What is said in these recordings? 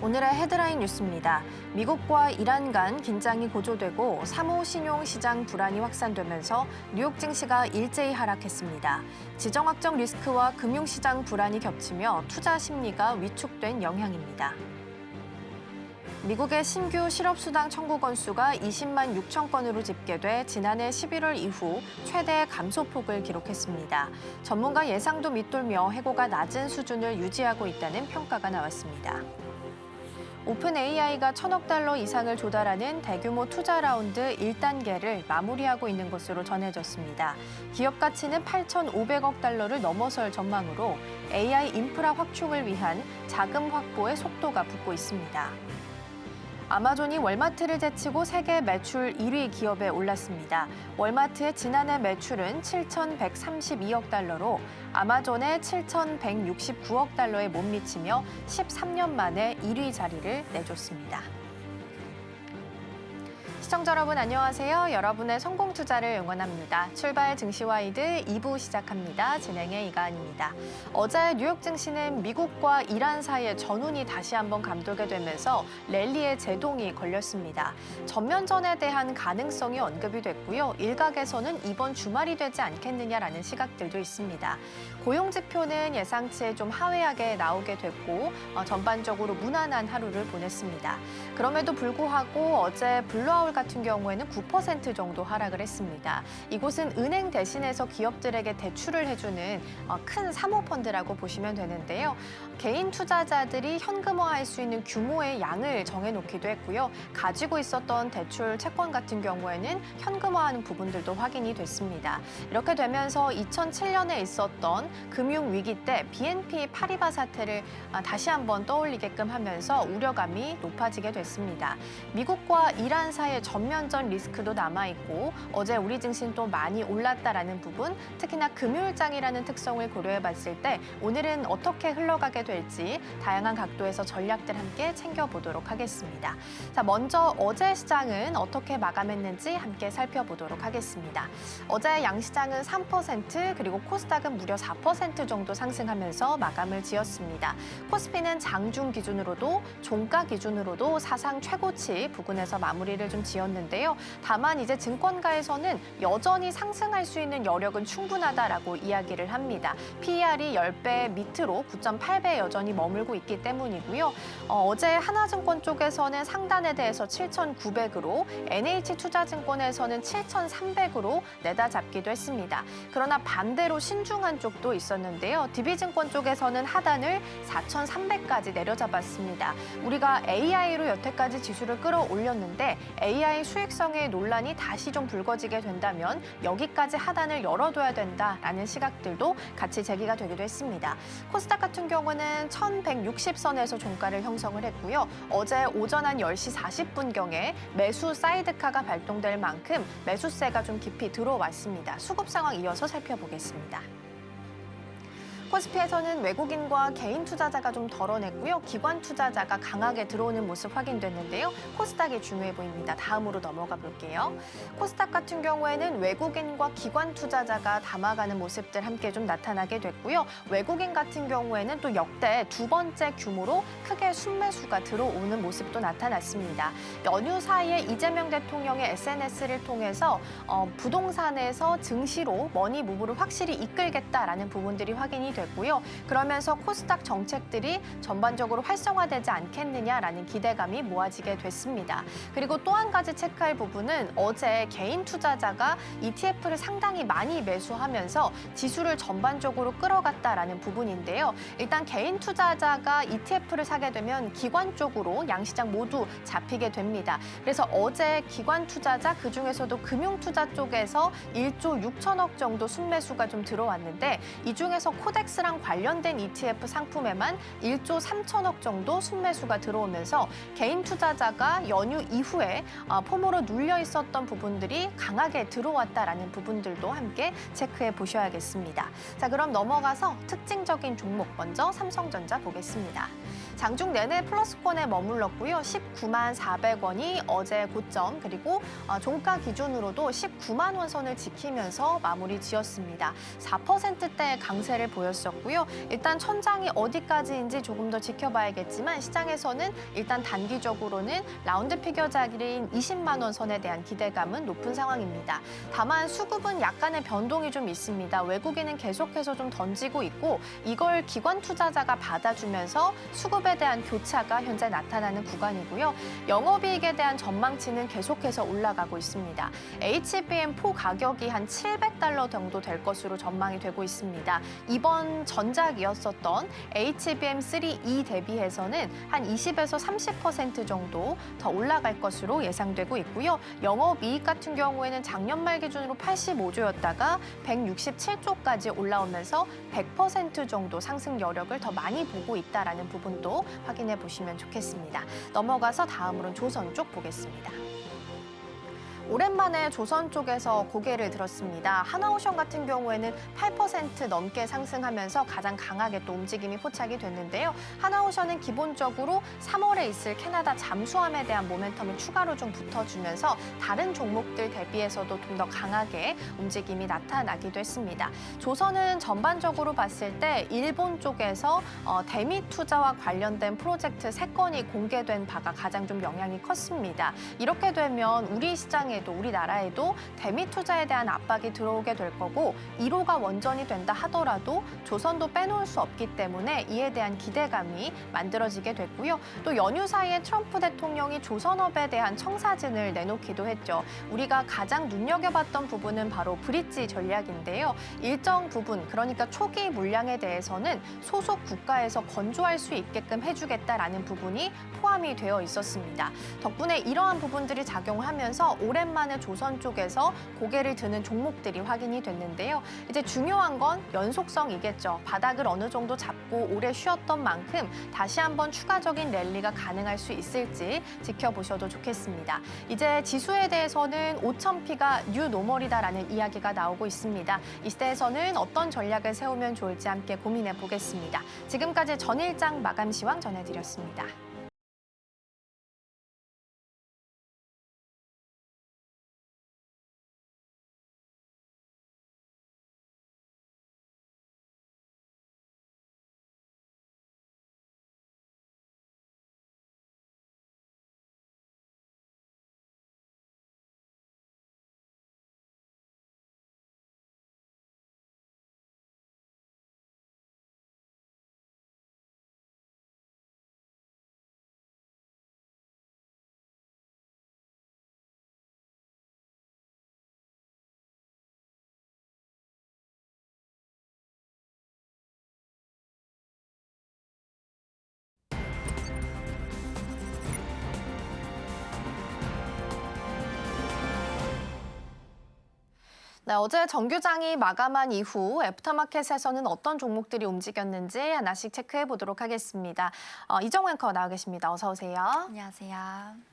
오늘의 헤드라인 뉴스입니다. 미국과 이란 간 긴장이 고조되고 사모신용시장 불안이 확산되면서 뉴욕 증시가 일제히 하락했습니다. 지정 확정 리스크와 금융시장 불안이 겹치며 투자 심리가 위축된 영향입니다. 미국의 신규 실업수당 청구 건수가 20만 6천 건으로 집계돼 지난해 11월 이후 최대 감소폭을 기록했습니다. 전문가 예상도 밑돌며 해고가 낮은 수준을 유지하고 있다는 평가가 나왔습니다. 오픈 AI가 1,000억 달러 이상을 조달하는 대규모 투자 라운드 1단계를 마무리하고 있는 것으로 전해졌습니다. 기업 가치는 8,500억 달러를 넘어설 전망으로 AI 인프라 확충을 위한 자금 확보에 속도가 붙고 있습니다. 아마존이 월마트를 제치고 세계 매출 1위 기업에 올랐습니다. 월마트의 지난해 매출은 7,132억 달러로 아마존의 7,169억 달러에 못 미치며 13년 만에 1위 자리를 내줬습니다. 시청자 여러분 안녕하세요. 여러분의 성공 투자를 응원합니다. 출발 증시와이드 2부 시작합니다. 진행의 이가은입니다. 어제 뉴욕 증시는 미국과 이란 사이의 전운이 다시 한번 감돌게 되면서 랠리의 제동이 걸렸습니다. 전면전에 대한 가능성이 언급이 됐고요. 일각에서는 이번 주말이 되지 않겠느냐라는 시각들도 있습니다. 고용 지표는 예상치에 좀 하회하게 나오게 됐고 전반적으로 무난한 하루를 보냈습니다. 그럼에도 불구하고 어제 블루아울 같은 경우에는 9% 정도 하락을 했습니다. 이곳은 은행 대신해서 기업들에게 대출을 해주는 큰 사모펀드라고 보시면 되는데요. 개인 투자자들이 현금화할 수 있는 규모의 양을 정해놓기도 했고요. 가지고 있었던 대출 채권 같은 경우에는 현금화하는 부분들도 확인이 됐습니다. 이렇게 되면서 2007년에 있었던 금융위기 때 BNP 파리바 사태를 다시 한번 떠올리게끔 하면서 우려감이 높아지게 됐습니다. 미국과 이란 사이의 전면전 리스크도 남아있고 어제 우리 증시는 또 많이 올랐다라는 부분, 특히나 금요일장이라는 특성을 고려해봤을 때 오늘은 어떻게 흘러가게 될지 다양한 각도에서 전략들 함께 챙겨보도록 하겠습니다. 자, 먼저 어제 시장은 어떻게 마감했는지 함께 살펴보도록 하겠습니다. 어제 양시장은 3% 그리고 코스닥은 무려 4% 정도 상승하면서 마감을 지었습니다. 코스피는 장중 기준으로도 종가 기준으로도 사상 최고치 부근에서 마무리를 좀 지었는데요. 다만 이제 증권가에서는 여전히 상승할 수 있는 여력은 충분하다라고 이야기를 합니다. PER이 10배 밑으로 9.8배 여전히 머물고 있기 때문이고요. 어제 하나증권 쪽에서는 상단에 대해서 7,900으로 NH투자증권에서는 7,300으로 내다잡기도 했습니다. 그러나 반대로 신중한 쪽도 있었는데요. DB증권 쪽에서는 하단을 4,300까지 내려잡았습니다. 우리가 AI로 여태까지 지수를 끌어올렸는데 AI 수익성의 논란이 다시 좀 불거지게 된다면 여기까지 하단을 열어둬야 된다라는 시각들도 같이 제기가 되기도 했습니다. 코스닥 같은 경우는 1,160선에서 종가를 형성을 했고요. 어제 오전 한 10시 40분경에 매수 사이드카가 발동될 만큼 매수세가 좀 깊이 들어왔습니다. 수급 상황 이어서 살펴보겠습니다. 코스피에서는 외국인과 개인 투자자가 좀 덜어냈고요. 기관 투자자가 강하게 들어오는 모습 확인됐는데요. 코스닥이 중요해 보입니다. 다음으로 넘어가 볼게요. 코스닥 같은 경우에는 외국인과 기관 투자자가 담아가는 모습들 함께 좀 나타나게 됐고요. 외국인 같은 경우에는 또 역대 두 번째 규모로 크게 순매수가 들어오는 모습도 나타났습니다. 연휴 사이에 이재명 대통령의 SNS를 통해서 부동산에서 증시로 머니 무브를 확실히 이끌겠다라는 부분들이 확인이 됐고요. 그러면서 코스닥 정책들이 전반적으로 활성화되지 않겠느냐라는 기대감이 모아지게 됐습니다. 그리고 또 한 가지 체크할 부분은 어제 개인 투자자가 ETF를 상당히 많이 매수하면서 지수를 전반적으로 끌어갔다라는 부분인데요. 일단 개인 투자자가 ETF를 사게 되면 기관 쪽으로 양시장 모두 잡히게 됩니다. 그래서 어제 기관 투자자 그중에서도 금융투자 쪽에서 1조 6천억 정도 순매수가 좀 들어왔는데 이 중에서 코덱스랑 관련된 ETF 상품에만 1조 3천억 정도 순매수가 들어오면서 개인 투자자가 연휴 이후에 폼으로 눌려 있었던 부분들이 강하게 들어왔다라는 부분들도 함께 체크해 보셔야겠습니다. 자, 그럼 넘어가서 특징적인 종목 먼저 삼성전자 보겠습니다. 장중 내내 플러스권에 머물렀고요. 19만 400원이 어제 고점 그리고 종가 기준으로도 19만 원 선을 지키면서 마무리 지었습니다. 4%대 강세를 보였습니다. 있었고요. 일단 천장이 어디까지인지 조금 더 지켜봐야겠지만 시장에서는 일단 단기적으로는 라운드 피겨자리인 20만 원 선에 대한 기대감은 높은 상황입니다. 다만 수급은 약간의 변동이 좀 있습니다. 외국인은 계속해서 좀 던지고 있고 이걸 기관 투자자가 받아주면서 수급에 대한 교차가 현재 나타나는 구간이고요. 영업이익에 대한 전망치는 계속해서 올라가고 있습니다. HBM4 가격이 한 700달러 정도 될 것으로 전망이 되고 있습니다. 이번 전작이었었던 HBM3E 대비해서는 한 20에서 30% 정도 더 올라갈 것으로 예상되고 있고요. 영업이익 같은 경우에는 작년 말 기준으로 85조였다가 167조까지 올라오면서 100% 정도 상승 여력을 더 많이 보고 있다는 부분도 확인해 보시면 좋겠습니다. 넘어가서 다음으로는 조선 쪽 보겠습니다. 오랜만에 조선 쪽에서 고개를 들었습니다. 하나오션 같은 경우에는 8% 넘게 상승하면서 가장 강하게 또 움직임이 포착이 됐는데요. 하나오션은 기본적으로 3월에 있을 캐나다 잠수함에 대한 모멘텀이 추가로 좀 붙어주면서 다른 종목들 대비해서도 좀 더 강하게 움직임이 나타나기도 했습니다. 조선은 전반적으로 봤을 때 일본 쪽에서 대미 투자와 관련된 프로젝트 3건이 공개된 바가 가장 좀 영향이 컸습니다. 이렇게 되면 우리 시장에 우리나라에도 대미 투자에 대한 압박이 들어오게 될 거고 1호가 원전이 된다 하더라도 조선도 빼놓을 수 없기 때문에 이에 대한 기대감이 만들어지게 됐고요. 또 연휴 사이에 트럼프 대통령이 조선업에 대한 청사진을 내놓기도 했죠. 우리가 가장 눈여겨봤던 부분은 바로 브릿지 전략인데요. 일정 부분, 그러니까 초기 물량에 대해서는 소속 국가에서 건조할 수 있게끔 해주겠다라는 부분이 포함이 되어 있었습니다. 덕분에 이러한 부분들이 작용하면서 오랜만에 조선 쪽에서 고개를 드는 종목들이 확인이 됐는데요. 이제 중요한 건 연속성이겠죠. 바닥을 어느 정도 잡고 오래 쉬었던 만큼 다시 한번 추가적인 랠리가 가능할 수 있을지 지켜보셔도 좋겠습니다. 이제 지수에 대해서는 5,000P가 뉴 노멀이다라는 이야기가 나오고 있습니다. 이 시대에서는 어떤 전략을 세우면 좋을지 함께 고민해 보겠습니다. 지금까지 전일장 마감 시황 전해드렸습니다. 네, 어제 정규장이 마감한 이후 애프터마켓에서는 어떤 종목들이 움직였는지 하나씩 체크해 보도록 하겠습니다. 이정우 앵커 나와 계십니다. 어서 오세요. 안녕하세요.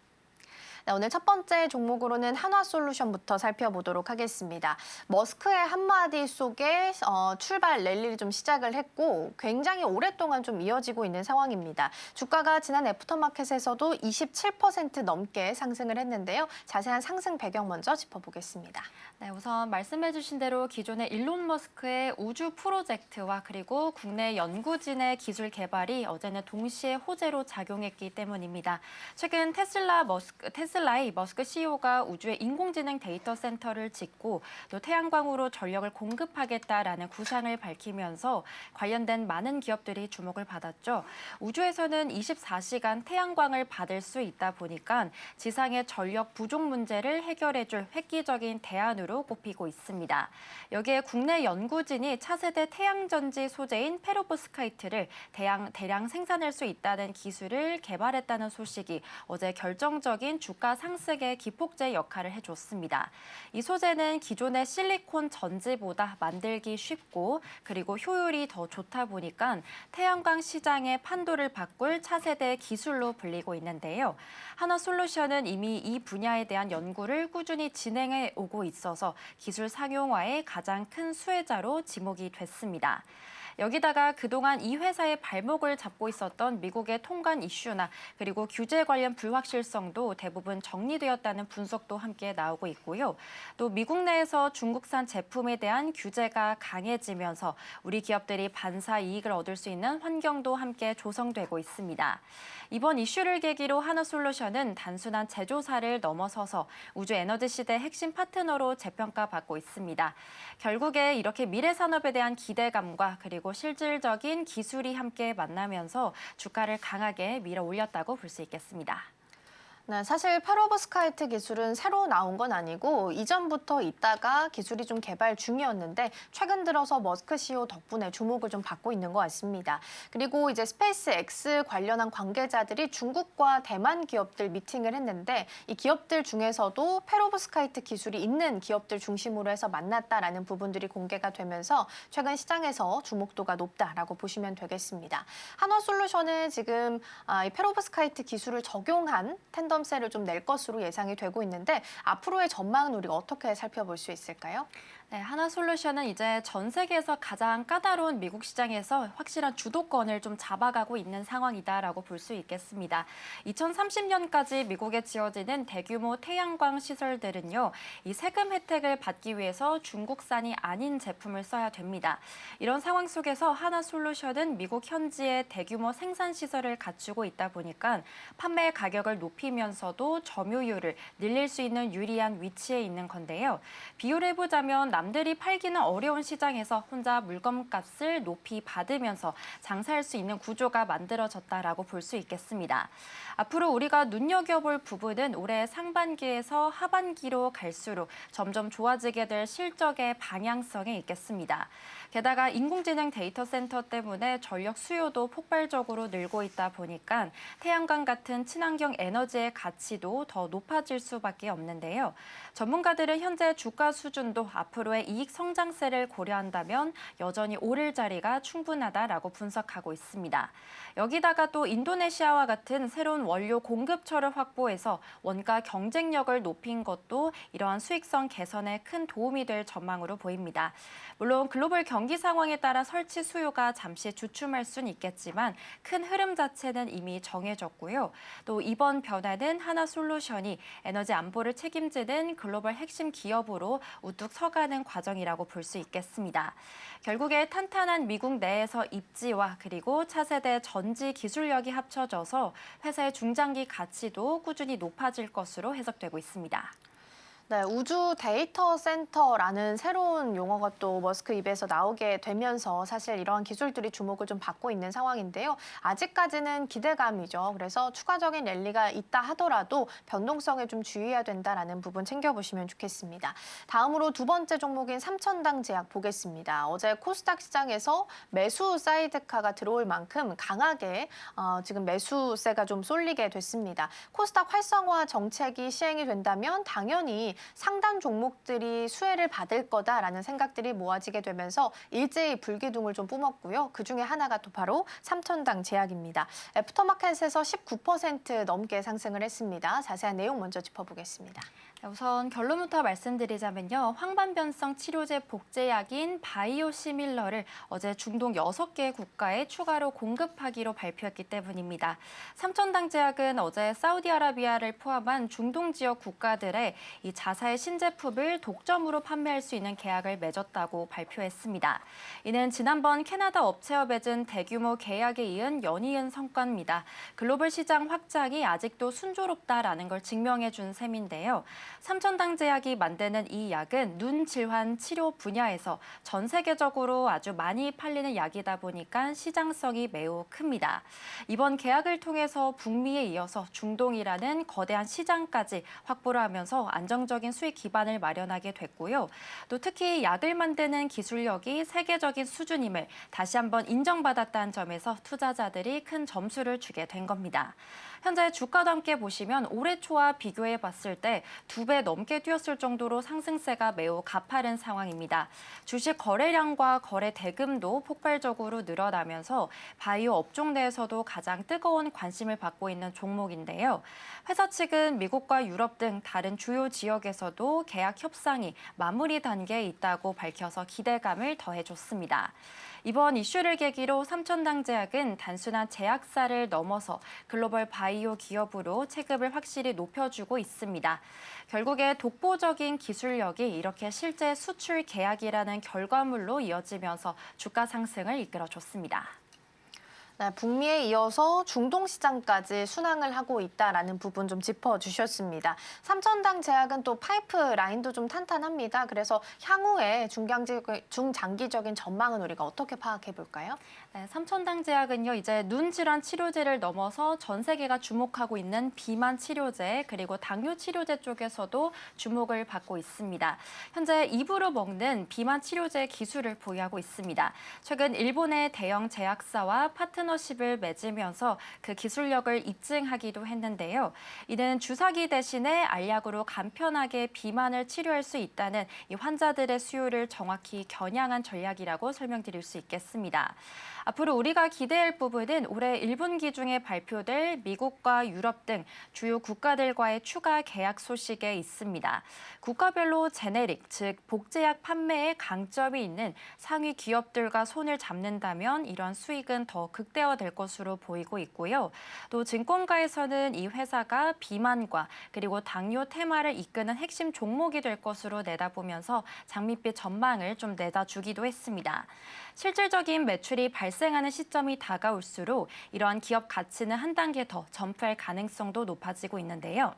네, 오늘 첫 번째 종목으로는 한화솔루션부터 살펴보도록 하겠습니다. 머스크의 한마디 속에 출발 랠리를 좀 시작을 했고 굉장히 오랫동안 좀 이어지고 있는 상황입니다. 주가가 지난 애프터마켓에서도 27% 넘게 상승을 했는데요. 자세한 상승 배경 먼저 짚어보겠습니다. 네, 우선 말씀해주신 대로 기존의 일론 머스크의 우주 프로젝트와 그리고 국내 연구진의 기술 개발이 어제는 동시에 호재로 작용했기 때문입니다. 최근 테슬라의 머스크 CEO가 우주에 인공지능 데이터 센터를 짓고 또 태양광으로 전력을 공급하겠다라는 구상을 밝히면서 관련된 많은 기업들이 주목을 받았죠. 우주에서는 24시간 태양광을 받을 수 있다 보니까 지상의 전력 부족 문제를 해결해줄 획기적인 대안으로 꼽히고 있습니다. 여기에 국내 연구진이 차세대 태양전지 소재인 페로브스카이트를 대량 생산할 수 있다는 기술을 개발했다는 소식이 어제 결정적인 주가 상승의 기폭제 역할을 해줬습니다. 이 소재는 기존의 실리콘 전지보다 만들기 쉽고 그리고 효율이 더 좋다 보니까 태양광 시장의 판도를 바꿀 차세대 기술로 불리고 있는데요. 한화솔루션은 이미 이 분야에 대한 연구를 꾸준히 진행해 오고 있어서 기술 상용화의 가장 큰 수혜자로 지목이 됐습니다. 여기다가 그동안 이 회사의 발목을 잡고 있었던 미국의 통관 이슈나 그리고 규제 관련 불확실성도 대부분 정리되었다는 분석도 함께 나오고 있고요. 또 미국 내에서 중국산 제품에 대한 규제가 강해지면서 우리 기업들이 반사 이익을 얻을 수 있는 환경도 함께 조성되고 있습니다. 이번 이슈를 계기로 하나솔루션은 단순한 제조사를 넘어서서 우주 에너지 시대 핵심 파트너로 재평가받고 있습니다. 결국에 이렇게 미래 산업에 대한 기대감과 그리고 실질적인 기술이 함께 만나면서 주가를 강하게 밀어 올렸다고 볼 수 있겠습니다. 네, 사실 페로브스카이트 기술은 새로 나온 건 아니고 이전부터 있다가 기술이 좀 개발 중이었는데 최근 들어서 머스크 CEO 덕분에 주목을 좀 받고 있는 것 같습니다. 그리고 이제 스페이스 X 관련한 관계자들이 중국과 대만 기업들 미팅을 했는데 이 기업들 중에서도 페로브스카이트 기술이 있는 기업들 중심으로 해서 만났다라는 부분들이 공개가 되면서 최근 시장에서 주목도가 높다라고 보시면 되겠습니다. 한화솔루션은 지금 이 페로브스카이트 기술을 적용한 텐덤셀을 좀 낼 것으로 예상이 되고 있는데 앞으로의 전망은 우리가 어떻게 살펴볼 수 있을까요? 네, 하나솔루션은 이제 전 세계에서 가장 까다로운 미국 시장에서 확실한 주도권을 좀 잡아가고 있는 상황이다라고 볼 수 있겠습니다. 2030년까지 미국에 지어지는 대규모 태양광 시설들은요, 이 세금 혜택을 받기 위해서 중국산이 아닌 제품을 써야 됩니다. 이런 상황 속에서 하나솔루션은 미국 현지에 대규모 생산 시설을 갖추고 있다 보니까 판매 가격을 높이면서도 점유율을 늘릴 수 있는 유리한 위치에 있는 건데요. 비유를 해보자면 남들이 팔기는 어려운 시장에서 혼자 물건값을 높이 받으면서 장사할 수 있는 구조가 만들어졌다라고 볼 수 있겠습니다. 앞으로 우리가 눈여겨볼 부분은 올해 상반기에서 하반기로 갈수록 점점 좋아지게 될 실적의 방향성에 있겠습니다. 게다가 인공지능 데이터 센터 때문에 전력 수요도 폭발적으로 늘고 있다 보니까 태양광 같은 친환경 에너지의 가치도 더 높아질 수밖에 없는데요. 전문가들은 현재 주가 수준도 앞으로의 이익 성장세를 고려한다면 여전히 오를 자리가 충분하다라고 분석하고 있습니다. 여기다가 또 인도네시아와 같은 새로운 원료 공급처를 확보해서 원가 경쟁력을 높인 것도 이러한 수익성 개선에 큰 도움이 될 전망으로 보입니다. 물론 글로벌 경기 상황에 따라 설치 수요가 잠시 주춤할 수는 있겠지만 큰 흐름 자체는 이미 정해졌고요. 또 이번 변화는 하나솔루션이 에너지 안보를 책임지는 글로벌 핵심 기업으로 우뚝 서가는 과정이라고 볼 수 있겠습니다. 결국에 탄탄한 미국 내에서 입지와 그리고 차세대 전지 기술력이 합쳐져서 회사의 중장기 가치도 꾸준히 높아질 것으로 해석되고 있습니다. 네, 우주 데이터 센터라는 새로운 용어가 또 머스크 입에서 나오게 되면서 사실 이러한 기술들이 주목을 좀 받고 있는 상황인데요. 아직까지는 기대감이죠. 그래서 추가적인 랠리가 있다 하더라도 변동성에 좀 주의해야 된다라는 부분 챙겨보시면 좋겠습니다. 다음으로 두 번째 종목인 삼천당 제약 보겠습니다. 어제 코스닥 시장에서 매수 사이드카가 들어올 만큼 강하게 지금 매수세가 좀 쏠리게 됐습니다. 코스닥 활성화 정책이 시행이 된다면 당연히 상단 종목들이 수혜를 받을 거다라는 생각들이 모아지게 되면서 일제히 불기둥을 좀 뿜었고요. 그중에 하나가 또 바로 삼천당 제약입니다. 애프터마켓에서 19% 넘게 상승을 했습니다. 자세한 내용 먼저 짚어보겠습니다. 우선 결론부터 말씀드리자면요. 황반변성 치료제 복제약인 바이오시밀러를 어제 중동 6개 국가에 추가로 공급하기로 발표했기 때문입니다. 삼천당 제약은 어제 사우디아라비아를 포함한 중동 지역 국가들의 이 자사의 신제품을 독점으로 판매할 수 있는 계약을 맺었다고 발표했습니다. 이는 지난번 캐나다 업체와 맺은 대규모 계약에 이은 연이은 성과입니다. 글로벌 시장 확장이 아직도 순조롭다라는 걸 증명해 준 셈인데요. 삼천당 제약이 만드는 이 약은 눈 질환 치료 분야에서 전 세계적으로 아주 많이 팔리는 약이다 보니까 시장성이 매우 큽니다. 이번 계약을 통해서 북미에 이어서 중동이라는 거대한 시장까지 확보를 하면서 안정적인 수익 기반을 마련하게 됐고요. 또 특히 약을 만드는 기술력이 세계적인 수준임을 다시 한번 인정받았다는 점에서 투자자들이 큰 점수를 주게 된 겁니다. 현재 주가도 함께 보시면 올해 초와 비교해 봤을 때 2배 넘게 뛰었을 정도로 상승세가 매우 가파른 상황입니다. 주식 거래량과 거래 대금도 폭발적으로 늘어나면서 바이오 업종 내에서도 가장 뜨거운 관심을 받고 있는 종목인데요. 회사 측은 미국과 유럽 등 다른 주요 지역에서도 계약 협상이 마무리 단계에 있다고 밝혀서 기대감을 더해줬습니다. 이번 이슈를 계기로 삼천당제약은 단순한 제약사를 넘어서 글로벌 바이오 기업으로 체급을 확실히 높여주고 있습니다. 결국에 독보적인 기술력이 이렇게 실제 수출 계약이라는 결과물로 이어지면서 주가 상승을 이끌어줬습니다. 네, 북미에 이어서 중동 시장까지 순항을 하고 있다라는 부분 좀 짚어주셨습니다. 삼천당 제약은 또 파이프라인도 좀 탄탄합니다. 그래서 향후에 중장기적인 전망은 우리가 어떻게 파악해 볼까요? 네, 삼천당제약은요, 이제 눈 질환 치료제를 넘어서 전 세계가 주목하고 있는 비만 치료제 그리고 당뇨 치료제 쪽에서도 주목을 받고 있습니다. 현재 입으로 먹는 비만 치료제 기술을 보유하고 있습니다. 최근 일본의 대형 제약사와 파트너십을 맺으면서 그 기술력을 입증하기도 했는데요. 이는 주사기 대신에 알약으로 간편하게 비만을 치료할 수 있다는 이 환자들의 수요를 정확히 겨냥한 전략이라고 설명드릴 수 있겠습니다. 앞으로 우리가 기대할 부분은 올해 1분기 중에 발표될 미국과 유럽 등 주요 국가들과의 추가 계약 소식에 있습니다. 국가별로 제네릭, 즉 복제약 판매에 강점이 있는 상위 기업들과 손을 잡는다면 이런 수익은 더 극대화될 것으로 보이고 있고요. 또 증권가에서는 이 회사가 비만과 그리고 당뇨 테마를 이끄는 핵심 종목이 될 것으로 내다보면서 장밋빛 전망을 좀 내다주기도 했습니다. 실질적인 매출이 발생하는 시점이 다가올수록 이러한 기업 가치는 한 단계 더 점프할 가능성도 높아지고 있는데요.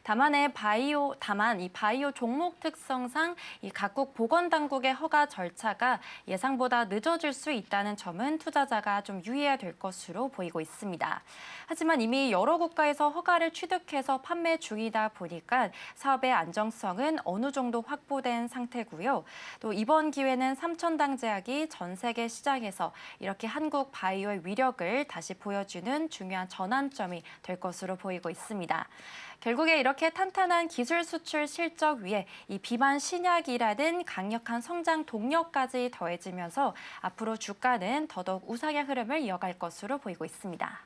다만 이 바이오 종목 특성상 이 각국 보건당국의 허가 절차가 예상보다 늦어질 수 있다는 점은 투자자가 좀 유의해야 될 것으로 보이고 있습니다. 하지만 이미 여러 국가에서 허가를 취득해서 판매 중이다 보니까 사업의 안정성은 어느 정도 확보된 상태고요. 또 이번 기회는 삼천당제약이 전 세계 시장에서 이렇게 한국 바이오의 위력을 다시 보여주는 중요한 전환점이 될 것으로 보이고 있습니다. 결국에 이렇게 탄탄한 기술 수출 실적 위에 이 비만 신약이라는 강력한 성장 동력까지 더해지면서 앞으로 주가는 더더욱 우상향 흐름을 이어갈 것으로 보이고 있습니다.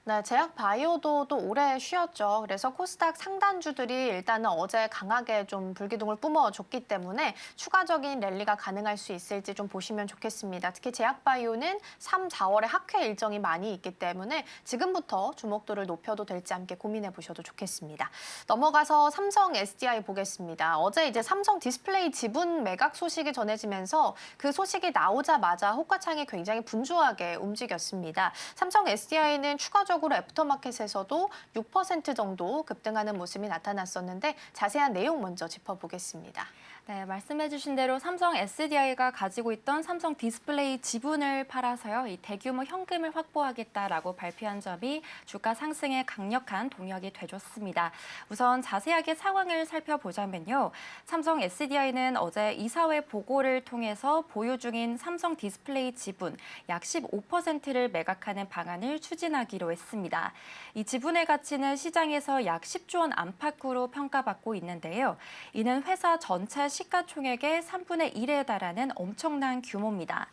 네, 제약 바이오도 또 오래 쉬었죠. 그래서 코스닥 상단주들이 일단은 어제 강하게 좀 불기둥을 뿜어줬기 때문에 추가적인 랠리가 가능할 수 있을지 좀 보시면 좋겠습니다. 특히 제약 바이오는 3, 4월에 학회 일정이 많이 있기 때문에 지금부터 주목도를 높여도 될지 함께 고민해 보셔도 좋겠습니다. 넘어가서 삼성 SDI 보겠습니다. 어제 이제 삼성 디스플레이 지분 매각 소식이 전해지면서 그 소식이 나오자마자 호가창이 굉장히 분주하게 움직였습니다. 삼성 SDI는 추가적으로 애프터마켓에서도 6% 정도 급등하는 모습이 나타났었는데 자세한 내용 먼저 짚어보겠습니다. 네, 말씀해주신 대로 삼성 SDI가 가지고 있던 삼성 디스플레이 지분을 팔아서요, 이 대규모 현금을 확보하겠다라고 발표한 점이 주가 상승에 강력한 동력이 돼줬습니다. 우선 자세하게 상황을 살펴보자면요, 삼성 SDI는 어제 이사회 보고를 통해서 보유 중인 삼성 디스플레이 지분 약 15%를 매각하는 방안을 추진하기로 했습니다. 이 지분의 가치는 시장에서 약 10조 원 안팎으로 평가받고 있는데요. 이는 회사 전체 시가총액의 3분의 1에 달하는 엄청난 규모입니다.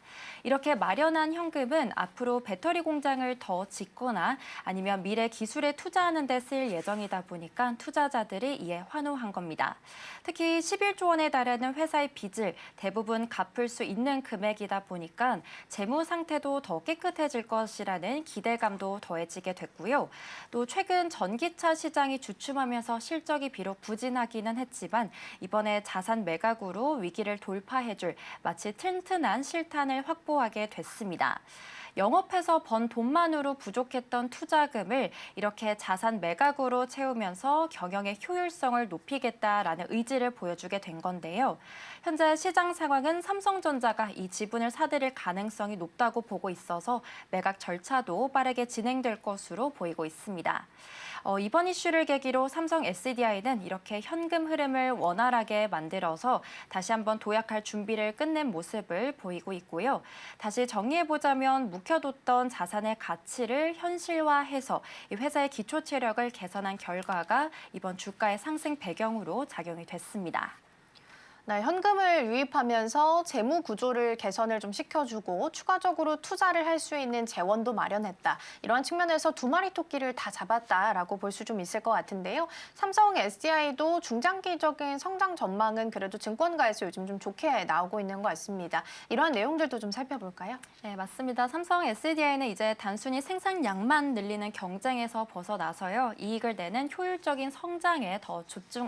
이렇게 마련한 현금은 앞으로 배터리 공장을 더 짓거나 아니면 미래 기술에 투자하는 데 쓸 예정이다 보니까 투자자들이 이에 환호한 겁니다. 특히 11조 원에 달하는 회사의 빚을 대부분 갚을 수 있는 금액이다 보니까 재무 상태도 더 깨끗해질 것이라는 기대감도 더해지게 됐고요. 또 최근 전기차 시장이 주춤하면서 실적이 비록 부진하기는 했지만 이번에 자산 매각으로 위기를 돌파해줄 마치 튼튼한 실탄을 확보하게 됐습니다. 영업해서 번 돈만으로 부족했던 투자금을 이렇게 자산 매각으로 채우면서 경영의 효율성을 높이겠다라는 의지를 보여주게 된 건데요. 현재 시장 상황은 삼성전자가 이 지분을 사들일 가능성이 높다고 보고 있어서 매각 절차도 빠르게 진행될 것으로 보이고 있습니다. 이번 이슈를 계기로 삼성 SDI는 이렇게 현금 흐름을 원활하게 만들어서 다시 한번 도약할 준비를 끝낸 모습을 보이고 있고요. 다시 정리해보자면 묵혀뒀던 자산의 가치를 현실화해서 이 회사의 기초 체력을 개선한 결과가 이번 주가의 상승 배경으로 작용이 됐습니다. 네, 현금을 유입하면서 재무 구조를 개선을 좀 시켜주고 추가적으로 투자를 할 수 있는 재원도 마련했다. 이러한 측면에서 두 마리 토끼를 다 잡았다라고 볼 수 좀 있을 것 같은데요. 삼성 SDI도 중장기적인 성장 전망은 그래도 증권가에서 요즘 좀 좋게 나오고 있는 것 같습니다. 이러한 내용들도 좀 살펴볼까요? 네, 맞습니다. 삼성 SDI는 이제 단순히 생산량만 늘리는 경쟁에서 벗어나서요. 이익을 내는 효율적인 성장에 더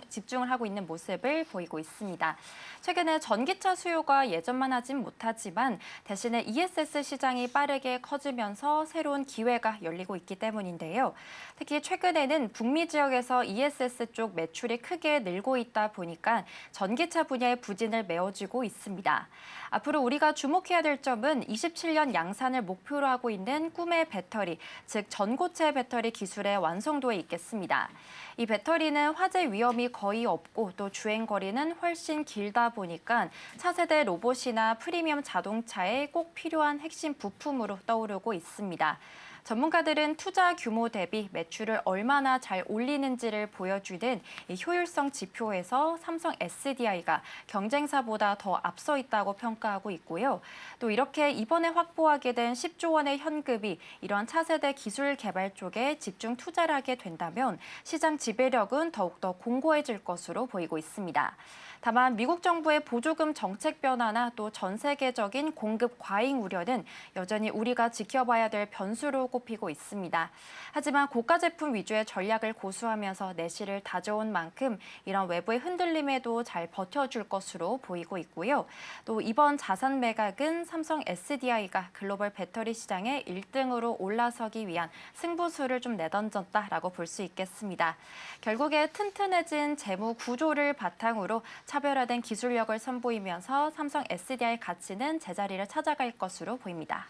집중을 하고 있는 모습을 보이고 있습니다. 최근에 전기차 수요가 예전만 하진 못하지만 대신에 ESS 시장이 빠르게 커지면서 새로운 기회가 열리고 있기 때문인데요. 특히 최근에는 북미 지역에서 ESS 쪽 매출이 크게 늘고 있다 보니까 전기차 분야의 부진을 메워주고 있습니다. 앞으로 우리가 주목해야 될 점은 27년 양산을 목표로 하고 있는 꿈의 배터리, 즉 전고체 배터리 기술의 완성도에 있겠습니다. 이 배터리는 화재 위험이 거의 없고 또 주행 거리는 훨씬 길다 보니까 차세대 로봇이나 프리미엄 자동차에 꼭 필요한 핵심 부품으로 떠오르고 있습니다. 전문가들은 투자 규모 대비 매출을 얼마나 잘 올리는지를 보여주는 이 효율성 지표에서 삼성 SDI가 경쟁사보다 더 앞서 있다고 평가하고 있고요. 또 이렇게 이번에 확보하게 된 10조 원의 현금이 이러한 차세대 기술 개발 쪽에 집중 투자를 하게 된다면 시장 지배력은 더욱더 공고해질 것으로 보이고 있습니다. 다만 미국 정부의 보조금 정책 변화나 또 전 세계적인 공급 과잉 우려는 여전히 우리가 지켜봐야 될 변수로 꼽히고 있습니다. 하지만 고가 제품 위주의 전략을 고수하면서 내실을 다져온 만큼 이런 외부의 흔들림에도 잘 버텨줄 것으로 보이고 있고요. 또 이번 자산 매각은 삼성 SDI가 글로벌 배터리 시장의 1등으로 올라서기 위한 승부수를 좀 내던졌다라고 볼 수 있겠습니다. 결국에 튼튼해진 재무 구조를 바탕으로 차별화된 기술력을 선보이면서 삼성 SDI 가치는 제자리를 찾아갈 것으로 보입니다.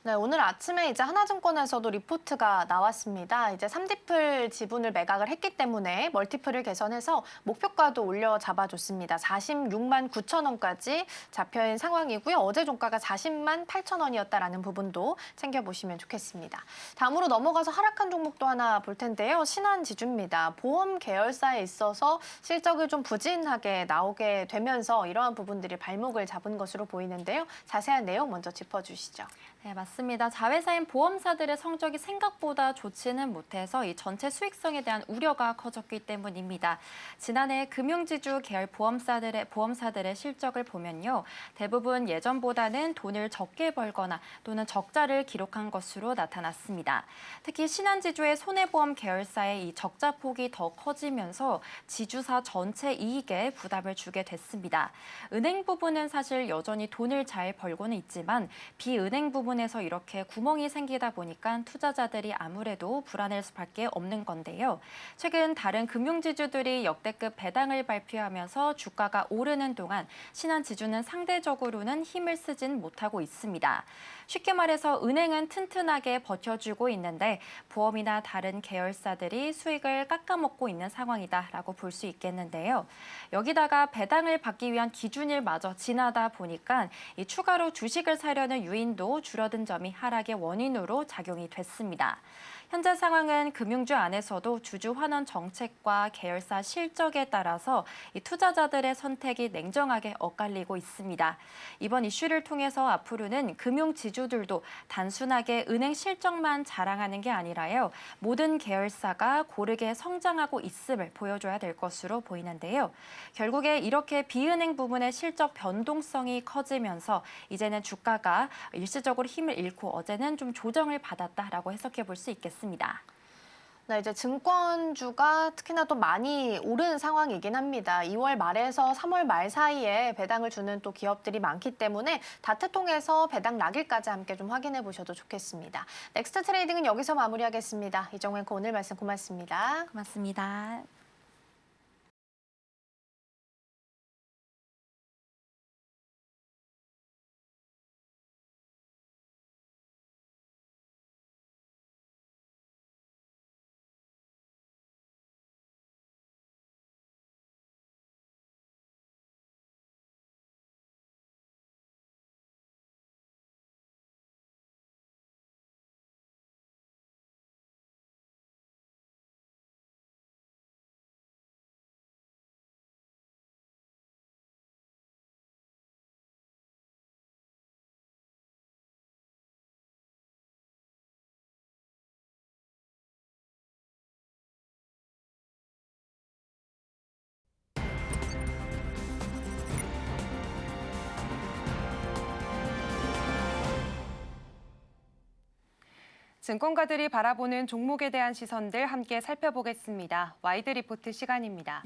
네, 오늘 아침에 이제 하나증권에서도 리포트가 나왔습니다. 이제 3디플 지분을 매각을 했기 때문에 멀티플을 개선해서 목표가도 올려 잡아줬습니다. 46만 9천 원까지 잡혀있는 상황이고요. 어제 종가가 40만 8천 원이었다라는 부분도 챙겨보시면 좋겠습니다. 다음으로 넘어가서 하락한 종목도 하나 볼 텐데요. 신한지주입니다. 보험 계열사에 있어서 실적이 좀 부진하게 나오게 되면서 이러한 부분들이 발목을 잡은 것으로 보이는데요. 자세한 내용 먼저 짚어주시죠. 네, 맞습니다. 자회사인 보험사들의 성적이 생각보다 좋지는 못해서 이 전체 수익성에 대한 우려가 커졌기 때문입니다. 지난해 금융지주 계열 보험사들의 실적을 보면요. 대부분 예전보다는 돈을 적게 벌거나 또는 적자를 기록한 것으로 나타났습니다. 특히 신한지주의 손해보험 계열사의 이 적자 폭이 더 커지면서 지주사 전체 이익에 부담을 주게 됐습니다. 은행 부분은 사실 여전히 돈을 잘 벌고는 있지만 비은행 부분에서 이렇게 구멍이 생기다 보니까 투자자들이 아무래도 불안할 수밖에 없는 건데요. 최근 다른 금융지주들이 역대급 배당을 발표하면서 주가가 오르는 동안 신한지주는 상대적으로는 힘을 쓰진 못하고 있습니다. 쉽게 말해서 은행은 튼튼하게 버텨주고 있는데 보험이나 다른 계열사들이 수익을 깎아먹고 있는 상황이다라고 볼 수 있겠는데요. 여기다가 배당을 받기 위한 기준일 마저 지나다 보니까 이 추가로 주식을 사려는 유인도 줄어든 점이 하락의 원인으로 작용이 됐습니다. 현재 상황은 금융주 안에서도 주주 환원 정책과 계열사 실적에 따라서 이 투자자들의 선택이 냉정하게 엇갈리고 있습니다. 이번 이슈를 통해서 앞으로는 금융 지주들도 단순하게 은행 실적만 자랑하는 게 아니라요. 모든 계열사가 고르게 성장하고 있음을 보여줘야 될 것으로 보이는데요. 결국에 이렇게 비은행 부문의 실적 변동성이 커지면서 이제는 주가가 일시적으로 힘을 잃고 어제는 좀 조정을 받았다라고 해석해 볼 수 있겠습니다. 네, 이제 증권주가 특히나 또 많이 오른 상황이긴 합니다. 2월 말에서 3월 말 사이에 배당을 주는 또 기업들이 많기 때문에 다트 통해서 배당 낙일까지 함께 좀 확인해 보셔도 좋겠습니다. 넥스트 트레이딩은 여기서 마무리하겠습니다. 이정우 앵커 오늘 말씀 고맙습니다. 고맙습니다. 증권가들이 바라보는 종목에 대한 시선들 함께 살펴보겠습니다. 와이드 리포트 시간입니다.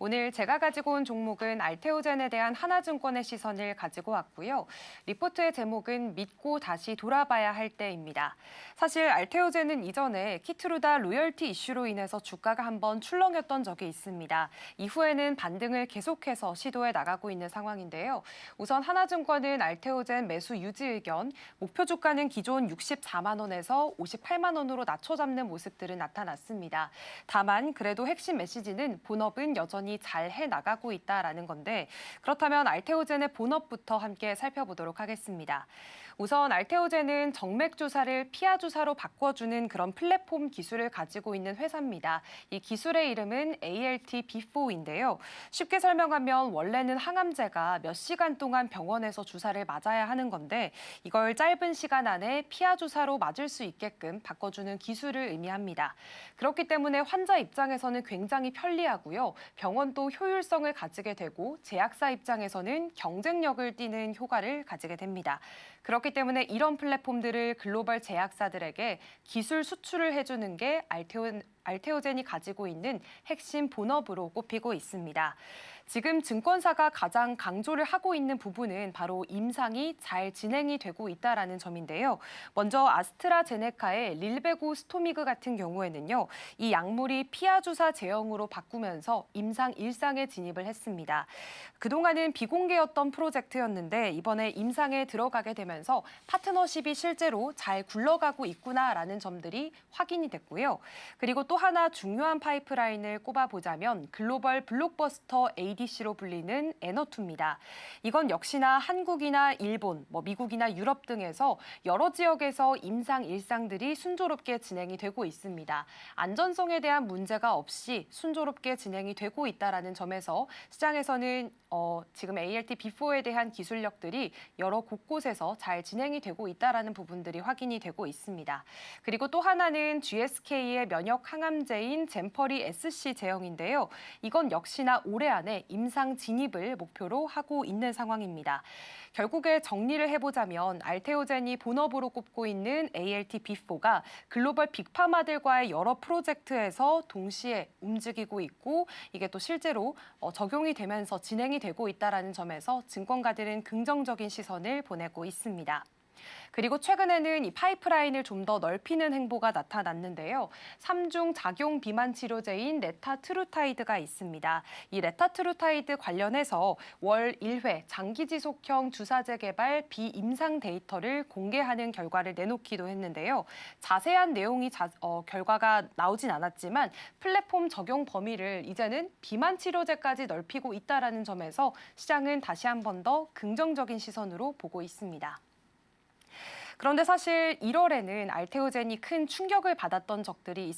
오늘 제가 가지고 온 종목은 알테오젠에 대한 하나증권의 시선을 가지고 왔고요. 리포트의 제목은 믿고 다시 돌아봐야 할 때입니다. 사실 알테오젠은 이전에 키트루다 로열티 이슈로 인해서 주가가 한번 출렁였던 적이 있습니다. 이후에는 반등을 계속해서 시도해 나가고 있는 상황인데요. 우선 하나증권은 알테오젠 매수 유지 의견, 목표 주가는 기존 64만 원에서 58만 원으로 낮춰 잡는 모습들은 나타났습니다. 다만 그래도 핵심 메시지는 본업은 여전히 잘 해나가고 있다라는 건데 그렇다면 알테오젠의 본업부터 함께 살펴보도록 하겠습니다. 우선 알테오젠은 정맥 주사를 피하 주사로 바꿔주는 그런 플랫폼 기술을 가지고 있는 회사입니다. 이 기술의 이름은 ALT-B4인데요. 쉽게 설명하면 원래는 항암제가 몇 시간 동안 병원에서 주사를 맞아야 하는 건데 이걸 짧은 시간 안에 피하 주사로 맞을 수 있게끔 바꿔주는 기술을 의미합니다. 그렇기 때문에 환자 입장에서는 굉장히 편리하고요. 병원도 효율성을 가지게 되고 제약사 입장에서는 경쟁력을 띠는 효과를 가지게 됩니다. 그렇기 때문에 이런 플랫폼들을 글로벌 제약사들에게 기술 수출을 해주는 게 알테오젠이 가지고 있는 핵심 본업으로 꼽히고 있습니다. 지금 증권사가 가장 강조를 하고 있는 부분은 바로 임상이 잘 진행이 되고 있다는 점인데요. 먼저 아스트라제네카의 릴베고스토미그 같은 경우에는요. 이 약물이 피하 주사 제형으로 바꾸면서 임상 1상에 진입을 했습니다. 그동안은 비공개였던 프로젝트였는데 이번에 임상에 들어가게 되면서 파트너십이 실제로 잘 굴러가고 있구나라는 점들이 확인이 됐고요. 그리고 또 하나 중요한 파이프라인을 꼽아보자면 글로벌 블록버스터 ADC로 불리는 에너투입니다. 이건 역시나 한국이나 일본, 미국이나 유럽 등에서 여러 지역에서 임상 1상들이 순조롭게 진행이 되고 있습니다. 안전성에 대한 문제가 없이 순조롭게 진행이 되고 있다는 점에서 시장에서는 지금 ALT-B4에 대한 기술력들이 여러 곳곳에서 잘 진행이 되고 있다는 부분들이 확인이 되고 있습니다. 그리고 또 하나는 GSK의 면역 항암제인 젠퍼리 SC 제형인데요. 이건 역시나 올해 안에 임상 진입을 목표로 하고 있는 상황입니다. 결국에 정리를 해보자면 알테오젠이 본업으로 꼽고 있는 ALT-B4가 글로벌 빅파마들과의 여러 프로젝트에서 동시에 움직이고 있고 이게 또 실제로 적용이 되면서 진행이 되고 있다는 점에서 증권가들은 긍정적인 시선을 보내고 있습니다. 그리고 최근에는 이 파이프라인을 좀 더 넓히는 행보가 나타났는데요. 3중 작용 비만 치료제인 레타트루타이드가 있습니다. 이 레타트루타이드 관련해서 월 1회 장기 지속형 주사제 개발 비임상 데이터를 공개하는 결과를 내놓기도 했는데요. 자세한 내용이 결과가 나오진 않았지만 플랫폼 적용 범위를 이제는 비만 치료제까지 넓히고 있다는 점에서 시장은 다시 한 번 더 긍정적인 시선으로 보고 있습니다. 그런데 사실 1월에는 알테오젠이 큰 충격을 받았던 적들이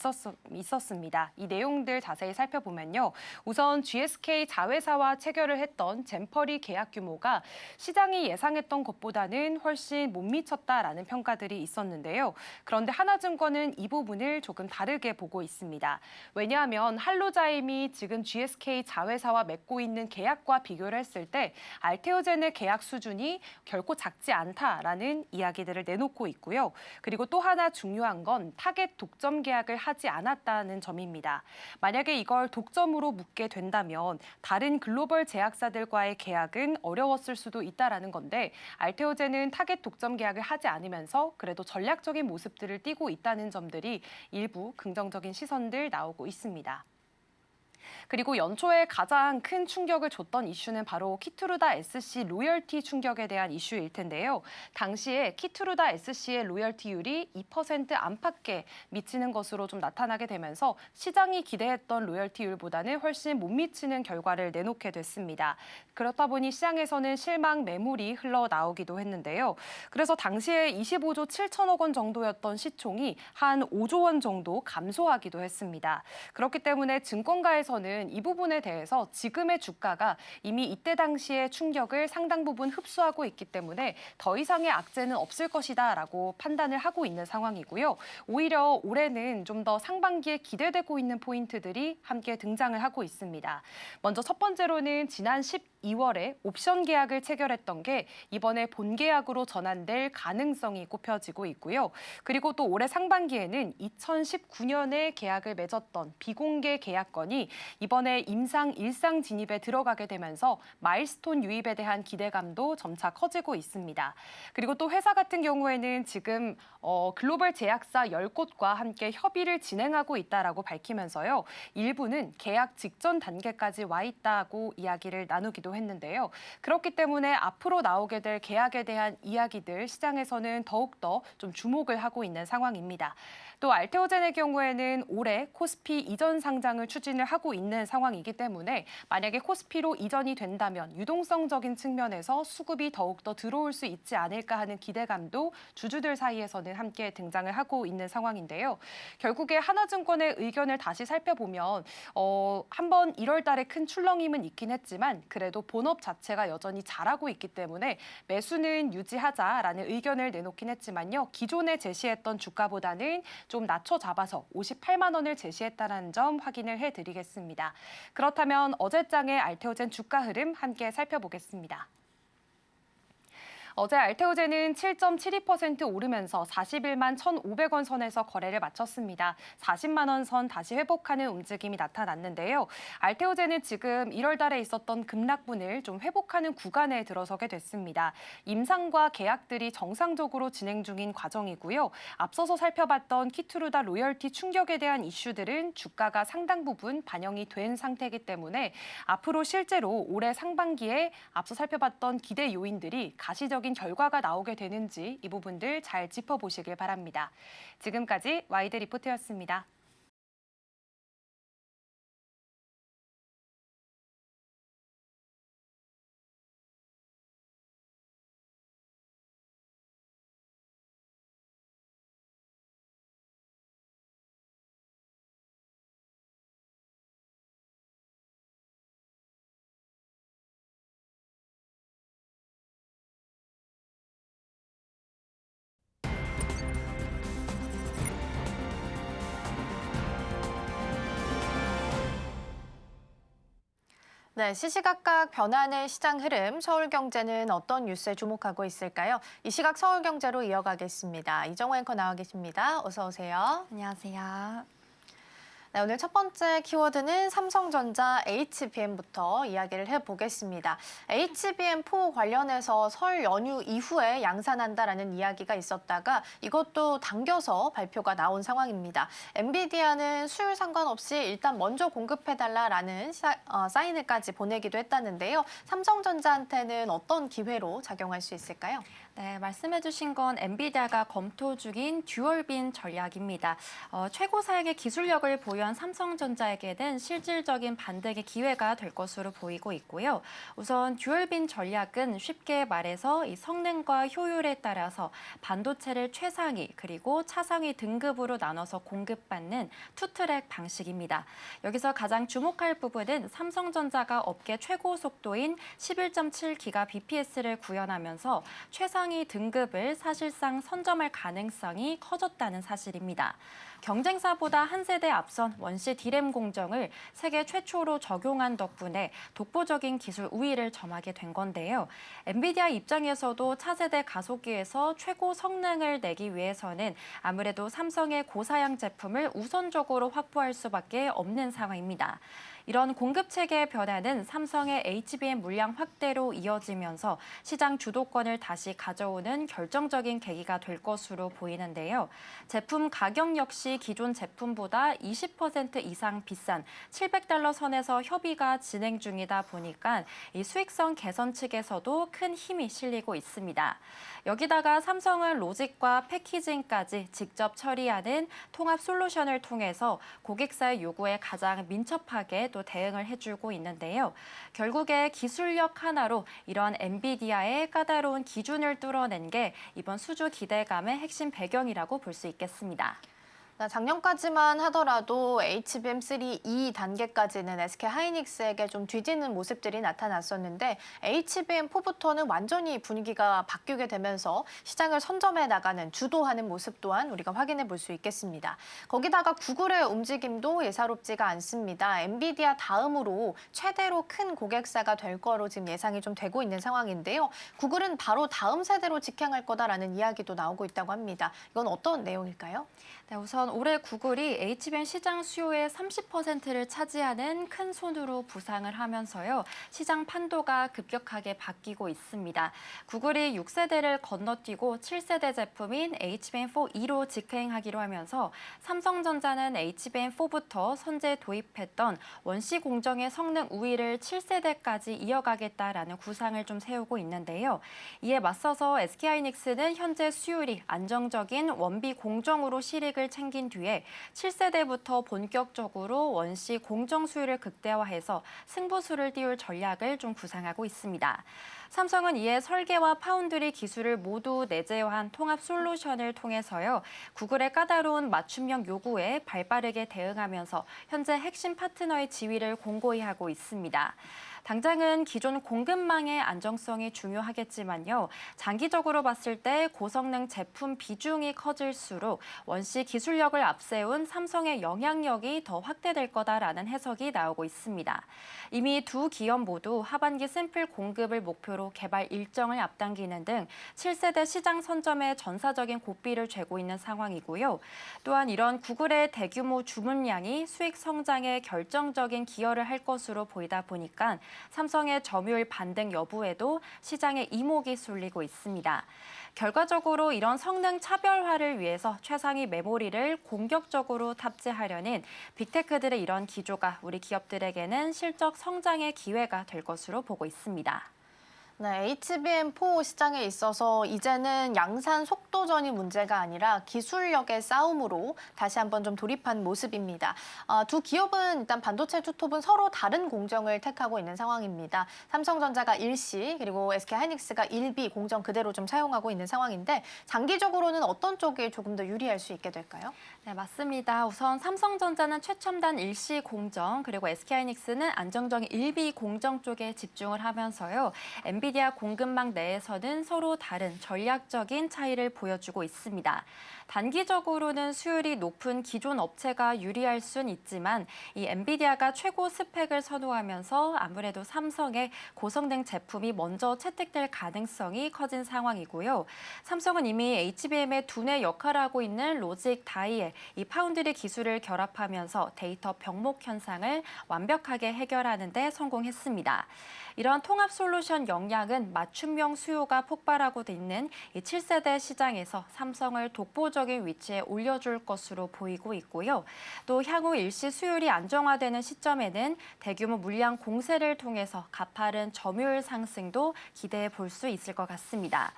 있었습니다. 이 내용들 자세히 살펴보면요. 우선 GSK 자회사와 체결을 했던 젠퍼리 계약 규모가 시장이 예상했던 것보다는 훨씬 못 미쳤다라는 평가들이 있었는데요. 그런데 하나증권은 이 부분을 조금 다르게 보고 있습니다. 왜냐하면 할로자임이 지금 GSK 자회사와 맺고 있는 계약과 비교를 했을 때 알테오젠의 계약 수준이 결코 작지 않다라는 이야기들을 내놓고 있고요. 그리고 또 하나 중요한 건 타겟 독점 계약을 하지 않았다는 점입니다. 만약에 이걸 독점으로 묻게 된다면 다른 글로벌 제약사들과의 계약은 어려웠을 수도 있다는 건데 알테오젠은 타겟 독점 계약을 하지 않으면서 그래도 전략적인 모습들을 띠고 있다는 점들이 일부 긍정적인 시선들 나오고 있습니다. 그리고 연초에 가장 큰 충격을 줬던 이슈는 바로 키트루다 SC 로열티 충격에 대한 이슈일 텐데요. 당시에 키트루다 SC의 로열티율이 2% 안팎에 미치는 것으로 좀 나타나게 되면서 시장이 기대했던 로열티율보다는 훨씬 못 미치는 결과를 내놓게 됐습니다. 그렇다 보니 시장에서는 실망 매물이 흘러나오기도 했는데요. 그래서 당시에 25조 7천억 원 정도였던 시총이 한 5조 원 정도 감소하기도 했습니다. 그렇기 때문에 증권가에서는 알테오젠은 이 부분에 대해서 지금의 주가가 이미 이때 당시의 충격을 상당 부분 흡수하고 있기 때문에 더 이상의 악재는 없을 것이다라고 판단을 하고 있는 상황이고요. 오히려 올해는 좀 더 상반기에 기대되고 있는 포인트들이 함께 등장을 하고 있습니다. 먼저 첫 번째로는 지난 12월에 옵션 계약을 체결했던 게 이번에 본 계약으로 전환될 가능성이 꼽혀지고 있고요. 그리고 또 올해 상반기에는 2019년에 계약을 맺었던 비공개 계약건이 이번에 임상 일상 진입에 들어가게 되면서 마일스톤 유입에 대한 기대감도 점차 커지고 있습니다. 그리고 또 회사 같은 경우에는 지금 글로벌 제약사 10곳과 함께 협의를 진행하고 있다라고 밝히면서요. 일부는 계약 직전 단계까지 와 있다고 이야기를 나누기도 했는데요. 그렇기 때문에 앞으로 나오게 될 계약에 대한 이야기들 시장에서는 더욱더 좀 주목을 하고 있는 상황입니다. 또 알테오젠의 경우에는 올해 코스피 이전 상장을 추진을 하고 있는 상황이기 때문에 만약에 코스피로 이전이 된다면 유동성적인 측면에서 수급이 더욱더 들어올 수 있지 않을까 하는 기대감도 주주들 사이에서는 함께 등장을 하고 있는 상황인데요. 결국에 하나증권의 의견을 다시 살펴보면 한번 1월 달에 큰 출렁임은 있긴 했지만 그래도 본업 자체가 여전히 잘하고 있기 때문에 매수는 유지하자라는 의견을 내놓긴 했지만요. 기존에 제시했던 주가보다는 좀 낮춰 잡아서 58만 원을 제시했다는 점 확인을 해드리겠습니다. 그렇다면 어제장의 알테오젠 주가 흐름 함께 살펴보겠습니다. 어제 알테오젠은 7.72% 오르면서 41만 1,500원 선에서 거래를 마쳤습니다. 40만 원 선 다시 회복하는 움직임이 나타났는데요. 알테오젠은 지금 1월 달에 있었던 급락분을 좀 회복하는 구간에 들어서게 됐습니다. 임상과 계약들이 정상적으로 진행 중인 과정이고요. 앞서서 살펴봤던 키투루다 로열티 충격에 대한 이슈들은 주가가 상당 부분 반영이 된 상태이기 때문에 앞으로 실제로 올해 상반기에 앞서 살펴봤던 기대 요인들이 가시적인 결과가 나오게 되는지 이 부분들 잘 짚어보시길 바랍니다. 지금까지 와이드 리포트였습니다. 네, 시시각각 변하는 시장 흐름, 서울경제는 어떤 뉴스에 주목하고 있을까요? 이 시각 서울경제로 이어가겠습니다. 이정호 앵커 나와 계십니다. 어서 오세요. 안녕하세요. 네, 오늘 첫 번째 키워드는 삼성전자 HBM부터 이야기를 해보겠습니다. HBM4 관련해서 설 연휴 이후에 양산한다라는 이야기가 있었다가 이것도 당겨서 발표가 나온 상황입니다. 엔비디아는 수율 상관없이 일단 먼저 공급해달라라는 사인을까지 보내기도 했다는데요. 삼성전자한테는 어떤 기회로 작용할 수 있을까요? 네, 말씀해주신 건 엔비디아가 검토 중인 듀얼빈 전략입니다. 최고 사양의 기술력을 보유한 삼성전자에게는 실질적인 반등의 기회가 될 것으로 보이고 있고요. 우선 듀얼빈 전략은 쉽게 말해서 이 성능과 효율에 따라서 반도체를 최상위 그리고 차상위 등급으로 나눠서 공급받는 투트랙 방식입니다. 여기서 가장 주목할 부분은 삼성전자가 업계 최고 속도인 11.7기가 bps를 구현하면서 최상위 등급을 사실상 선점할 가능성이 커졌다는 사실입니다. 경쟁사보다 한 세대 앞선 원시 디램 공정을 세계 최초로 적용한 덕분에 독보적인 기술 우위를 점하게 된 건데요. 엔비디아 입장에서도 차세대 가속기에서 최고 성능을 내기 위해서는 아무래도 삼성의 고사양 제품을 우선적으로 확보할 수밖에 없는 상황입니다. 이런 공급체계 변화는 삼성의 HBM 물량 확대로 이어지면서 시장 주도권을 다시 가져오는 결정적인 계기가 될 것으로 보이는데요. 제품 가격 역시 기존 제품보다 20% 이상 비싼 $700 선에서 협의가 진행 중이다 보니까 이 수익성 개선 측에서도 큰 힘이 실리고 있습니다. 여기다가 삼성은 로직과 패키징까지 직접 처리하는 통합 솔루션을 통해서 고객사의 요구에 가장 민첩하게 또 대응을 해주고 있는데요. 결국에 기술력 하나로 이런 엔비디아의 까다로운 기준을 뚫어낸 게 이번 수주 기대감의 핵심 배경이라고 볼 수 있겠습니다. 작년까지만 하더라도 HBM3 2단계까지는 SK하이닉스에게 좀 뒤지는 모습들이 나타났었는데 HBM4부터는 완전히 분위기가 바뀌게 되면서 시장을 선점해 나가는, 주도하는 모습 또한 우리가 확인해 볼 수 있겠습니다. 거기다가 구글의 움직임도 예사롭지가 않습니다. 엔비디아 다음으로 최대로 큰 고객사가 될 거로 지금 예상이 좀 되고 있는 상황인데요. 구글은 바로 다음 세대로 직행할 거다라는 이야기도 나오고 있다고 합니다. 이건 어떤 내용일까요? 네, 우선 올해 구글이 HBM 시장 수요의 30%를 차지하는 큰 손으로 부상을 하면서요. 시장 판도가 급격하게 바뀌고 있습니다. 구글이 6세대를 건너뛰고 7세대 제품인 HBM4 2로 직행하기로 하면서 삼성전자는 HBM4부터 선제 도입했던 원시 공정의 성능 우위를 7세대까지 이어가겠다라는 구상을 좀 세우고 있는데요. 이에 맞서서 SK하이닉스는 현재 수율이 안정적인 원비 공정으로 실익을 챙긴 뒤에 7세대부터 본격적으로 원시 공정 수율을 극대화해서 승부수를 띄울 전략을 좀 구상하고 있습니다. 삼성은 이에 설계와 파운드리 기술을 모두 내재화한 통합 솔루션을 통해서요. 구글의 까다로운 맞춤형 요구에 발빠르게 대응하면서 현재 핵심 파트너의 지위를 공고히 하고 있습니다. 당장은 기존 공급망의 안정성이 중요하겠지만요. 장기적으로 봤을 때 고성능 제품 비중이 커질수록 원시 기술력을 앞세운 삼성의 영향력이 더 확대될 거다라는 해석이 나오고 있습니다. 이미 두 기업 모두 하반기 샘플 공급을 목표로 개발 일정을 앞당기는 등 7세대 시장 선점에 전사적인 고삐를 죄고 있는 상황이고요. 또한 이런 구글의 대규모 주문량이 수익 성장에 결정적인 기여를 할 것으로 보이다 보니까 삼성의 점유율 반등 여부에도 시장의 이목이 쏠리고 있습니다. 결과적으로 이런 성능 차별화를 위해서 최상위 메모리를 공격적으로 탑재하려는 빅테크들의 이런 기조가 우리 기업들에게는 실적 성장의 기회가 될 것으로 보고 있습니다. 네, HBM4 시장에 있어서 이제는 양산 속도전이 문제가 아니라 기술력의 싸움으로 다시 한번 좀 돌입한 모습입니다. 두 기업은 일단 반도체 투톱은 서로 다른 공정을 택하고 있는 상황입니다. 삼성전자가 1C 그리고 SK하이닉스가 1B 공정 그대로 좀 사용하고 있는 상황인데 장기적으로는 어떤 쪽이 조금 더 유리할 수 있게 될까요? 네, 맞습니다. 우선 삼성전자는 최첨단 1C 공정, 그리고 SK하이닉스는 안정적인 1B 공정 쪽에 집중을 하면서요. 엔비디아 공급망 내에서는 서로 다른 전략적인 차이를 보여주고 있습니다. 단기적으로는 수율이 높은 기존 업체가 유리할 순 있지만 이 엔비디아가 최고 스펙을 선호하면서 아무래도 삼성의 고성능 제품이 먼저 채택될 가능성이 커진 상황이고요. 삼성은 이미 HBM의 두뇌 역할을 하고 있는 로직 다이의 이 파운드리 기술을 결합하면서 데이터 병목 현상을 완벽하게 해결하는 데 성공했습니다. 이런 통합 솔루션 역량은 맞춤형 수요가 폭발하고 있는 이 7세대 시장에서 삼성을 독보적인 위치에 올려줄 것으로 보이고 있고요. 또 향후 일시 수율이 안정화되는 시점에는 대규모 물량 공세를 통해서 가파른 점유율 상승도 기대해 볼 수 있을 것 같습니다.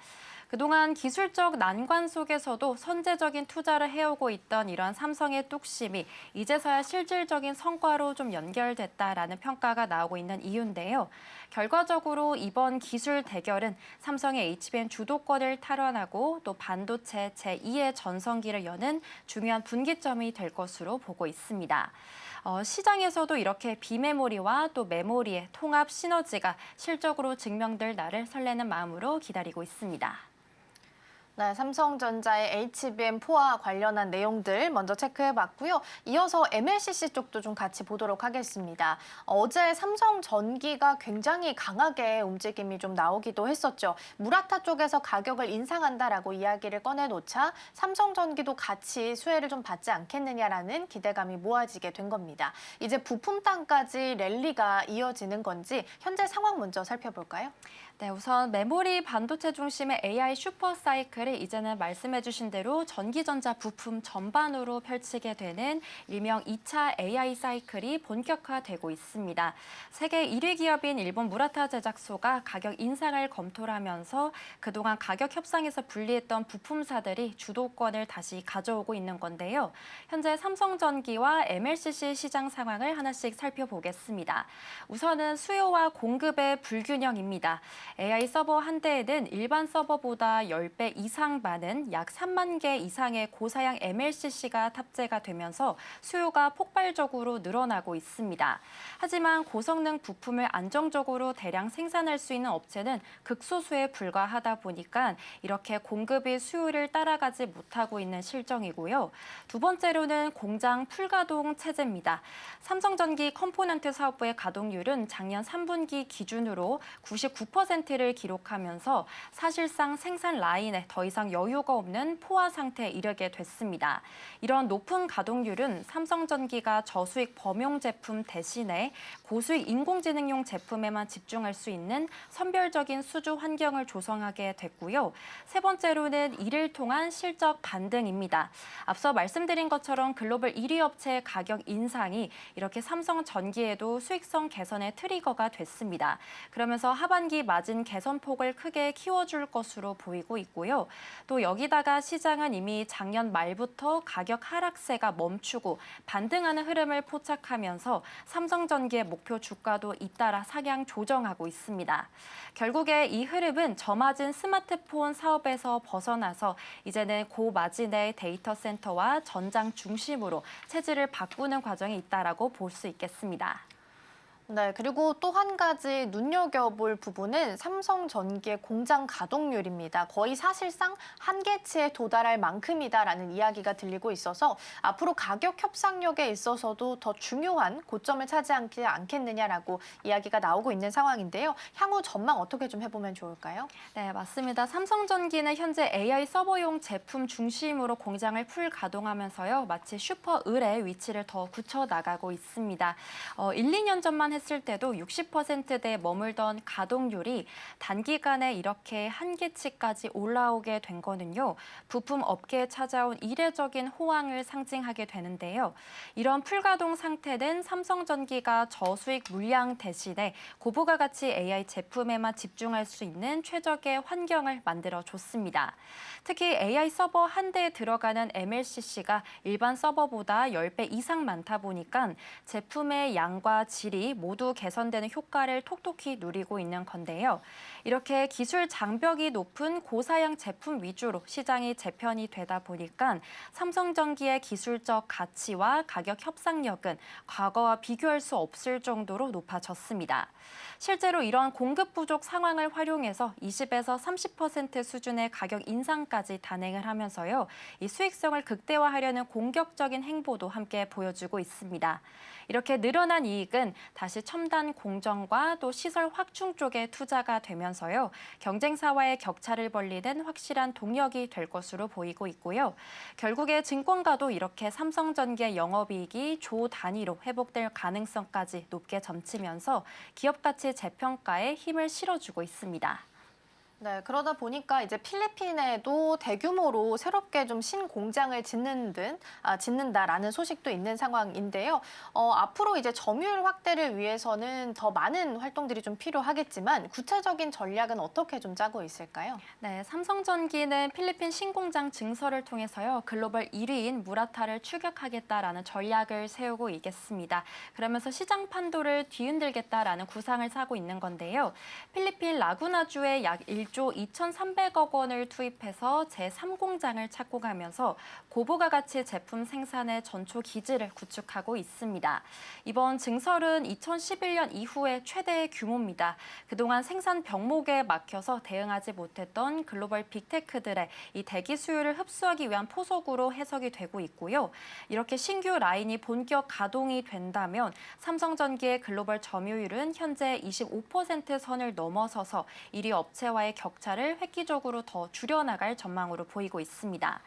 그동안 기술적 난관 속에서도 선제적인 투자를 해오고 있던 이런 삼성의 뚝심이 이제서야 실질적인 성과로 좀 연결됐다라는 평가가 나오고 있는 이유인데요. 결과적으로 이번 기술 대결은 삼성의 HBM 주도권을 탈환하고 또 반도체 제2의 전성기를 여는 중요한 분기점이 될 것으로 보고 있습니다. 시장에서도 이렇게 비메모리와 또 메모리의 통합 시너지가 실적으로 증명될 날을 설레는 마음으로 기다리고 있습니다. 네, 삼성전자의 HBM4와 관련한 내용들 먼저 체크해봤고요. 이어서 MLCC 쪽도 좀 같이 보도록 하겠습니다. 어제 삼성전기가 굉장히 강하게 움직임이 좀 나오기도 했었죠. 무라타 쪽에서 가격을 인상한다라고 이야기를 꺼내놓자 삼성전기도 같이 수혜를 좀 받지 않겠느냐라는 기대감이 모아지게 된 겁니다. 이제 부품단까지 랠리가 이어지는 건지 현재 상황 먼저 살펴볼까요? 네, 우선 메모리 반도체 중심의 AI 슈퍼 사이클이 이제는 말씀해주신 대로 전기전자 부품 전반으로 펼치게 되는 일명 2차 AI 사이클이 본격화되고 있습니다. 세계 1위 기업인 일본 무라타 제작소가 가격 인상을 검토를 하면서 그동안 가격 협상에서 불리했던 부품사들이 주도권을 다시 가져오고 있는 건데요. 현재 삼성전기와 MLCC 시장 상황을 하나씩 살펴보겠습니다. 우선은 수요와 공급의 불균형입니다. AI 서버 한 대에는 일반 서버보다 10배 이상 많은 약 3만 개 이상의 고사양 MLCC가 탑재가 되면서 수요가 폭발적으로 늘어나고 있습니다. 하지만 고성능 부품을 안정적으로 대량 생산할 수 있는 업체는 극소수에 불과하다 보니까 이렇게 공급이 수요를 따라가지 못하고 있는 실정이고요. 두 번째로는 공장 풀가동 체제입니다. 삼성전기 컴포넌트 사업부의 가동률은 작년 3분기 기준으로 99%를 기록하면서 사실상 생산 라인에 더 이상 여유가 없는 포화 상태에 이르게 됐습니다. 이런 높은 가동률은 삼성전기가 저수익 범용 제품 대신에 고수익 인공지능용 제품에만 집중할 수 있는 선별적인 수주 환경을 조성하게 됐고요. 세 번째로는 이를 통한 실적 반등입니다. 앞서 말씀드린 것처럼 글로벌 1위 업체의 가격 인상이 이렇게 삼성전기에도 수익성 개선의 트리거가 됐습니다. 그러면서 하반기 마진 개선폭을 크게 키워줄 것으로 보이고 있고요. 또 여기다가 시장은 이미 작년 말부터 가격 하락세가 멈추고 반등하는 흐름을 포착하면서 삼성전기의 목표 주가도 잇따라 상향 조정하고 있습니다. 결국에 이 흐름은 저마진 스마트폰 사업에서 벗어나서 이제는 고마진의 데이터 센터와 전장 중심으로 체질을 바꾸는 과정이 있다라고 볼 수 있겠습니다. 네, 그리고 또 한 가지 눈여겨볼 부분은 삼성전기의 공장 가동률입니다. 거의 사실상 한계치에 도달할 만큼이다라는 이야기가 들리고 있어서 앞으로 가격 협상력에 있어서도 더 중요한 고점을 차지하지 않겠느냐라고 이야기가 나오고 있는 상황인데요. 향후 전망 어떻게 좀 해보면 좋을까요? 네, 맞습니다. 삼성전기는 현재 AI 서버용 제품 중심으로 공장을 풀 가동하면서요. 마치 슈퍼을의 위치를 더 굳혀나가고 있습니다. 1, 2년 전만 했을 때도 60%대에 머물던 가동률이 단기간에 이렇게 한계치까지 올라오게 된 거는요. 부품 업계에 찾아온 이례적인 호황을 상징하게 되는데요. 이런 풀가동 상태는 삼성전기가 저수익 물량 대신에 고부가 가치 AI 제품에만 집중할 수 있는 최적의 환경을 만들어줬습니다. 특히 AI 서버 한 대에 들어가는 MLCC가 일반 서버보다 10배 이상 많다 보니까 제품의 양과 질이 모두 개선되는 효과를 톡톡히 누리고 있는 건데요. 이렇게 기술 장벽이 높은 고사양 제품 위주로 시장이 재편이 되다 보니까 삼성전기의 기술적 가치와 가격 협상력은 과거와 비교할 수 없을 정도로 높아졌습니다. 실제로 이러한 공급 부족 상황을 활용해서 20에서 30% 수준의 가격 인상까지 단행을 하면서요. 이 수익성을 극대화하려는 공격적인 행보도 함께 보여주고 있습니다. 이렇게 늘어난 이익은 다시 첨단 공정과 또 시설 확충 쪽에 투자가 되면서요. 경쟁사와의 격차를 벌리는 확실한 동력이 될 것으로 보이고 있고요. 결국에 증권가도 이렇게 삼성전기의 영업이익이 조 단위로 회복될 가능성까지 높게 점치면서 기업 가치 재평가에 힘을 실어주고 있습니다. 네, 그러다 보니까 이제 필리핀에도 대규모로 새롭게 좀 신공장을 짓는다라는 소식도 있는 상황인데요. 앞으로 이제 점유율 확대를 위해서는 더 많은 활동들이 좀 필요하겠지만 구체적인 전략은 어떻게 좀 짜고 있을까요? 네, 삼성전기는 필리핀 신공장 증설을 통해서요. 글로벌 1위인 무라타를 추격하겠다라는 전략을 세우고 있겠습니다. 그러면서 시장 판도를 뒤흔들겠다라는 구상을 사고 있는 건데요. 필리핀 라구나주에 약 1조 2,300억 원을 투입해서 제3공장을 착공하면서 고부가 가치 제품 생산의 전초 기지를 구축하고 있습니다. 이번 증설은 2011년 이후에 최대의 규모입니다. 그동안 생산 병목에 막혀서 대응하지 못했던 글로벌 빅테크들의 이 대기 수요를 흡수하기 위한 포석으로 해석이 되고 있고요. 이렇게 신규 라인이 본격 가동이 된다면 삼성전기의 글로벌 점유율은 현재 25% 선을 넘어서서 1위 업체와의 격차를 획기적으로 더 줄여나갈 전망으로 보이고 있습니다.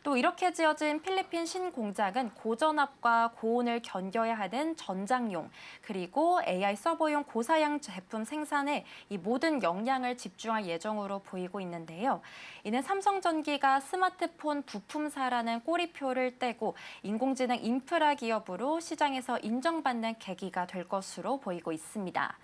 또 이렇게 지어진 필리핀 신공장은 고전압과 고온을 견뎌야 하는 전장용, 그리고 AI 서버용 고사양 제품 생산에 이 모든 역량을 집중할 예정으로 보이고 있는데요. 이는 삼성전기가 스마트폰 부품사라는 꼬리표를 떼고 인공지능 인프라 기업으로 시장에서 인정받는 계기가 될 것으로 보이고 있습니다.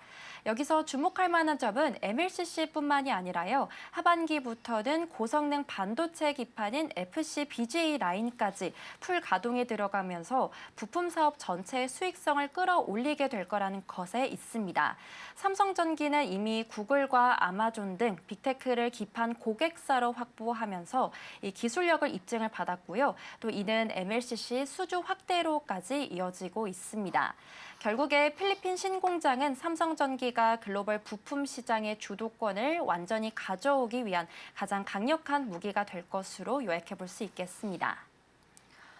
여기서 주목할 만한 점은 MLCC뿐만이 아니라요. 하반기부터는 고성능 반도체 기판인 FC BGA 라인까지 풀 가동에 들어가면서 부품 사업 전체의 수익성을 끌어올리게 될 거라는 것에 있습니다. 삼성전기는 이미 구글과 아마존 등 빅테크를 기판 고객사로 확보하면서 이 기술력을 입증을 받았고요. 또 이는 MLCC 수주 확대로까지 이어지고 있습니다. 결국에 필리핀 신공장은 삼성전기가 글로벌 부품 시장의 주도권을 완전히 가져오기 위한 가장 강력한 무기가 될 것으로 요약해 볼 수 있겠습니다.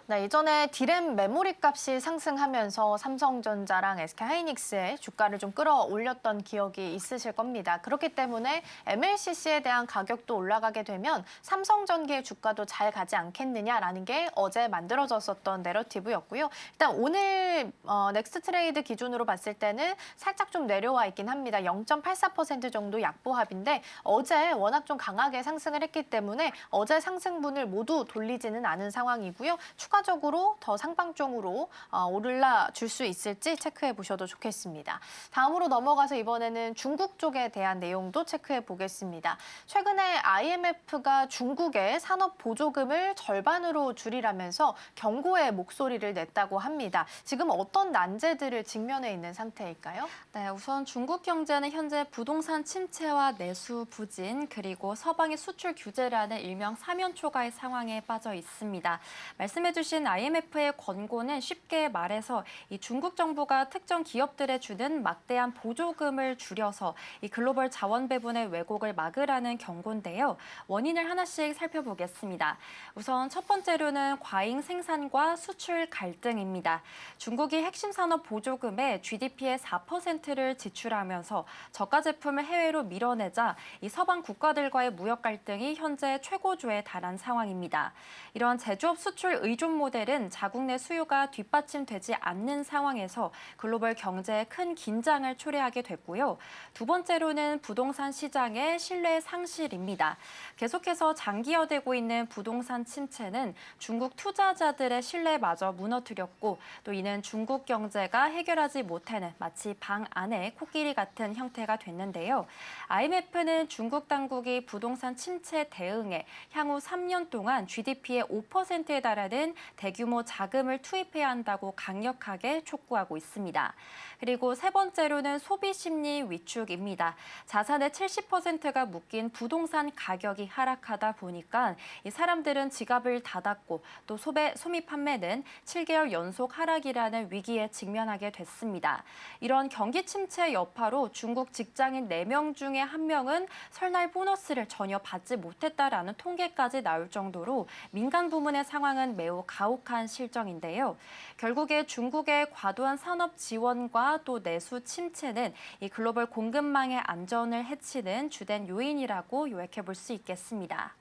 네, 이전에 디램 메모리 값이 상승하면서 삼성전자랑 SK하이닉스의 주가를 좀 끌어올렸던 기억이 있으실 겁니다. 그렇기 때문에 MLCC에 대한 가격도 올라가게 되면 삼성전기의 주가도 잘 가지 않겠느냐라는 게 어제 만들어졌었던 내러티브였고요. 일단 오늘 넥스트 트레이드 기준으로 봤을 때는 살짝 좀 내려와 있긴 합니다. 0.84% 정도 약보합인데 어제 워낙 좀 강하게 상승을 했기 때문에 어제 상승분을 모두 돌리지는 않은 상황이고요. 추가적으로 더 상방종으로 올라 줄 수 있을지 체크해 보셔도 좋겠습니다. 다음으로 넘어가서 이번에는 중국 쪽에 대한 내용도 체크해 보겠습니다. 최근에 IMF가 중국의 산업 보조금을 절반으로 줄이라면서 경고의 목소리를 냈다고 합니다. 지금 어떤 난제들을 직면해 있는 상태일까요? 네, 우선 중국 경제는 현재 부동산 침체와 내수 부진 그리고 서방의 수출 규제라는 일명 사면초가의 상황에 빠져 있습니다. 말씀해주신 IMF의 권고는 쉽게 말해서 이 중국 정부가 특정 기업들에 주는 막대한 보조금을 줄여서 이 글로벌 자원 배분의 왜곡을 막으라는 경고인데요. 원인을 하나씩 살펴보겠습니다. 우선 첫 번째로는 과잉 생산과 수출 갈등입니다. 중국이 핵심 산업 보조금에 GDP의 4%를 지출하면서 저가 제품을 해외로 밀어내자 이 서방 국가들과의 무역 갈등이 현재 최고조에 달한 상황입니다. 이런 제조업 수출 의존 모델은 자국 내 수요가 뒷받침되지 않는 상황에서 글로벌 경제에 큰 긴장을 초래하게 됐고요. 두 번째로는 부동산 시장의 신뢰 상실입니다. 계속해서 장기화되고 있는 부동산 침체는 중국 투자자들의 신뢰마저 무너뜨렸고 또 이는 중국 경제가 해결하지 못하는 마치 방 안의 코끼리 같은 형태가 됐는데요. IMF는 중국 당국이 부동산 침체 대응에 향후 3년 동안 GDP의 5%에 달하는 대규모 자금을 투입해야 한다고 강력하게 촉구하고 있습니다. 그리고 세 번째로는 소비 심리 위축입니다. 자산의 70%가 묶인 부동산 가격이 하락하다 보니까 이 사람들은 지갑을 닫았고 또 소미 판매는 7개월 연속 하락이라는 위기에 직면하게 됐습니다. 이런 경기 침체 여파로 중국 직장인 4명 중에 1명은 설날 보너스를 전혀 받지 못했다라는 통계까지 나올 정도로 민간 부문의 상황은 매우 가혹한 실정인데요. 결국에 중국의 과도한 산업 지원과 또 내수 침체는 이 글로벌 공급망의 안전을 해치는 주된 요인이라고 요약해 볼 수 있겠습니다.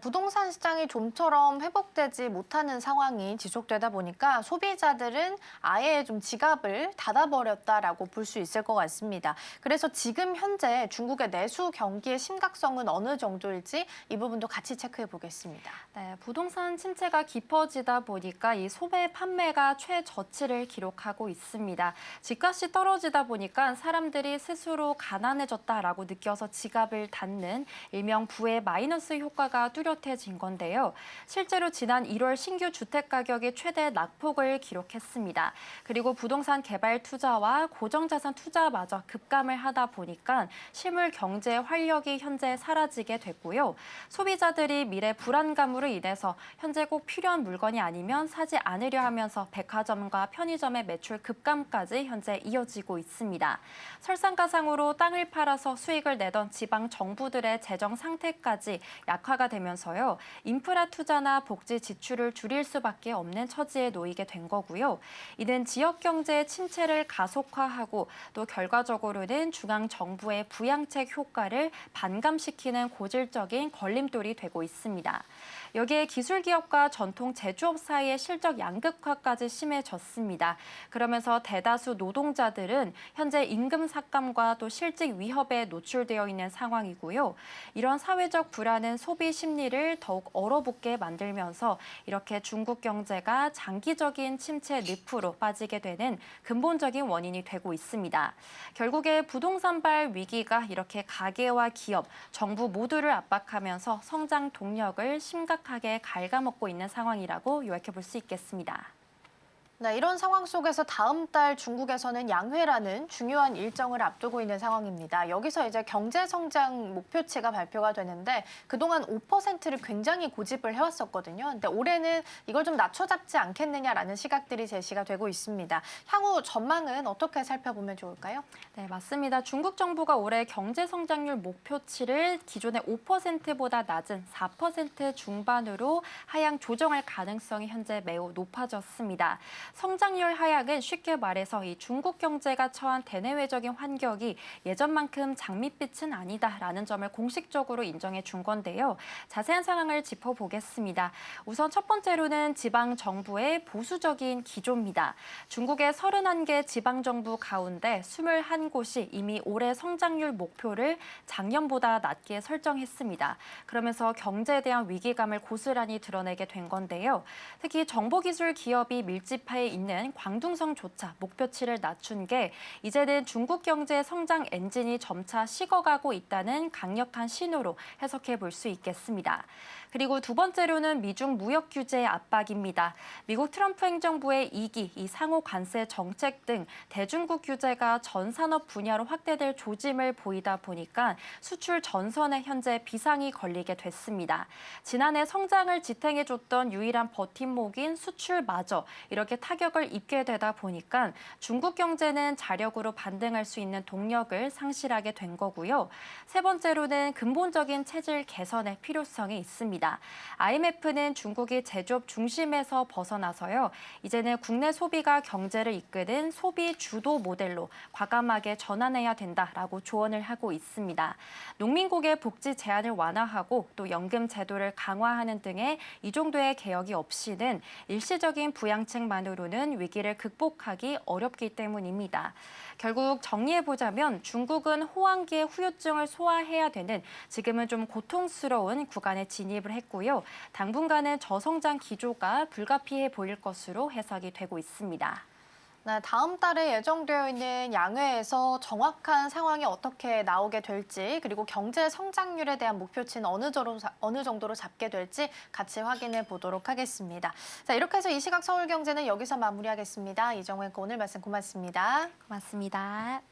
부동산 시장이 좀처럼 회복되지 못하는 상황이 지속되다 보니까 소비자들은 아예 좀 지갑을 닫아버렸다라고 볼 수 있을 것 같습니다. 그래서 지금 현재 중국의 내수 경기의 심각성은 어느 정도일지 이 부분도 같이 체크해 보겠습니다. 네, 부동산 침체가 깊어지다 보니까 이 소매 판매가 최저치를 기록하고 있습니다. 집값이 떨어지다 보니까 사람들이 스스로 가난해졌다라고 느껴서 지갑을 닫는 일명 부의 마이너스 효과가 뚜렷해진 건데요. 실제로 지난 1월 신규 주택 가격이 최대 낙폭을 기록했습니다. 그리고 부동산 개발 투자와 고정자산 투자마저 급감을 하다 보니까 실물 경제 활력이 현재 사라지게 됐고요. 소비자들이 미래 불안감으로 인해서 현재 꼭 필요한 물건이 아니면 사지 않으려 하면서 백화점과 편의점의 매출 급감까지 현재 이어지고 있습니다. 설상가상으로 땅을 팔아서 수익을 내던 지방 정부들의 재정 상태까지 약화가 되면서요. 인프라 투자나 복지 지출을 줄일 수밖에 없는 처지에 놓이게 된 거고요. 이는 지역 경제의 침체를 가속화하고 또 결과적으로는 중앙 정부의 부양책 효과를 반감시키는 고질적인 걸림돌이 되고 있습니다. 여기에 기술기업과 전통 제조업 사이의 실적 양극화까지 심해졌습니다. 그러면서 대다수 노동자들은 현재 임금 삭감과 또 실직 위협에 노출되어 있는 상황이고요. 이런 사회적 불안은 소비 심리를 더욱 얼어붙게 만들면서 이렇게 중국 경제가 장기적인 침체 늪으로 빠지게 되는 근본적인 원인이 되고 있습니다. 결국에 부동산발 위기가 이렇게 가계와 기업, 정부 모두를 압박하면서 성장 동력을 심각하게 갉아먹고 있는 상황이라고 요약해 볼 수 있겠습니다. 네, 이런 상황 속에서 다음 달 중국에서는 양회라는 중요한 일정을 앞두고 있는 상황입니다. 여기서 이제 경제 성장 목표치가 발표가 되는데 그동안 5%를 굉장히 고집을 해왔었거든요. 근데 올해는 이걸 좀 낮춰잡지 않겠느냐라는 시각들이 제시가 되고 있습니다. 향후 전망은 어떻게 살펴보면 좋을까요? 네, 맞습니다. 중국 정부가 올해 경제 성장률 목표치를 기존의 5%보다 낮은 4% 중반으로 하향 조정할 가능성이 현재 매우 높아졌습니다. 성장률 하락은 쉽게 말해서 이 중국 경제가 처한 대내외적인 환경이 예전만큼 장밋빛은 아니다라는 점을 공식적으로 인정해 준 건데요. 자세한 상황을 짚어보겠습니다. 우선 첫 번째로는 지방 정부의 보수적인 기조입니다. 중국의 31개 지방 정부 가운데 21곳이 이미 올해 성장률 목표를 작년보다 낮게 설정했습니다. 그러면서 경제에 대한 위기감을 고스란히 드러내게 된 건데요. 특히 정보기술 기업이 밀집해 있는 광둥성조차 목표치를 낮춘 게 이제는 중국 경제 성장 엔진이 점차 식어가고 있다는 강력한 신호로 해석해 볼 수 있겠습니다. 그리고 두 번째로는 미중 무역 규제 압박입니다. 미국 트럼프 행정부의 2기, 이 상호 관세 정책 등 대중국 규제가 전 산업 분야로 확대될 조짐을 보이다 보니까 수출 전선에 현재 비상이 걸리게 됐습니다. 지난해 성장을 지탱해줬던 유일한 버팀목인 수출마저 이렇게 타격을 입게 되다 보니까 중국 경제는 자력으로 반등할 수 있는 동력을 상실하게 된 거고요. 세 번째로는 근본적인 체질 개선의 필요성이 있습니다. IMF는 중국이 제조업 중심에서 벗어나서요. 이제는 국내 소비가 경제를 이끄는 소비 주도 모델로 과감하게 전환해야 된다라고 조언을 하고 있습니다. 농민국의 복지 제한을 완화하고 또 연금 제도를 강화하는 등의 이 정도의 개혁이 없이는 일시적인 부양책만으로는 위기를 극복하기 어렵기 때문입니다. 결국 정리해보자면 중국은 호황기의 후유증을 소화해야 되는 지금은 좀 고통스러운 구간에 진입을 했고요. 당분간은 저성장 기조가 불가피해 보일 것으로 해석이 되고 있습니다. 네, 다음 달에 예정되어 있는 양회에서 정확한 상황이 어떻게 나오게 될지 그리고 경제 성장률에 대한 목표치는 어느 정도로 잡게 될지 같이 확인해 보도록 하겠습니다. 자, 이렇게 해서 이 시각 서울경제는 여기서 마무리하겠습니다. 이정혜 앵커 오늘 말씀 고맙습니다. 고맙습니다.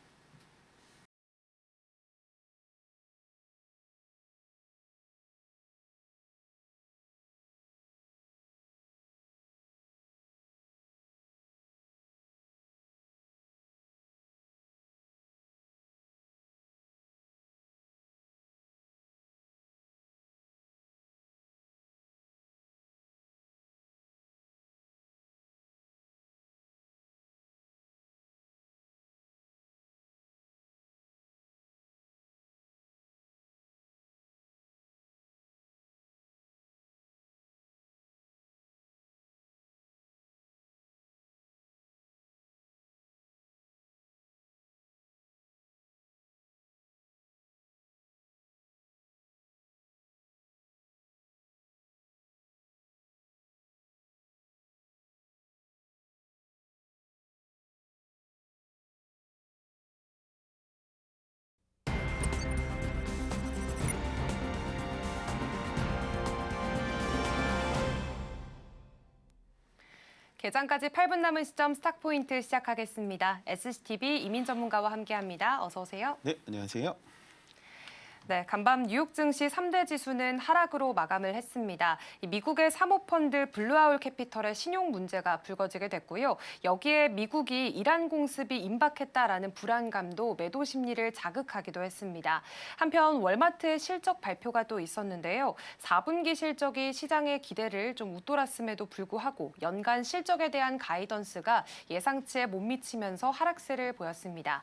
개장까지 8분 남은 시점 스탁포인트 시작하겠습니다. SCTV 이민 전문가와 함께합니다. 어서 오세요. 네, 안녕하세요. 네, 간밤 뉴욕 증시 3대 지수는 하락으로 마감을 했습니다. 미국의 사모펀드 블루아울 캐피털의 신용 문제가 불거지게 됐고요. 여기에 미국이 이란 공습이 임박했다라는 불안감도 매도 심리를 자극하기도 했습니다. 한편 월마트의 실적 발표가 또 있었는데요. 4분기 실적이 시장의 기대를 좀 웃돌았음에도 불구하고 연간 실적에 대한 가이던스가 예상치에 못 미치면서 하락세를 보였습니다.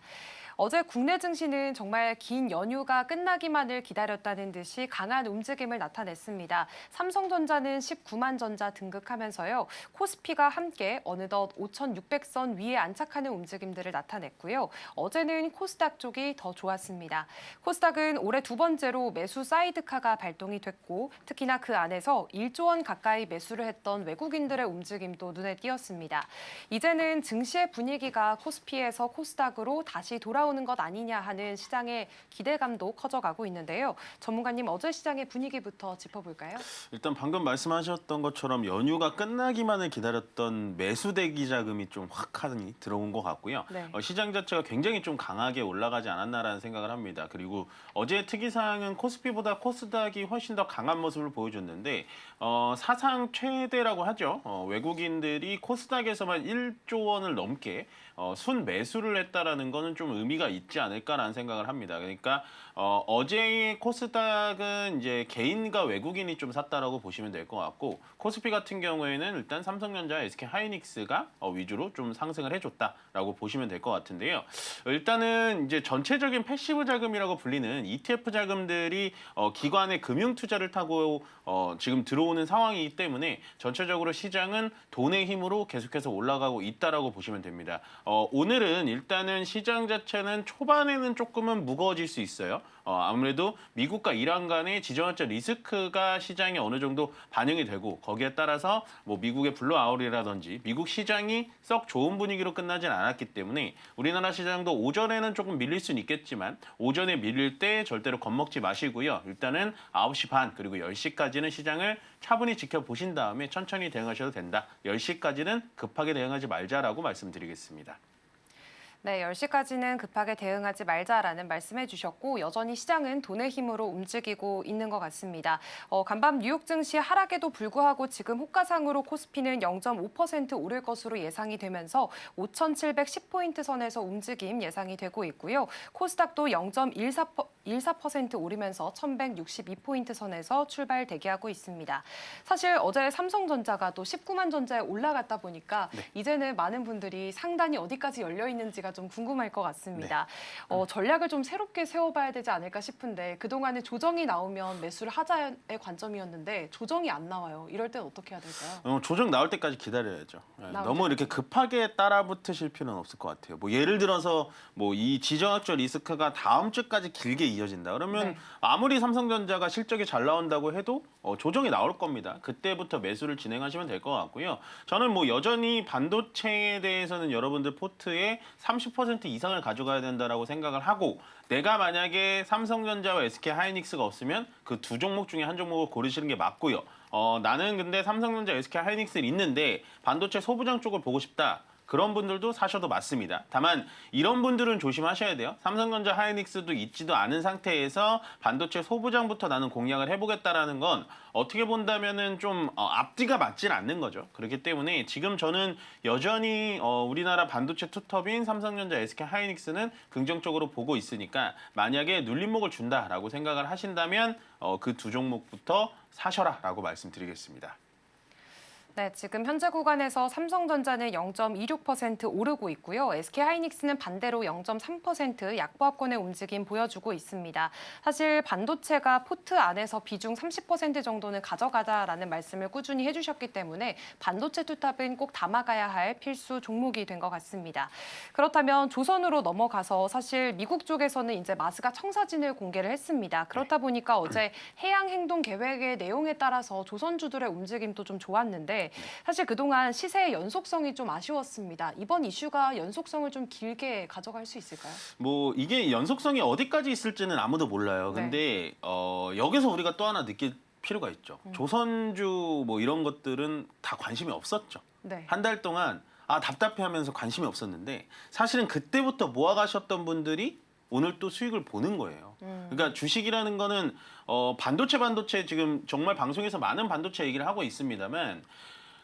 어제 국내 증시는 정말 긴 연휴가 끝나기만을 기다렸다는 듯이 강한 움직임을 나타냈습니다. 삼성전자는 19만 전자 등극하면서요. 코스피가 함께 어느덧 5,600선 위에 안착하는 움직임들을 나타냈고요. 어제는 코스닥 쪽이 더 좋았습니다. 코스닥은 올해 두 번째로 매수 사이드카가 발동이 됐고 특히나 그 안에서 1조 원 가까이 매수를 했던 외국인들의 움직임도 눈에 띄었습니다. 이제는 증시의 분위기가 코스피에서 코스닥으로 다시 돌아오는 것 아니냐 하는 시장의 기대감도 커져가고 있는데요. 전문가님 어제 시장의 분위기부터 짚어볼까요? 일단 방금 말씀하셨던 것처럼 연휴가 끝나기만을 기다렸던 매수 대기 자금이 좀 확하니 들어온 것 같고요. 네. 시장 자체가 굉장히 좀 강하게 올라가지 않았나라는 생각을 합니다. 그리고 어제 특이사항은 코스피보다 코스닥이 훨씬 더 강한 모습을 보여줬는데 사상 최대라고 하죠. 외국인들이 코스닥에서만 1조 원을 넘게 순 매수를 했다라는 거는 좀 의미가 있지 않을까라는 생각을 합니다. 그러니까 어제의 코스닥은 이제 개인과 외국인이 좀 샀다라고 보시면 될 것 같고 코스피 같은 경우에는 일단 삼성전자, SK하이닉스가 위주로 좀 상승을 해줬다라고 보시면 될 것 같은데요. 일단은 이제 전체적인 패시브 자금이라고 불리는 ETF 자금들이 기관의 금융 투자를 타고 지금 들어오는 상황이기 때문에 전체적으로 시장은 돈의 힘으로 계속해서 올라가고 있다라고 보시면 됩니다. 오늘은 일단은 시장 자체는 초반에는 조금은 무거워질 수 있어요. 아무래도 미국과 이란 간의 지정학적 리스크가 시장에 어느 정도 반영이 되고 거기에 따라서 뭐 미국의 블루아웃이라든지 미국 시장이 썩 좋은 분위기로 끝나진 않았기 때문에 우리나라 시장도 오전에는 조금 밀릴 수는 있겠지만 오전에 밀릴 때 절대로 겁먹지 마시고요. 일단은 9시 반 그리고 10시까지는 시장을 차분히 지켜보신 다음에 천천히 대응하셔도 된다. 10시까지는 급하게 대응하지 말자라고 말씀드리겠습니다. 네, 10시까지는 급하게 대응하지 말자라는 말씀해 주셨고 여전히 시장은 돈의 힘으로 움직이고 있는 것 같습니다. 간밤 뉴욕 증시 하락에도 불구하고 지금 호가상으로 코스피는 0.5% 오를 것으로 예상이 되면서 5,710포인트 선에서 움직임 예상이 되고 있고요. 코스닥도 0.14% 오르면서 1,162포인트 선에서 출발 대기하고 있습니다. 사실 어제 삼성전자가 또 19만 전자에 올라갔다 보니까 이제는 많은 분들이 상단이 어디까지 열려 있는지가 좀 궁금할 것 같습니다. 전략을 좀 새롭게 세워봐야 되지 않을까 싶은데 그동안에 조정이 나오면 매수를 하자의 관점이었는데 조정이 안 나와요. 이럴 땐 어떻게 해야 될까요? 조정 나올 때까지 기다려야죠. 너무 이렇게 급하게 따라붙으실 필요는 없을 것 같아요. 뭐 예를 들어서 뭐 이 지정학적 리스크가 다음 주까지 길게 이어진다. 그러면 아무리 삼성전자가 실적이 잘 나온다고 해도 조정이 나올 겁니다. 그때부터 매수를 진행하시면 될 것 같고요. 저는 뭐 여전히 반도체에 대해서는 여러분들 포트에 30% 이상을 가져가야 된다라고 생각을 하고 내가 만약에 삼성전자와 SK하이닉스가 없으면 그 두 종목 중에 한 종목을 고르시는 게 맞고요. 나는 근데 삼성전자, SK하이닉스를 있는데 반도체 소부장 쪽을 보고 싶다. 그런 분들도 사셔도 맞습니다. 다만 이런 분들은 조심하셔야 돼요. 삼성전자, 하이닉스도 있지도 않은 상태에서 반도체 소부장부터 나는 공략을 해보겠다라는 건 어떻게 본다면은 좀 앞뒤가 맞진 않는 거죠. 그렇기 때문에 지금 저는 여전히 우리나라 반도체 투톱인 삼성전자, SK하이닉스는 긍정적으로 보고 있으니까 만약에 눌림목을 준다라고 생각을 하신다면 그 두 종목부터 사셔라라고 말씀드리겠습니다. 네, 지금 현재 구간에서 삼성전자는 0.26% 오르고 있고요. SK하이닉스는 반대로 0.3% 약보합권의 움직임 보여주고 있습니다. 사실 반도체가 포트 안에서 비중 30% 정도는 가져가자라는 말씀을 꾸준히 해주셨기 때문에 반도체 투탑은 꼭 담아가야 할 필수 종목이 된 것 같습니다. 그렇다면 조선으로 넘어가서 사실 미국 쪽에서는 이제 마스가 청사진을 공개를 했습니다. 그렇다 보니까 어제 해양 행동 계획의 내용에 따라서 조선주들의 움직임도 좀 좋았는데 사실 그동안 시세의 연속성이 좀 아쉬웠습니다. 이번 이슈가 연속성을 좀 길게 가져갈 수 있을까요? 뭐 이게 연속성이 어디까지 있을지는 아무도 몰라요. 근데 여기서 우리가 또 하나 느낄 필요가 있죠. 조선주 뭐 이런 것들은 다 관심이 없었죠. 한 달 동안 답답해하면서 관심이 없었는데 사실은 그때부터 모아가셨던 분들이 오늘 또 수익을 보는 거예요. 그러니까 주식이라는 거는 반도체 지금 정말 방송에서 많은 반도체 얘기를 하고 있습니다만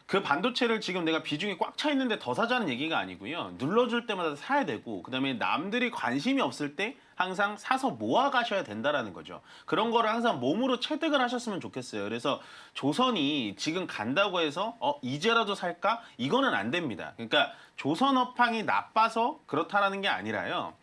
그 반도체를 지금 내가 비중이 꽉 차 있는데 더 사자는 얘기가 아니고요. 눌러줄 때마다 사야 되고 그다음에 남들이 관심이 없을 때 항상 사서 모아 가셔야 된다라는 거죠. 그런 거를 항상 몸으로 체득을 하셨으면 좋겠어요. 그래서 조선이 지금 간다고 해서 이제라도 살까? 이거는 안 됩니다. 그러니까 조선 업황이 나빠서 그렇다라는 게 아니라요.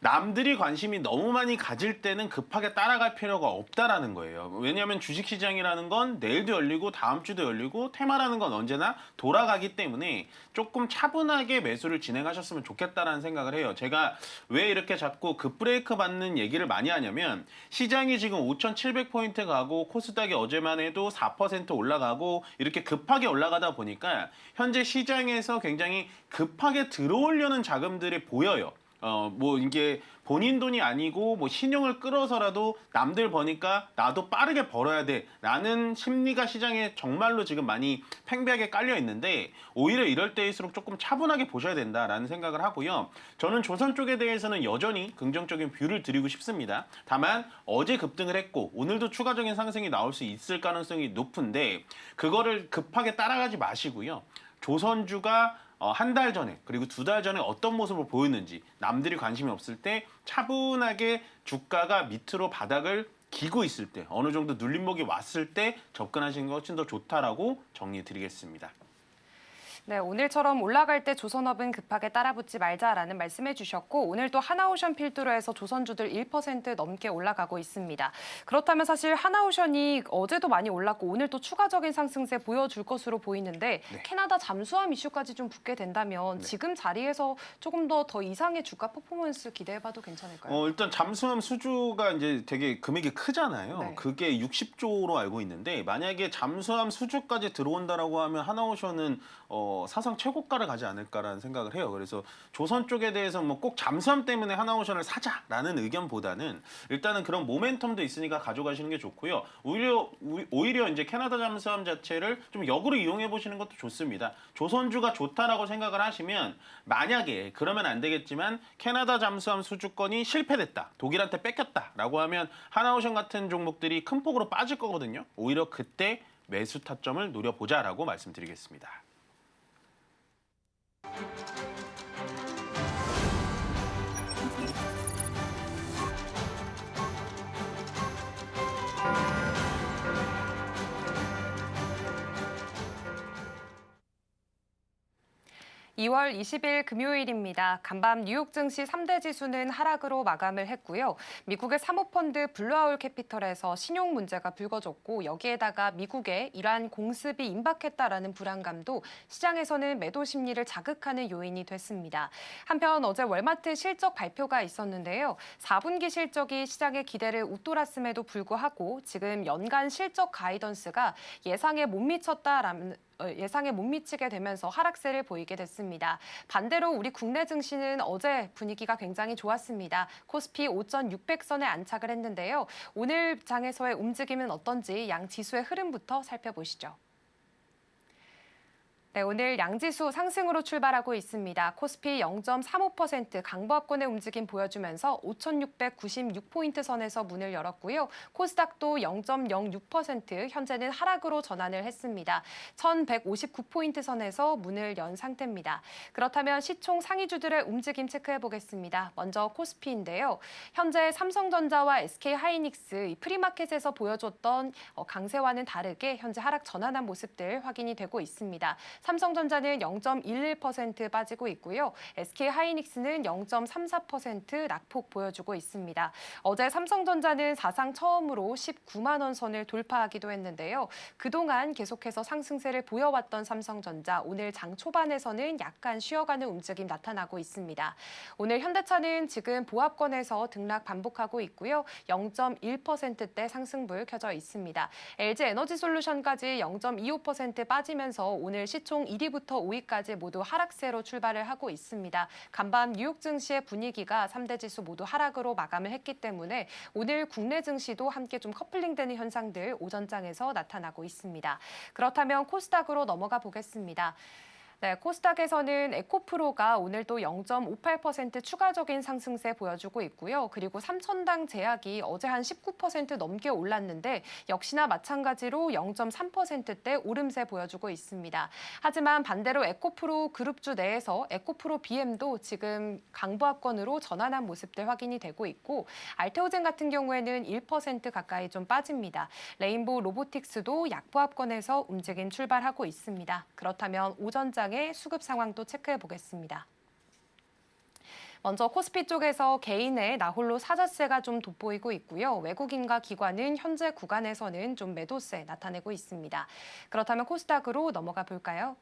남들이 관심이 너무 많이 가질 때는 급하게 따라갈 필요가 없다라는 거예요. 왜냐하면 주식시장이라는 건 내일도 열리고 다음 주도 열리고 테마라는 건 언제나 돌아가기 때문에 조금 차분하게 매수를 진행하셨으면 좋겠다라는 생각을 해요. 제가 왜 이렇게 자꾸 급브레이크 받는 얘기를 많이 하냐면 시장이 지금 5,700포인트 가고 코스닥이 어제만 해도 4% 올라가고 이렇게 급하게 올라가다 보니까 현재 시장에서 굉장히 급하게 들어오려는 자금들이 보여요. 뭐 이게 본인 돈이 아니고 뭐 신용을 끌어서라도 남들 버니까 나도 빠르게 벌어야 돼라는 심리가 시장에 정말로 지금 많이 팽배하게 깔려 있는데 오히려 이럴 때일수록 조금 차분하게 보셔야 된다라는 생각을 하고요. 저는 조선 쪽에 대해서는 여전히 긍정적인 뷰를 드리고 싶습니다. 다만 어제 급등을 했고 오늘도 추가적인 상승이 나올 수 있을 가능성이 높은데 그거를 급하게 따라가지 마시고요. 조선주가 한 달 전에 그리고 2달 전에 어떤 모습을 보였는지 남들이 관심이 없을 때 차분하게 주가가 밑으로 바닥을 기고 있을 때 어느 정도 눌림목이 왔을 때 접근하시는 게 훨씬 더 좋다라고 정리해 드리겠습니다. 네, 오늘처럼 올라갈 때 조선업은 급하게 따라붙지 말자라는 말씀해 주셨고 오늘 또 하나오션 필두로 해서 조선주들 1% 넘게 올라가고 있습니다. 그렇다면 사실 하나오션이 어제도 많이 올랐고 오늘 또 추가적인 상승세 보여줄 것으로 보이는데 캐나다 잠수함 이슈까지 좀 붙게 된다면 지금 자리에서 조금 더 이상의 주가 퍼포먼스 기대해봐도 괜찮을까요? 일단 잠수함 수주가 이제 되게 금액이 크잖아요. 네. 그게 60조로 알고 있는데 만약에 잠수함 수주까지 들어온다라고 하면 하나오션은 사상 최고가를 가지 않을까라는 생각을 해요. 그래서 조선 쪽에 대해서 뭐 꼭 잠수함 때문에 하나오션을 사자라는 의견보다는 일단은 그런 모멘텀도 있으니까 가져가시는 게 좋고요. 오히려 이제 캐나다 잠수함 자체를 좀 역으로 이용해 보시는 것도 좋습니다. 조선주가 좋다라고 생각을 하시면 만약에 그러면 안 되겠지만 캐나다 잠수함 수주권이 실패됐다, 독일한테 뺏겼다라고 하면 하나오션 같은 종목들이 큰 폭으로 빠질 거거든요. 오히려 그때 매수 타점을 노려보자라고 말씀드리겠습니다. (2월 20일) 금요일입니다. 간밤 뉴욕 증시 3대 지수는 하락으로 마감을 했고요. 미국의 사모펀드 블루아울 캐피털에서 신용 문제가 불거졌고 여기에다가 미국의 이란 공습이 임박했다라는 불안감도 시장에서는 매도 심리를 자극하는 요인이 됐습니다. 한편 어제 월마트 실적 발표가 있었는데요. 4분기 실적이 시장의 기대를 웃돌았음에도 불구하고 지금 연간 실적 가이던스가 예상에 못 미치게 되면서 하락세를 보이게 됐습니다. 반대로 우리 국내 증시는 어제 분위기가 굉장히 좋았습니다. 코스피 5,600선에 안착을 했는데요. 오늘 장에서의 움직임은 어떤지 양 지수의 흐름부터 살펴보시죠. 네, 오늘 양지수 상승으로 출발하고 있습니다. 코스피 0.35% 강보합권의 움직임 보여주면서 5,696포인트 선에서 문을 열었고요. 코스닥도 0.06% 현재는 하락으로 전환을 했습니다. 1,159포인트 선에서 문을 연 상태입니다. 그렇다면 시총 상위주들의 움직임 체크해 보겠습니다. 먼저 코스피인데요. 현재 삼성전자와 SK하이닉스 프리마켓에서 보여줬던 강세와는 다르게 현재 하락 전환한 모습들 확인이 되고 있습니다. 삼성전자는 0.11% 빠지고 있고요. SK하이닉스는 0.34% 낙폭 보여주고 있습니다. 어제 삼성전자는 사상 처음으로 19만 원 선을 돌파하기도 했는데요. 그동안 계속해서 상승세를 보여왔던 삼성전자 오늘 장 초반에서는 약간 쉬어가는 움직임 나타나고 있습니다. 오늘 현대차는 지금 보합권에서 등락 반복하고 있고요. 0.1%대 상승불 켜져 있습니다. LG에너지솔루션까지 0.25% 빠지면서 오늘 시총 1위부터 5위까지 모두 하락세로 출발을 하고 있습니다. 간밤 뉴욕 증시의 분위기가 3대 지수 모두 하락으로 마감을 했기 때문에 오늘 국내 증시도 함께 좀 커플링되는 현상들 오전장에서 나타나고 있습니다. 그렇다면 코스닥으로 넘어가 보겠습니다. 네, 코스닥에서는 에코프로가 오늘도 0.58% 추가적인 상승세 보여주고 있고요. 그리고 3천당 제약이 어제 한 19% 넘게 올랐는데 역시나 마찬가지로 0.3%대 오름세 보여주고 있습니다. 하지만 반대로 에코프로 그룹주 내에서 에코프로 BM도 지금 강보합권으로 전환한 모습들 확인이 되고 있고 알테오젠 같은 경우에는 1% 가까이 좀 빠집니다. 레인보우 로보틱스도 약보합권에서 움직임 출발하고 있습니다. 그렇다면 오전장 수급 상황도 체크해 보겠습니다. 먼저 코스피 쪽에서 개인의 나홀로 사자세가 좀 돋보이고 있고요. 외국인과 기관은 현재 구간에서는 좀 매도세 나타내고 있습니다. 그렇다면 코스닥으로 넘어가 볼까요?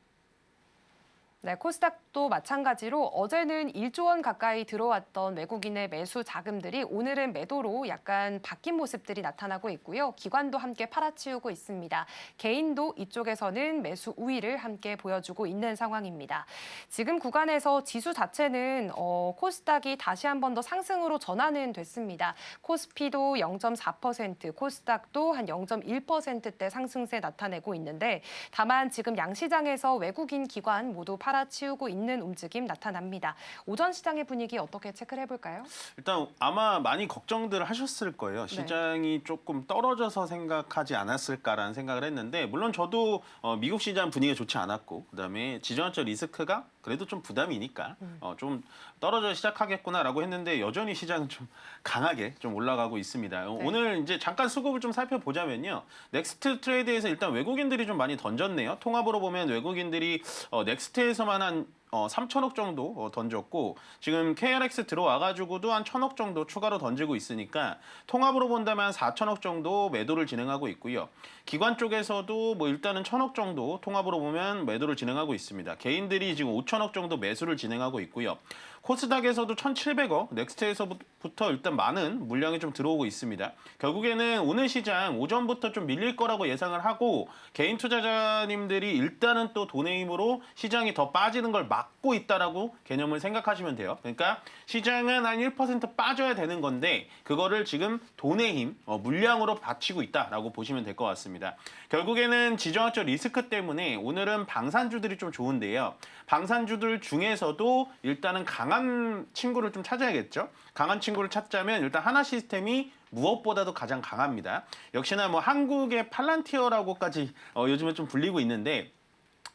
네, 코스닥도 마찬가지로 어제는 1조 원 가까이 들어왔던 외국인의 매수 자금들이 오늘은 매도로 약간 바뀐 모습들이 나타나고 있고요. 기관도 함께 팔아치우고 있습니다. 개인도 이쪽에서는 매수 우위를 함께 보여주고 있는 상황입니다. 지금 구간에서 지수 자체는 코스닥이 다시 한 번 더 상승으로 전환은 됐습니다. 코스피도 0.4%, 코스닥도 한 0.1%대 상승세 나타내고 있는데 다만 지금 양시장에서 외국인 기관 모두 팔아치우고 있는 움직임 나타납니다. 오전 시장의 분위기 어떻게 체크를 해볼까요? 일단 아마 많이 걱정들 하셨을 거예요. 시장이 조금 떨어져서 생각하지 않았을까라는 생각을 했는데 물론 저도 미국 시장 분위기가 좋지 않았고 그다음에 지정학적 리스크가 그래도 좀 부담이니까 좀 떨어져 시작하겠구나라고 했는데 여전히 시장은 좀 강하게 좀 올라가고 있습니다. 오늘 이제 잠깐 수급을 좀 살펴보자면요. 넥스트 트레이드에서 일단 외국인들이 좀 많이 던졌네요. 통합으로 보면 외국인들이 넥스트에서만 한 3천억 정도 던졌고 지금 KRX 들어와가지고도 한 1,000억 정도 추가로 던지고 있으니까 통합으로 본다면 한 4천억 정도 매도를 진행하고 있고요. 기관 쪽에서도 뭐 일단은 1,000억 정도 통합으로 보면 매도를 진행하고 있습니다. 개인들이 지금 5천억 정도 매수를 진행하고 있고요. 코스닥에서도 1,700억, 넥스트에서부터 일단 많은 물량이 좀 들어오고 있습니다. 결국에는 오늘 시장 오전부터 좀 밀릴 거라고 예상을 하고 개인 투자자님들이 일단은 또 돈의 힘으로 시장이 더 빠지는 걸 막고 있다라고 개념을 생각하시면 돼요. 그러니까 시장은 한 1% 빠져야 되는 건데 그거를 지금 돈의 힘, 물량으로 받치고 있다라고 보시면 될 것 같습니다. 결국에는 지정학적 리스크 때문에 오늘은 방산주들이 좀 좋은데요. 방산주들 중에서도 일단은 강한 친구를 좀 찾아야겠죠. 강한 친구를 찾자면 일단 하나시스템이 무엇보다도 가장 강합니다. 역시나 뭐 한국의 팔란티어라고까지 요즘에 좀 불리고 있는데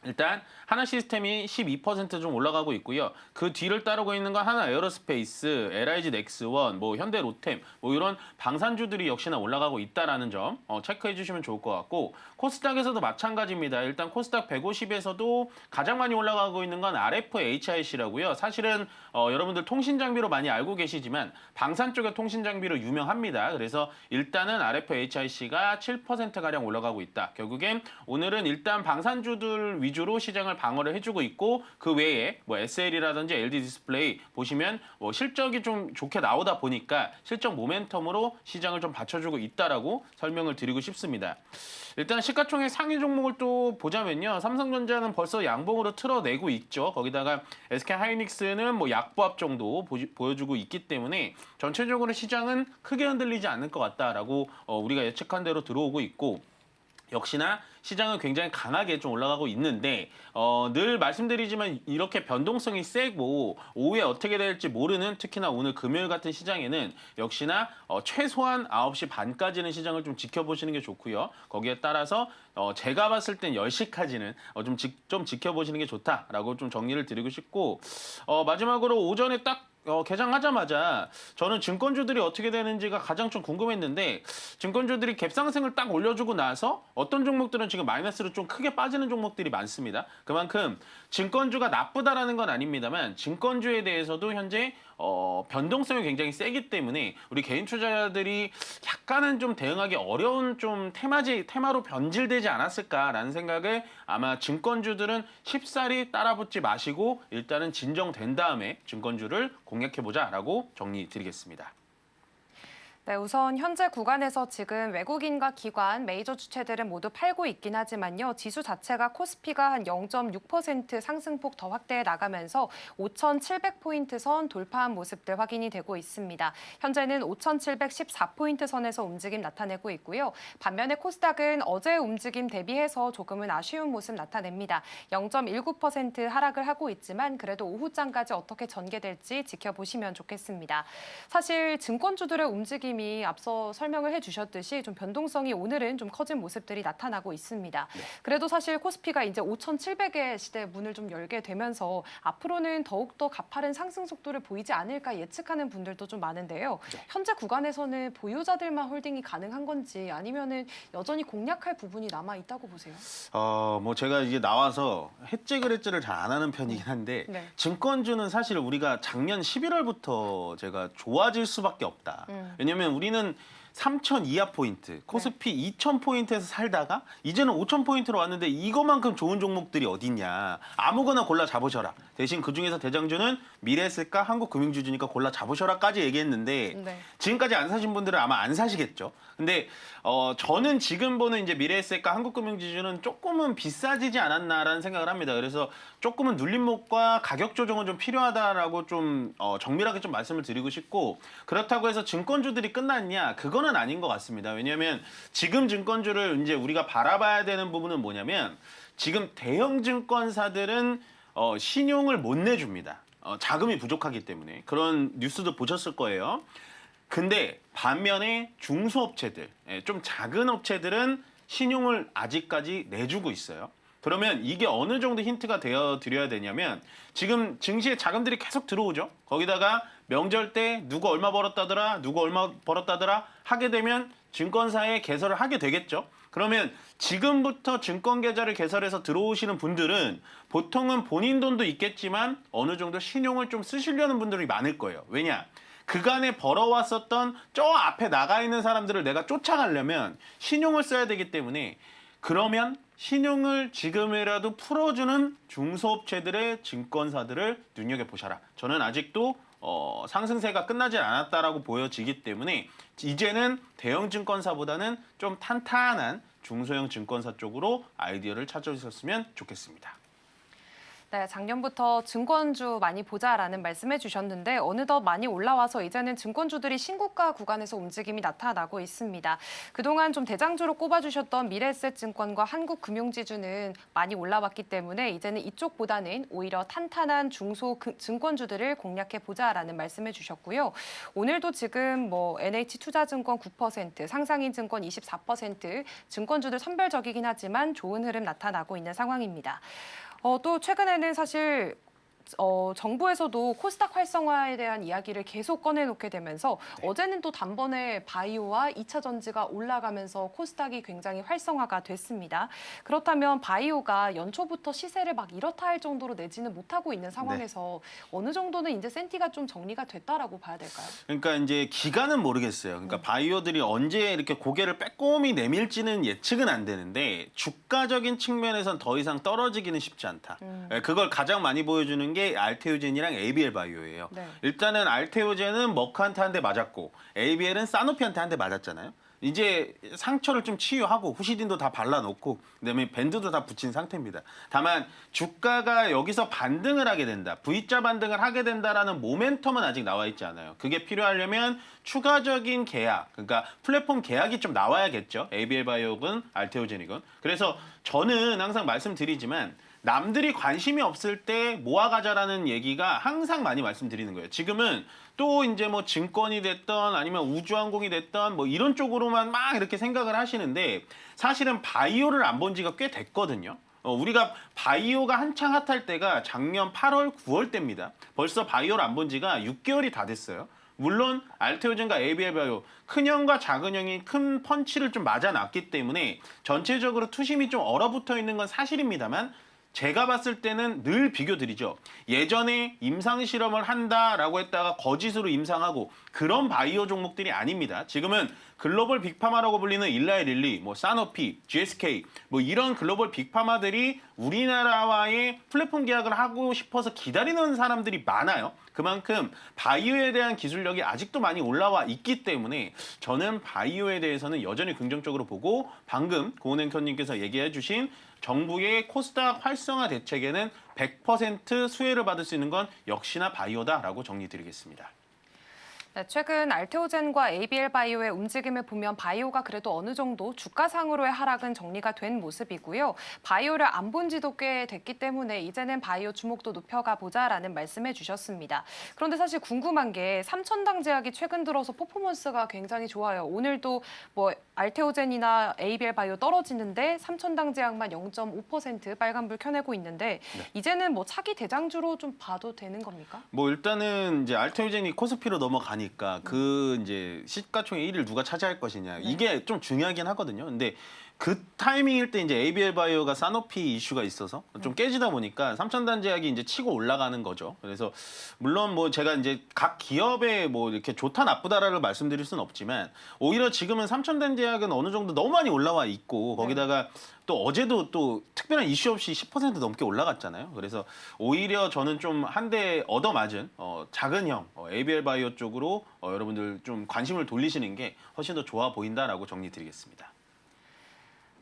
일단 하나 시스템이 12% 좀 올라가고 있고요. 그 뒤를 따르고 있는 건 하나 에어로스페이스, LIG 넥스원, 뭐 현대 로템, 뭐 이런 방산주들이 역시나 올라가고 있다라는 점 체크해 주시면 좋을 것 같고 코스닥에서도 마찬가지입니다. 일단 코스닥 150에서도 가장 많이 올라가고 있는 건 RFHIC라고요. 사실은 여러분들 통신 장비로 많이 알고 계시지만 방산 쪽의 통신 장비로 유명합니다. 그래서 일단은 RFHIC가 7%가량 올라가고 있다. 결국엔 오늘은 일단 방산주들 위주로 시장을 방어를 해주고 있고 그 외에 뭐 SL이라든지 LG 디스플레이 보시면 뭐 실적이 좀 좋게 나오다 보니까 실적 모멘텀으로 시장을 좀 받쳐주고 있다라고 설명을 드리고 싶습니다. 일단 시가총액 상위 종목을 또 보자면요. 삼성전자는 벌써 양봉으로 틀어내고 있죠. 거기다가 SK하이닉스는 뭐 약보합 정도 보여주고 있기 때문에 전체적으로 시장은 크게 흔들리지 않을 것 같다라고 우리가 예측한 대로 들어오고 있고 역시나 시장은 굉장히 강하게 좀 올라가고 있는데 늘 말씀드리지만 이렇게 변동성이 세고 오후에 어떻게 될지 모르는 특히나 오늘 금요일 같은 시장에는 역시나 최소한 9시 반까지는 시장을 좀 지켜보시는 게 좋고요. 거기에 따라서 제가 봤을 땐 10시까지는 좀 지켜보시는 게 좋다라고 좀 정리를 드리고 싶고 마지막으로 오전에 딱 개장하자마자 저는 증권주들이 어떻게 되는지가 가장 좀 궁금했는데 증권주들이 갭상승을 딱 올려주고 나서 어떤 종목들은 지금 마이너스로 좀 크게 빠지는 종목들이 많습니다. 그만큼 증권주가 나쁘다라는 건 아닙니다만 증권주에 대해서도 현재 변동성이 굉장히 세기 때문에 우리 개인 투자자들이 약간은 좀 대응하기 어려운 좀 테마로 변질되지 않았을까라는 생각을 아마 증권주들은 쉽사리 따라붙지 마시고 일단은 진정된 다음에 증권주를 공략해보자라고 정리 드리겠습니다. 네, 우선 현재 구간에서 지금 외국인과 기관, 메이저 주체들은 모두 팔고 있긴 하지만요. 지수 자체가 코스피가 한 0.6% 상승폭 더 확대해 나가면서 5,700포인트 선 돌파한 모습들 확인이 되고 있습니다. 현재는 5,714포인트 선에서 움직임 나타내고 있고요. 반면에 코스닥은 어제의 움직임 대비해서 조금은 아쉬운 모습 나타냅니다. 0.19% 하락을 하고 있지만 그래도 오후장까지 어떻게 전개될지 지켜보시면 좋겠습니다. 사실 증권주들의 움직임 위원님이 앞서 설명을 해주셨듯이 좀 변동성이 오늘은 좀 커진 모습들이 나타나고 있습니다. 그래도 사실 코스피가 이제 5,700의 시대 문을 좀 열게 되면서 앞으로는 더욱더 가파른 상승 속도를 보이지 않을까 예측하는 분들도 좀 많은데요. 현재 구간에서는 보유자들만 홀딩이 가능한 건지 아니면은 여전히 공략할 부분이 남아 있다고 보세요? 뭐 제가 이게 나와서 해지 그랬지를 잘 안 하는 편이긴 한데 네. 증권주는 사실 우리가 작년 11월부터 제가 좋아질 수밖에 없다. 왜냐면 우리는 3,000 이하 포인트, 코스피 2,000 포인트에서 살다가 이제는 5,000 포인트로 왔는데 이거만큼 좋은 종목들이 어딨냐. 아무거나 골라 잡으셔라. 대신 그중에서 대장주는 미래에셋과 한국금융지주니까 골라 잡으셔라까지 얘기했는데 네. 지금까지 안 사신 분들은 아마 안 사시겠죠. 근데 저는 지금 보는 이제 미래에셋과 한국금융지주는 조금은 비싸지지 않았나라는 생각을 합니다. 그래서 조금은 눌림목과 가격 조정은 좀 필요하다라고 좀 정밀하게 좀 말씀을 드리고 싶고, 그렇다고 해서 증권주들이 끝났냐? 그거는 아닌 것 같습니다. 왜냐하면 지금 증권주를 이제 우리가 바라봐야 되는 부분은 뭐냐면 지금 대형 증권사들은 신용을 못 내줍니다. 자금이 부족하기 때문에. 그런 뉴스도 보셨을 거예요. 근데 반면에 중소업체들, 좀 작은 업체들은 신용을 아직까지 내주고 있어요. 그러면 이게 어느 정도 힌트가 되어 드려야 되냐면 지금 증시에 자금들이 계속 들어오죠. 거기다가 명절 때 누구 얼마 벌었다더라, 누구 얼마 벌었다더라 하게 되면 증권사에 개설을 하게 되겠죠. 그러면 지금부터 증권 계좌를 개설해서 들어오시는 분들은 보통은 본인 돈도 있겠지만 어느 정도 신용을 좀 쓰시려는 분들이 많을 거예요. 왜냐? 그간에 벌어왔었던 저 앞에 나가 있는 사람들을 내가 쫓아가려면 신용을 써야 되기 때문에, 그러면 신용을 지금이라도 풀어주는 중소업체들의 증권사들을 눈여겨보셔라. 저는 아직도 상승세가 끝나지 않았다라고 보여지기 때문에 이제는 대형 증권사보다는 좀 탄탄한 중소형 증권사 쪽으로 아이디어를 찾아주셨으면 좋겠습니다. 네, 작년부터 증권주 많이 보자라는 말씀해 주셨는데 어느덧 많이 올라와서 이제는 증권주들이 신고가 구간에서 움직임이 나타나고 있습니다. 그동안 좀 대장주로 꼽아주셨던 미래에셋증권과 한국금융지주는 많이 올라왔기 때문에 이제는 이쪽보다는 오히려 탄탄한 중소 증권주들을 공략해 보자라는 말씀해 주셨고요. 오늘도 지금 뭐 NH투자증권 9%, 상상인증권 24%, 증권주들 선별적이긴 하지만 좋은 흐름 나타나고 있는 상황입니다. 또 최근에는 사실 정부에서도 코스닥 활성화에 대한 이야기를 계속 꺼내놓게 되면서 어제는 또 단번에 바이오와 2차 전지가 올라가면서 코스닥이 굉장히 활성화가 됐습니다. 그렇다면 바이오가 연초부터 시세를 막 이렇다 할 정도로 내지는 못하고 있는 상황에서 어느 정도는 이제 센티가 좀 정리가 됐다라고 봐야 될까요? 그러니까 이제 기간은 모르겠어요. 그러니까 바이오들이 언제 이렇게 고개를 빼꼼히 내밀지는 예측은 안 되는데 주가적인 측면에선 더 이상 떨어지기는 쉽지 않다. 그걸 가장 많이 보여주는 게 알테오젠이랑 ABL 바이오예요. 네. 일단은 알테오젠은 머크한테 한 대 맞았고 ABL은 사노피한테 한 대 맞았잖아요. 이제 상처를 좀 치유하고 후시딘도 다 발라놓고 그다음에 밴드도 다 붙인 상태입니다. 다만 주가가 여기서 반등을 하게 된다, V자 반등을 하게 된다라는 모멘텀은 아직 나와 있지 않아요. 그게 필요하려면 추가적인 계약, 그러니까 플랫폼 계약이 좀 나와야겠죠. ABL 바이오건 알테오젠이건. 그래서 저는 항상 말씀드리지만 남들이 관심이 없을 때 모아가자라는 얘기가 항상 많이 말씀드리는 거예요. 지금은 또 이제 뭐 증권이 됐던 아니면 우주항공이 됐던 뭐 이런 쪽으로만 막 이렇게 생각을 하시는데 사실은 바이오를 안 본 지가 꽤 됐거든요. 우리가 바이오가 한창 핫할 때가 작년 8월, 9월 때입니다. 벌써 바이오를 안 본 지가 6개월이 다 됐어요. 물론 알테오젠과 ABL 바이오 큰형과 작은형이 큰 펀치를 좀 맞아놨기 때문에 전체적으로 투심이 좀 얼어붙어 있는 건 사실입니다만 제가 봤을 때는 늘 비교드리죠. 예전에 임상실험을 한다라고 했다가 거짓으로 임상하고 그런 바이오 종목들이 아닙니다. 지금은 글로벌 빅파마라고 불리는 일라이 릴리, 뭐 사노피, GSK 뭐 이런 글로벌 빅파마들이 우리나라와의 플랫폼 계약을 하고 싶어서 기다리는 사람들이 많아요. 그만큼 바이오에 대한 기술력이 아직도 많이 올라와 있기 때문에 저는 바이오에 대해서는 여전히 긍정적으로 보고 방금 고은행커님께서 얘기해 주신 정부의 코스닥 활성화 대책에는 100% 수혜를 받을 수 있는 건 역시나 바이오다라고 정리드리겠습니다. 네, 최근 알테오젠과 ABL 바이오의 움직임을 보면 바이오가 그래도 어느 정도 주가상으로의 하락은 정리가 된 모습이고요. 바이오를 안 본 지도 꽤 됐기 때문에 이제는 바이오 주목도 높여가 보자라는 말씀해 주셨습니다. 그런데 사실 궁금한 게 삼천당 제약이 최근 들어서 퍼포먼스가 굉장히 좋아요. 오늘도 뭐 알테오젠이나 ABL 바이오 떨어지는데 삼천당 제약만 0.5% 빨간불 켜내고 있는데 이제는 뭐 차기 대장주로 좀 봐도 되는 겁니까? 뭐 일단은 이제 알테오젠이 코스피로 넘어가니까 그 이제 시가총액 1위를 누가 차지할 것이냐 이게 좀 중요하긴 하거든요. 근데 그 타이밍일 때 이제 ABL 바이오가 사노피 이슈가 있어서 좀 깨지다 보니까 삼천단 제약이 이제 치고 올라가는 거죠. 그래서 물론 뭐 제가 이제 각 기업의 뭐 이렇게 좋다 나쁘다라를 말씀드릴 수는 없지만 오히려 지금은 삼천단 제약은 어느 정도 너무 많이 올라와 있고 거기다가 또 어제도 또 특별한 이슈 없이 10% 넘게 올라갔잖아요. 그래서 오히려 저는 좀 한 대 얻어맞은 작은 형 ABL 바이오 쪽으로 여러분들 좀 관심을 돌리시는 게 훨씬 더 좋아 보인다라고 정리드리겠습니다.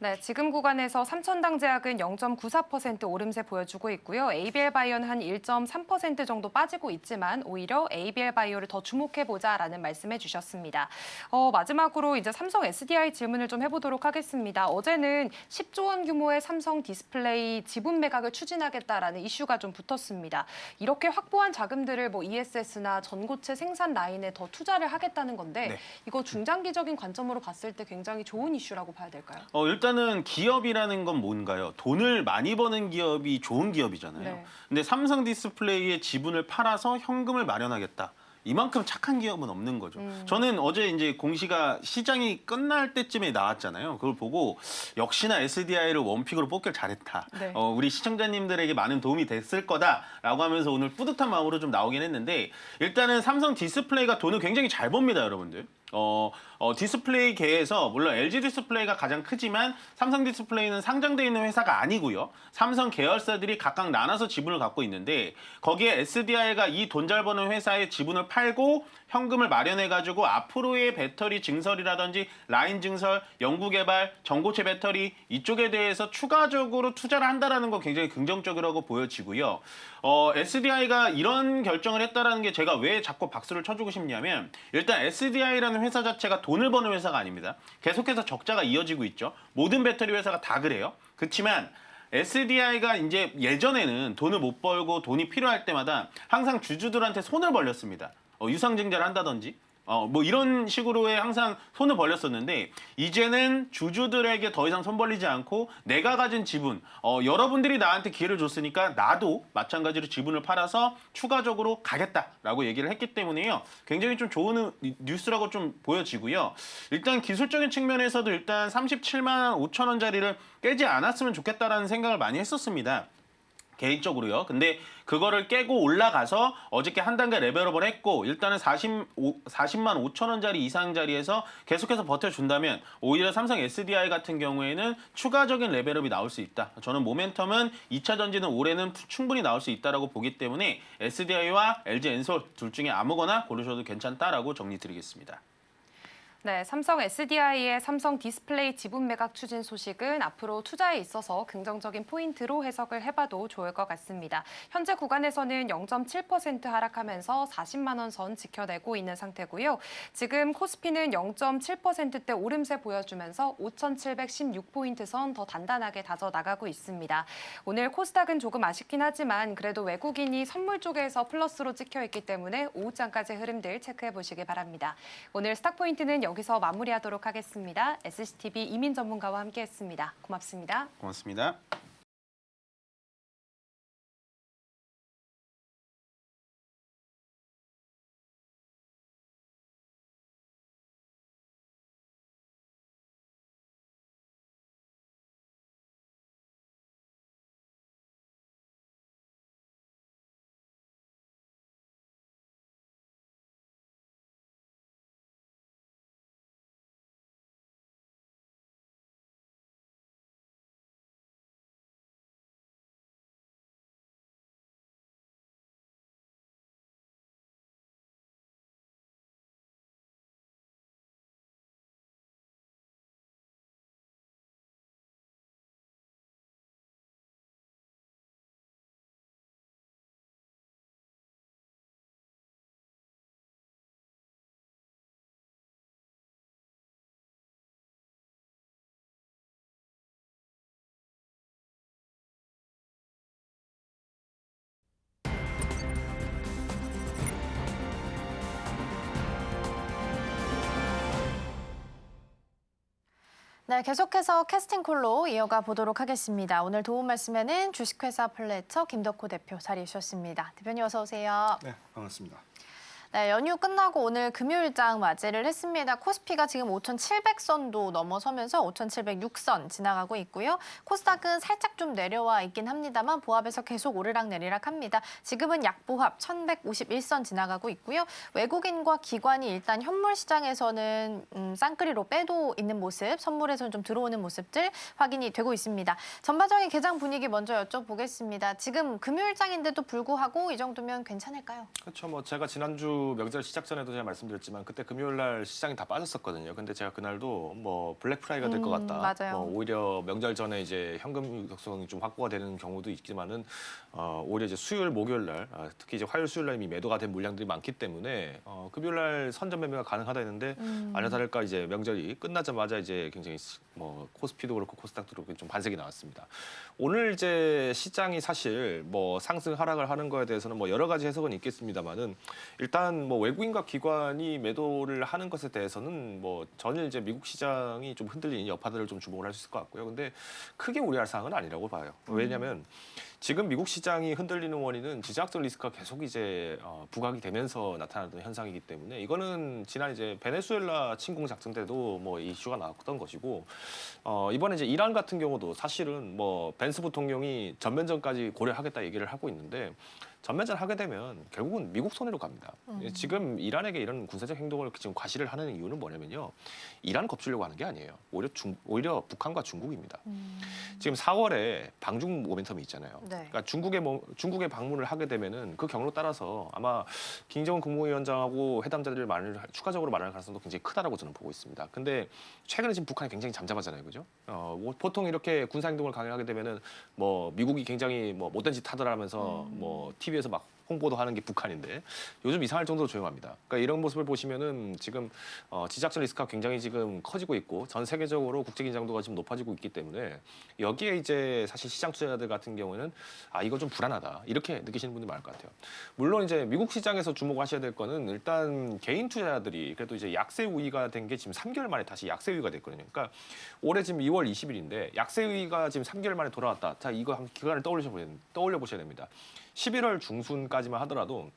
네, 지금 구간에서 삼천당 제약은 0.94% 오름세 보여주고 있고요. ABL 바이오는 한 1.3% 정도 빠지고 있지만 오히려 ABL 바이오를 더 주목해보자라는 말씀해 주셨습니다. 마지막으로 이제 삼성 SDI 질문을 좀 해보도록 하겠습니다. 어제는 10조 원 규모의 삼성 디스플레이 지분 매각을 추진하겠다라는 이슈가 좀 붙었습니다. 이렇게 확보한 자금들을 뭐 ESS나 전고체 생산 라인에 더 투자를 하겠다는 건데 네. 이거 중장기적인 관점으로 봤을 때 굉장히 좋은 이슈라고 봐야 될까요? 일단은 기업이라는 건 뭔가요? 돈을 많이 버는 기업이 좋은 기업이잖아요. 네. 근데 삼성 디스플레이의 지분을 팔아서 현금을 마련하겠다. 이만큼 착한 기업은 없는 거죠. 저는 어제 이제 공시가 시장이 끝날 때쯤에 나왔잖아요. 그걸 보고 역시나 SDI를 원픽으로 뽑길 잘했다. 네. 우리 시청자님들에게 많은 도움이 됐을 거다라고 하면서 오늘 뿌듯한 마음으로 좀 나오긴 했는데 일단은 삼성 디스플레이가 돈을 굉장히 잘 법니다, 여러분들. 디스플레이계에서 물론 LG 디스플레이가 가장 크지만 삼성 디스플레이는 상장돼 있는 회사가 아니고요. 삼성 계열사들이 각각 나눠서 지분을 갖고 있는데 거기에 SDI가 이 돈 잘 버는 회사의 지분을 팔고 현금을 마련해가지고 앞으로의 배터리 증설이라든지 라인 증설, 연구개발, 전고체 배터리 이쪽에 대해서 추가적으로 투자를 한다는 거 굉장히 긍정적이라고 보여지고요. SDI가 이런 결정을 했다는 게 제가 왜 자꾸 박수를 쳐주고 싶냐면 일단 SDI라는 회사 자체가 돈을 버는 회사가 아닙니다. 계속해서 적자가 이어지고 있죠. 모든 배터리 회사가 다 그래요. 그렇지만 SDI가 이제 예전에는 돈을 못 벌고 돈이 필요할 때마다 항상 주주들한테 손을 벌렸습니다. 유상증자를 한다든지 뭐 이런 식으로의 항상 손을 벌렸었는데 이제는 주주들에게 더 이상 손 벌리지 않고 내가 가진 지분 여러분들이 나한테 기회를 줬으니까 나도 마찬가지로 지분을 팔아서 추가적으로 가겠다라고 얘기를 했기 때문에요. 굉장히 좀 좋은 뉴스라고 좀 보여지고요. 일단 기술적인 측면에서도 일단 37만 5천 원짜리를 깨지 않았으면 좋겠다라는 생각을 많이 했었습니다. 개인적으로요. 근데 그거를 깨고 올라가서 어저께 한 단계 레벨업을 했고 일단은 40만 5천 원짜리 이상 자리에서 계속해서 버텨준다면 오히려 삼성 SDI 같은 경우에는 추가적인 레벨업이 나올 수 있다. 저는 모멘텀은 2차 전지는 올해는 충분히 나올 수 있다라고 보기 때문에 SDI와 LG 엔솔 둘 중에 아무거나 고르셔도 괜찮다라고 정리드리겠습니다. 네, 삼성 SDI의 삼성 디스플레이 지분 매각 추진 소식은 앞으로 투자에 있어서 긍정적인 포인트로 해석을 해봐도 좋을 것 같습니다. 현재 구간에서는 0.7% 하락하면서 40만 원 선 지켜내고 있는 상태고요. 지금 코스피는 0.7%대 오름세 보여주면서 5,716포인트 선 더 단단하게 다져나가고 있습니다. 오늘 코스닥은 조금 아쉽긴 하지만 그래도 외국인이 선물 쪽에서 플러스로 찍혀있기 때문에 오후장까지 흐름들 체크해보시기 바랍니다. 오늘 스탁포인트는 여기서 마무리하도록 하겠습니다. SCTV 이민 전문가와 함께했습니다. 고맙습니다. 고맙습니다. 네, 계속해서 캐스팅콜로 이어가 보도록 하겠습니다. 오늘 도움 말씀에는 주식회사 플래처 김덕호 대표 자리해 주셨습니다. 대표님 어서 오세요. 네, 반갑습니다. 네, 연휴 끝나고 오늘 금요일장 맞이를 했습니다. 코스피가 지금 5,700선도 넘어서면서 5,706선 지나가고 있고요. 코스닥은 살짝 좀 내려와 있긴 합니다만 보합에서 계속 오르락내리락 합니다. 지금은 약보합 1,151선 지나가고 있고요. 외국인과 기관이 일단 현물 시장에서는 쌍끌이로 빼도 있는 모습, 선물에서는 좀 들어오는 모습들 확인이 되고 있습니다. 전반적인 개장 분위기 먼저 여쭤보겠습니다. 지금 금요일장인데도 불구하고 이 정도면 괜찮을까요? 그렇죠. 뭐 제가 지난주 명절 시작 전에도 제가 말씀드렸지만 그때 금요일 날 시장이 다 빠졌었거든요. 근데 제가 그날도 뭐 블랙 프라이가 될 것 같다. 맞아요. 뭐 오히려 명절 전에 이제 현금 유동성이 좀 확보가 되는 경우도 있지만은 오히려 이제 수요일, 목요일 날 특히 이제 화요일, 수요일 날 이미 매도가 된 물량들이 많기 때문에 금요일 날 선전 매매가 가능하다 했는데 아니나 다를까 이제 명절이 끝나자마자 이제 굉장히 뭐 코스피도 그렇고 코스닥도 그렇고 좀 반색이 나왔습니다. 오늘 이제 시장이 사실 뭐 상승 하락을 하는 거에 대해서는 뭐 여러 가지 해석은 있겠습니다만은 일단 뭐 외국인과 기관이 매도를 하는 것에 대해서는 뭐 전일 이제 미국 시장이 좀 흔들리는 여파들을 좀 주목을 할 수 있을 것 같고요. 근데 크게 우려할 사항은 아니라고 봐요. 왜냐하면 지금 미국 시장이 흔들리는 원인은 지정학적 리스크가 계속 이제 부각이 되면서 나타나는 현상이기 때문에 이거는 지난 이제 베네수엘라 침공 작전 때도 뭐 이슈가 나왔던 것이고 이번에 이제 이란 같은 경우도 사실은 뭐 벤스 부통령이 전면전까지 고려하겠다 얘기를 하고 있는데 전면전 하게 되면 결국은 미국 손해로 갑니다. 지금 이란에게 이런 군사적 행동을 지금 과시를 하는 이유는 뭐냐면요. 이란 겁주려고 하는 게 아니에요. 오히려 북한과 중국입니다. 지금 4월에 방중 모멘텀이 있잖아요. 네. 그러니까 중국에 방문을 하게 되면은 그 경로 따라서 아마 김정은 국무위원장하고 회담자들을 추가적으로 만날 가능성도 굉장히 크다라고 저는 보고 있습니다. 근데 최근에 지금 북한이 굉장히 잠잠하잖아요, 그죠? 뭐 보통 이렇게 군사 행동을 강행하게 되면은 뭐 미국이 굉장히 뭐 못된 짓 하더라면서 뭐 TV에서 막 홍보도 하는 게 북한인데 요즘 이상할 정도로 조용합니다. 그러니까 이런 모습을 보시면은 지금 지작전 리스크가 굉장히 지금 커지고 있고 전 세계적으로 국제 긴장도가 지금 높아지고 있기 때문에 여기에 이제 사실 시장 투자자들 같은 경우는 이거 좀 불안하다 이렇게 느끼시는 분들이 많을 것 같아요. 물론 이제 미국 시장에서 주목하셔야 될 거는 일단 개인 투자자들이 그래도 이제 약세 우위가 된 게 지금 3개월 만에 다시 약세 우위가 됐거든요. 그러니까 올해 지금 2월 20일인데 약세 우위가 지금 3개월 만에 돌아왔다. 자 이거 한 기간을 떠올려 보셔야 됩니다. 11월 중순까지만 하더라도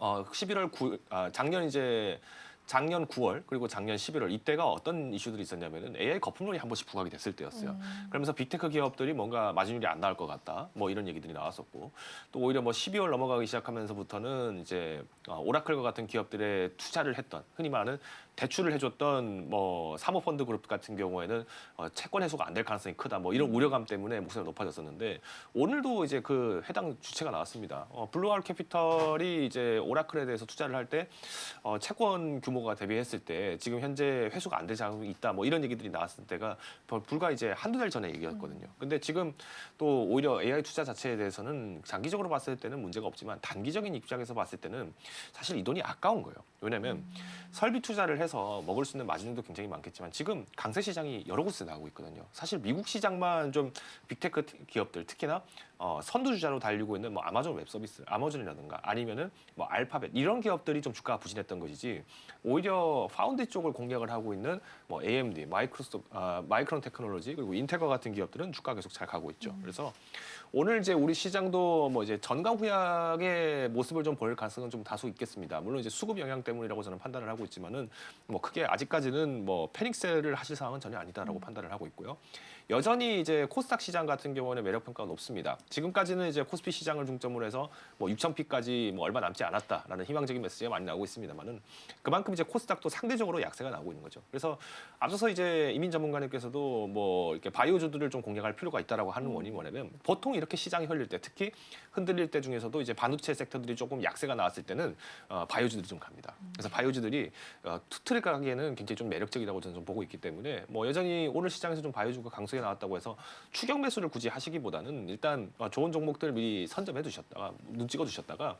11월 작년 9월 그리고 작년 11월 이때가 어떤 이슈들이 있었냐면은 AI 거품론이 한 번씩 부각이 됐을 때였어요. 그러면서 빅테크 기업들이 뭔가 마진율이 안 나올 것 같다. 뭐 이런 얘기들이 나왔었고 또 오히려 뭐 12월 넘어가기 시작하면서부터는 이제 오라클과 같은 기업들의 투자를 했던 흔히 말하는 대출을 해줬던 뭐 사모펀드 그룹 같은 경우에는 채권 해소가 안 될 가능성이 크다. 뭐 이런 우려감 때문에 목소리가 높아졌었는데 오늘도 이제 그 해당 주체가 나왔습니다. 블루아울 캐피털이 이제 오라클에 대해서 투자를 할 때 채권 규모가 대비했을 때 지금 현재 회수가 안 되지 않고 있다. 뭐 이런 얘기들이 나왔을 때가 불과 이제 한두 달 전에 얘기였거든요. 근데 지금 또 오히려 AI 투자 자체에 대해서는 장기적으로 봤을 때는 문제가 없지만 단기적인 입장에서 봤을 때는 사실 이 돈이 아까운 거예요. 왜냐하면 설비 투자를 해서 먹을 수 있는 마진도 굉장히 많겠지만 지금 강세 시장이 여러 곳에 나오고 있거든요. 사실 미국 시장만 좀 빅테크 기업들 특히나 선두주자로 달리고 있는 뭐 아마존 웹 서비스, 아마존이라든가 아니면은 뭐 알파벳 이런 기업들이 좀 주가가 부진했던 것이지 오히려 파운드 쪽을 공략을 하고 있는 뭐 AMD, 마이크론 테크놀로지 그리고 인텔과 같은 기업들은 주가 계속 잘 가고 있죠. 그래서 오늘 이제 우리 시장도 뭐 이제 전강 후약의 모습을 좀 보일 가능성은 좀 다소 있겠습니다. 물론 이제 수급 영향 때문이라고 저는 판단을 하고 있지만은 뭐 크게 아직까지는 뭐 패닉셀을 하실 상황은 전혀 아니다라고 판단을 하고 있고요. 여전히 이제 코스닥 시장 같은 경우는 매력 평가가 높습니다. 지금까지는 이제 코스피 시장을 중점으로 해서 뭐 6,000피까지 뭐 얼마 남지 않았다라는 희망적인 메시지가 많이 나오고 있습니다만은 그만큼 이제 코스닥도 상대적으로 약세가 나오고 있는 거죠. 그래서 앞서서 이제 이민 전문가님께서도 뭐 이렇게 바이오주들을 좀 공략할 필요가 있다라고 하는 원인이 뭐냐면 보통 이렇게 시장이 흘릴 때 특히 흔들릴 때 중에서도 이제 반도체 섹터들이 조금 약세가 나왔을 때는 바이오주들이 좀 갑니다. 그래서 바이오주들이 투트랙 가기에는 굉장히 좀 매력적이라고 저는 좀 보고 있기 때문에 뭐 여전히 오늘 시장에서 좀 바이오주가 강세 강세가 나왔다고 해서 추격 매수를 굳이 하시기보다는 일단 좋은 종목들 미리 선점해 두셨다가 눈 찍어 두셨다가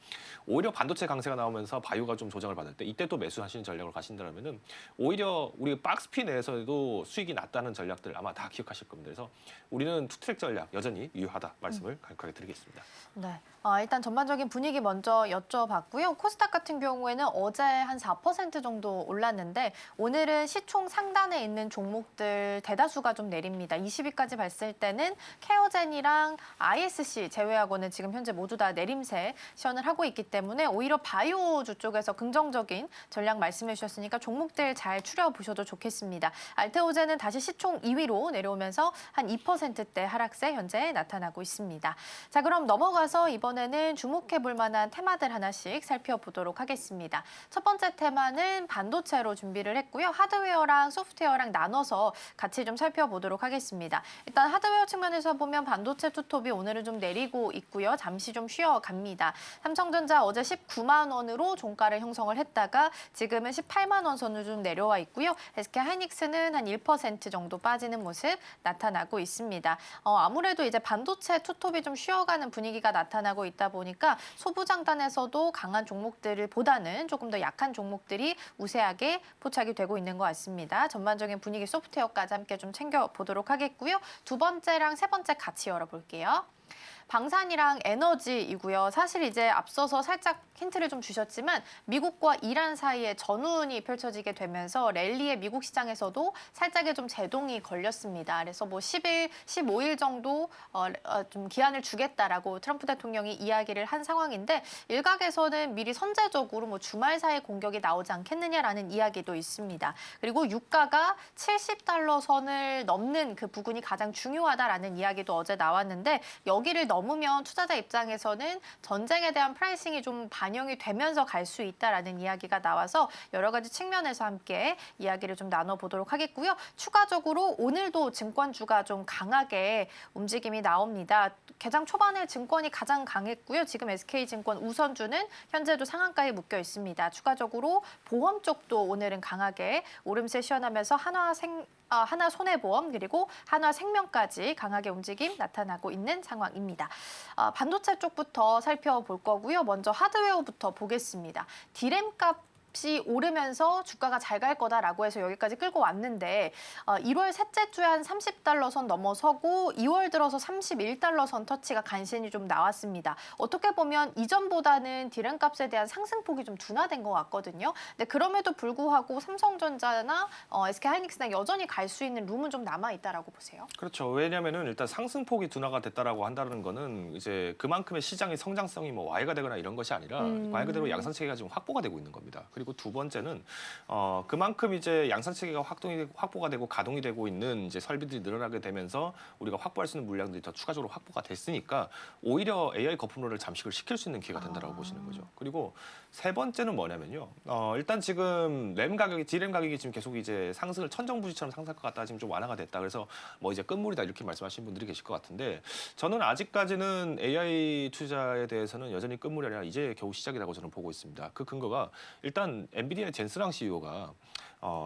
오히려 반도체 강세가 나오면서 바이오가 좀 조정을 받을 때 이때 또 매수하시는 전략을 가신다면은 오히려 우리 박스피 내에서도 수익이 낮다는 전략들 아마 다 기억하실 겁니다. 그래서 우리는 투트랙 전략 여전히 유효하다 말씀을 간곡하게 드리겠습니다. 네. 일단 전반적인 분위기 먼저 여쭤봤고요. 코스닥 같은 경우에는 어제 한 4% 정도 올랐는데 오늘은 시총 상단에 있는 종목들 대다수가 좀 내립니다. 20위까지 봤을 때는 케어젠이랑 ISC 제외하고는 지금 현재 모두 다 내림세 시연을 하고 있기 때문에 오히려 바이오주 쪽에서 긍정적인 전략 말씀해 주셨으니까 종목들 잘 추려보셔도 좋겠습니다. 알테오젠은 다시 시총 2위로 내려오면서 한 2%대 하락세 현재 나타나고 있습니다. 자, 그럼 넘어가서 이번에는 주목해볼 만한 테마들 하나씩 살펴보도록 하겠습니다. 첫 번째 테마는 반도체로 준비를 했고요. 하드웨어랑 소프트웨어랑 나눠서 같이 좀 살펴보도록 하겠습니다. 일단 하드웨어 측면에서 보면 반도체 투톱이 오늘은 좀 내리고 있고요. 잠시 좀 쉬어갑니다. 삼성전자 어제 19만 원으로 종가를 형성을 했다가 지금은 18만 원 선으로 좀 내려와 있고요. SK하이닉스는 한 1% 정도 빠지는 모습 나타나고 있습니다. 아무래도 이제 반도체 투톱이 좀 쉬어가는 분위기가 나타나고 있다 보니까 소부장단에서도 강한 종목들을 보다는 조금 더 약한 종목들이 우세하게 포착이 되고 있는 것 같습니다. 전반적인 분위기 소프트웨어까지 함께 좀 챙겨보도록 하겠고요. 두 번째랑 세 번째 같이 열어볼게요. 방산이랑 에너지이고요. 사실 이제 앞서서 살짝 힌트를 좀 주셨지만 미국과 이란 사이에 전운이 펼쳐지게 되면서 랠리의 미국 시장에서도 살짝의 좀 제동이 걸렸습니다. 그래서 뭐 10일, 15일 정도 좀 기한을 주겠다라고 트럼프 대통령이 이야기를 한 상황인데 일각에서는 미리 선제적으로 뭐 주말 사이 공격이 나오지 않겠느냐라는 이야기도 있습니다. 그리고 유가가 70달러 선을 넘는 그 부분이 가장 중요하다라는 이야기도 어제 나왔는데 여기를 넘으면 투자자 입장에서는 전쟁에 대한 프라이싱이 좀 반영이 되면서 갈 수 있다라는 이야기가 나와서 여러 가지 측면에서 함께 이야기를 좀 나눠보도록 하겠고요. 추가적으로 오늘도 증권주가 좀 강하게 움직임이 나옵니다. 개장 초반에 증권이 가장 강했고요. 지금 SK증권 우선주는 현재도 상한가에 묶여 있습니다. 추가적으로 보험 쪽도 오늘은 강하게 오름세 시연하면서 하나손해보험 그리고 하나생명까지 강하게 움직임 나타나고 있는 상황입니다. 반도체 쪽부터 살펴볼 거고요. 먼저 하드웨어부터 보겠습니다. 디램 값이 오르면서 주가가 잘 갈 거다라고 해서 여기까지 끌고 왔는데 1월 셋째 주에 한 30달러 선 넘어서고 2월 들어서 31달러 선 터치가 간신히 좀 나왔습니다. 어떻게 보면 이전보다는 디램 값에 대한 상승폭이 좀 둔화된 것 같거든요. 근데 그럼에도 불구하고 삼성전자나 SK하이닉스나 여전히 갈 수 있는 룸은 좀 남아 있다라고 보세요. 그렇죠. 왜냐하면은 일단 상승폭이 둔화가 됐다라고 한다는 거는 이제 그만큼의 시장의 성장성이 뭐 와해가 되거나 이런 것이 아니라 말 그대로 양산 체계가 지금 확보가 되고 있는 겁니다. 그리고 두 번째는 그만큼 이제 양산 체계가 확보가 되고 가동이 되고 있는 이제 설비들이 늘어나게 되면서 우리가 확보할 수 있는 물량들이 더 추가적으로 확보가 됐으니까 오히려 AI 거품론을 잠식을 시킬 수 있는 기회가 된다라고 보시는 거죠. 그리고 세 번째는 뭐냐면요. 일단 지금 D램 가격이 지금 계속 이제 상승을 천정부지처럼 상승할 것 같다. 지금 좀 완화가 됐다. 그래서 뭐 이제 끝물이다 이렇게 말씀하시는 분들이 계실 것 같은데 저는 아직까지는 AI 투자에 대해서는 여전히 끝물이 아니라 이제 겨우 시작이라고 저는 보고 있습니다. 그 근거가 일단 엔비디아의 젠스랑 CEO가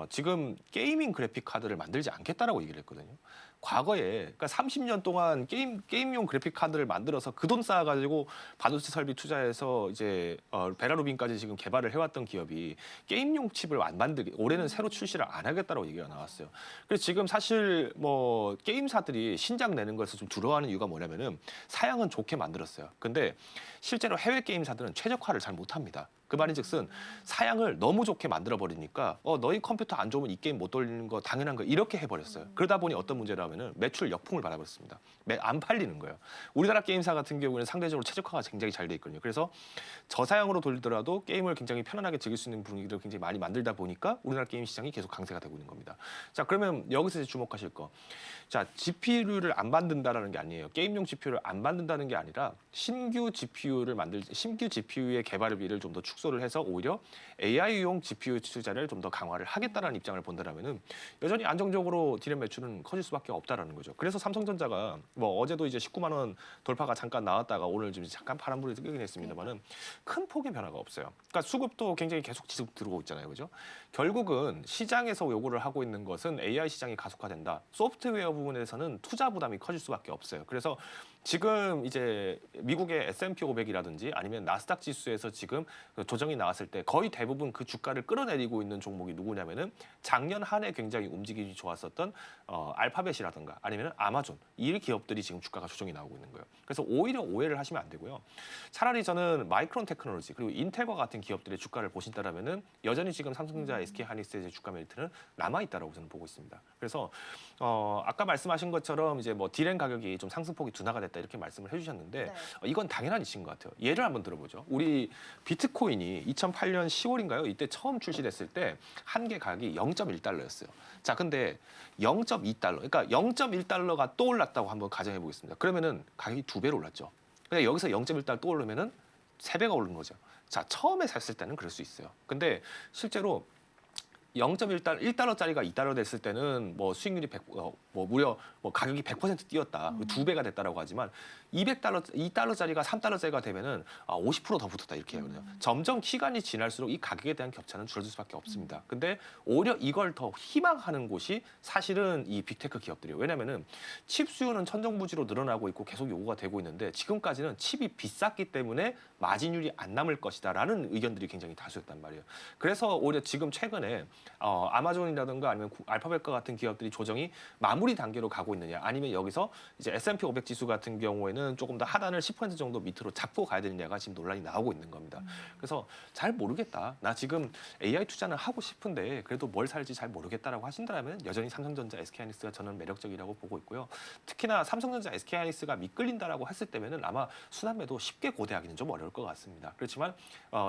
지금 게이밍 그래픽 카드를 만들지 않겠다라고 얘기를 했거든요. 과거에 그러니까 30년 동안 게임용 그래픽 카드를 만들어서 그 돈 쌓아가지고 반도체 설비 투자해서 이제 베라루빈까지 지금 개발을 해왔던 기업이 게임용 칩을 안 만들게 올해는 새로 출시를 안 하겠다라고 얘기가 나왔어요. 그래서 지금 사실 뭐 게임사들이 신작 내는 것에서 좀 두려워하는 이유가 뭐냐면은 사양은 좋게 만들었어요. 근데 실제로 해외 게임사들은 최적화를 잘 못합니다. 그 말인즉슨 사양을 너무 좋게 만들어 버리니까 너희 컴퓨터 안 좋으면 이 게임 못 돌리는 거 당연한 거 이렇게 해버렸어요. 그러다 보니 어떤 문제라면은 매출 역풍을 받아버렸습니다. 안 팔리는 거예요. 우리나라 게임사 같은 경우에는 상대적으로 최적화가 굉장히 잘 돼 있거든요. 그래서 저사양으로 돌리더라도 게임을 굉장히 편안하게 즐길 수 있는 분위기를 굉장히 많이 만들다 보니까 우리나라 게임 시장이 계속 강세가 되고 있는 겁니다. 자, 그러면 여기서 이제 주목하실 거. 자, GPU를 안 만든다라는 게 아니에요. 게임용 GPU를 안 만든다는 게 아니라 신규 GPU의 개발비를 좀 더 축소 축소를 해서 오히려 AI용 GPU 투자를 좀 더 강화를 하겠다는 입장을 본다면은 여전히 안정적으로 디램 매출은 커질 수밖에 없다라는 거죠. 그래서 삼성전자가 뭐 어제도 이제 19만 원 돌파가 잠깐 나왔다가 오늘 좀 잠깐 파란불이 뜨긴 했습니다만은 큰 폭의 변화가 없어요. 그러니까 수급도 굉장히 계속 지속 들어오고 있잖아요, 그죠? 결국은 시장에서 요구를 하고 있는 것은 AI 시장이 가속화된다. 소프트웨어 부분에서는 투자 부담이 커질 수밖에 없어요. 그래서 지금 이제 미국의 S&P 500이라든지 아니면 나스닥 지수에서 지금 조정이 나왔을 때 거의 대부분 그 주가를 끌어내리고 있는 종목이 누구냐면은 작년 한 해 굉장히 움직임이 좋았었던 알파벳이라든가 아니면 아마존 이 기업들이 지금 주가가 조정이 나오고 있는 거예요. 그래서 오히려 오해를 하시면 안 되고요. 차라리 저는 마이크론 테크놀로지 그리고 인텔과 같은 기업들의 주가를 보신다라면은 여전히 지금 삼성전자, SK 하이닉스의 주가 메리트는 남아 있다라고 저는 보고 있습니다. 그래서 아까 말씀하신 것처럼 이제 뭐 디램 가격이 좀 상승폭이 둔화가 됐다 이렇게 말씀을 해주셨는데 네. 이건 당연한 이치인 것 같아요. 예를 한번 들어보죠. 우리 비트코인이 2008년 10월인가요? 이때 처음 출시됐을 때 한 개 가격이 0.1달러였어요. 자, 근데 0.2달러, 그러니까 0.1달러가 또 올랐다고 한번 가정해 보겠습니다. 그러면은 가격이 2배로 올랐죠. 근데 여기서 0.1달러 또 오르면은 3배가 오른 거죠. 자, 처음에 샀을 때는 그럴 수 있어요. 근데 실제로 0.1달러, 1달러짜리가 2달러 됐을 때는 뭐 수익률이 무려 뭐 가격이 100% 뛰었다. 2배가 됐다라고 하지만 2달러짜리가 3달러짜리가 되면은 50%더 붙었다 이렇게 해요. 점점 시간이 지날수록 이 가격에 대한 격차는 줄어들 수밖에 없습니다. 근데 오히려 이걸 더 희망하는 곳이 사실은 이 빅테크 기업들이에요. 왜냐면은 칩 수요는 천정부지로 늘어나고 있고 계속 요구가 되고 있는데 지금까지는 칩이 비쌌기 때문에 마진율이 안 남을 것이다라는 의견들이 굉장히 다수였단 말이에요. 그래서 오히려 지금 최근에 아마존이라든가 아니면 알파벳과 같은 기업들이 조정이 마무리 단계로 가고 있느냐 아니면 여기서 이제 S&P 500 지수 같은 경우에는 조금 더 하단을 10% 정도 밑으로 잡고 가야 되느냐가 지금 논란이 나오고 있는 겁니다. 그래서 잘 모르겠다. 나 지금 AI 투자는 하고 싶은데 그래도 뭘 살지 잘 모르겠다라고 하신다면 여전히 삼성전자, SK하이닉스가 저는 매력적이라고 보고 있고요. 특히나 삼성전자, SK하이닉스가 미끌린다라고 했을 때면은 아마 순환매도 쉽게 고대하기는 좀 어려울 것 같습니다. 그렇지만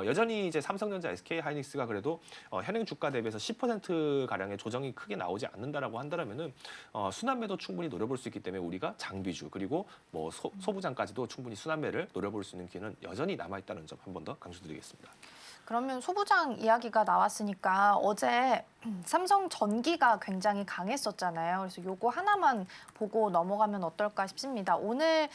여전히 이제 삼성전자, SK하이닉스가 그래도 현행 주가 대비해서 10% 가량의 조정이 크게 나오지 않는다라고 한다면은 순환매도 충분히 노려볼 수 있기 때문에 우리가 장비주 그리고 뭐 소부장까지도 충분히 순환매를 노려볼 수 있는 기회는 여전히 남아 있다는 점 한 번 더 강조드리겠습니다. 그러면 소부장 이야기가 나왔으니까 어제 삼성전기가 굉장히 강했었잖아요. 그래서 요거 하나만 보고 넘어가면 어떨까 싶습니다. 오늘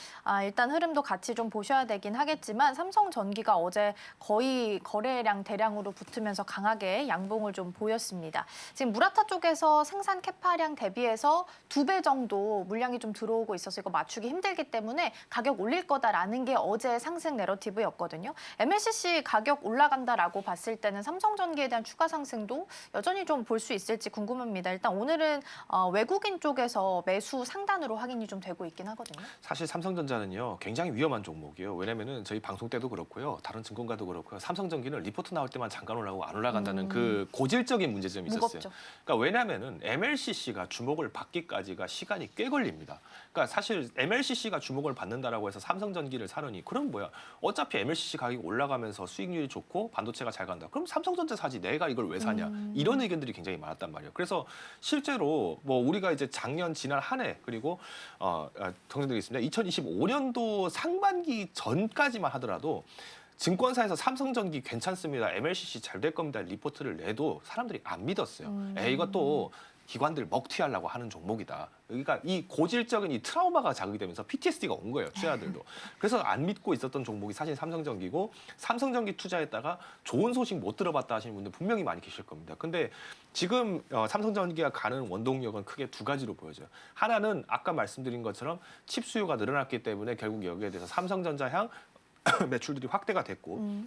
일단 흐름도 같이 좀 보셔야 되긴 하겠지만 삼성전기가 어제 거의 거래량 대량으로 붙으면서 강하게 양봉을 좀 보였습니다. 지금 무라타 쪽에서 생산 캐파량 대비해서 2배 정도 물량이 좀 들어오고 있어서 이거 맞추기 힘들기 때문에 가격 올릴 거다라는 게 어제 상승 내러티브였거든요. MLCC 가격 올라간다라고 봤을 때는 삼성전기에 대한 추가 상승도 여전히 좀 볼 수 있을지 궁금합니다. 일단 오늘은 외국인 쪽에서 매수 상단으로 확인이 좀 되고 있긴 하거든요. 사실 삼성전자는요 굉장히 위험한 종목이에요. 왜냐면은 저희 방송 때도 그렇고요, 다른 증권가도 그렇고요. 삼성전기는 리포트 나올 때만 잠깐 올라가고 안 올라간다는 그 고질적인 문제점이 있었어요. 무겁죠. 그러니까 왜냐면은 MLCC가 주목을 받기까지가 시간이 꽤 걸립니다. 그러니까 사실 MLCC가 주목을 받는다라고 해서 삼성전기를 사느니 그럼 뭐야? 어차피 MLCC 가격이 올라가면서 수익률이 좋고 반도체가 잘 간다. 그럼 삼성전자 사지 내가 이걸 왜 사냐? 이런 의견들이 굉장히 많았단 말이에요. 그래서 실제로 뭐 우리가 이제 작년 지난 한 해 그리고 정리드리겠습니다. 2025년도 상반기 전까지만 하더라도 증권사에서 삼성전기 괜찮습니다. MLCC 잘 될 겁니다. 리포트를 내도 사람들이 안 믿었어요. 이것도 기관들 먹튀하려고 하는 종목이다. 그러니까 이 고질적인 이 트라우마가 자극이 되면서 PTSD가 온 거예요, 투자자들도. 그래서 안 믿고 있었던 종목이 사실 삼성전기고 삼성전기 투자했다가 좋은 소식 못 들어봤다 하시는 분들 분명히 많이 계실 겁니다. 근데 지금 삼성전기가 가는 원동력은 크게 두 가지로 보여져요. 하나는 아까 말씀드린 것처럼 칩 수요가 늘어났기 때문에 결국 여기에 대해서 삼성전자 향 매출들이 확대가 됐고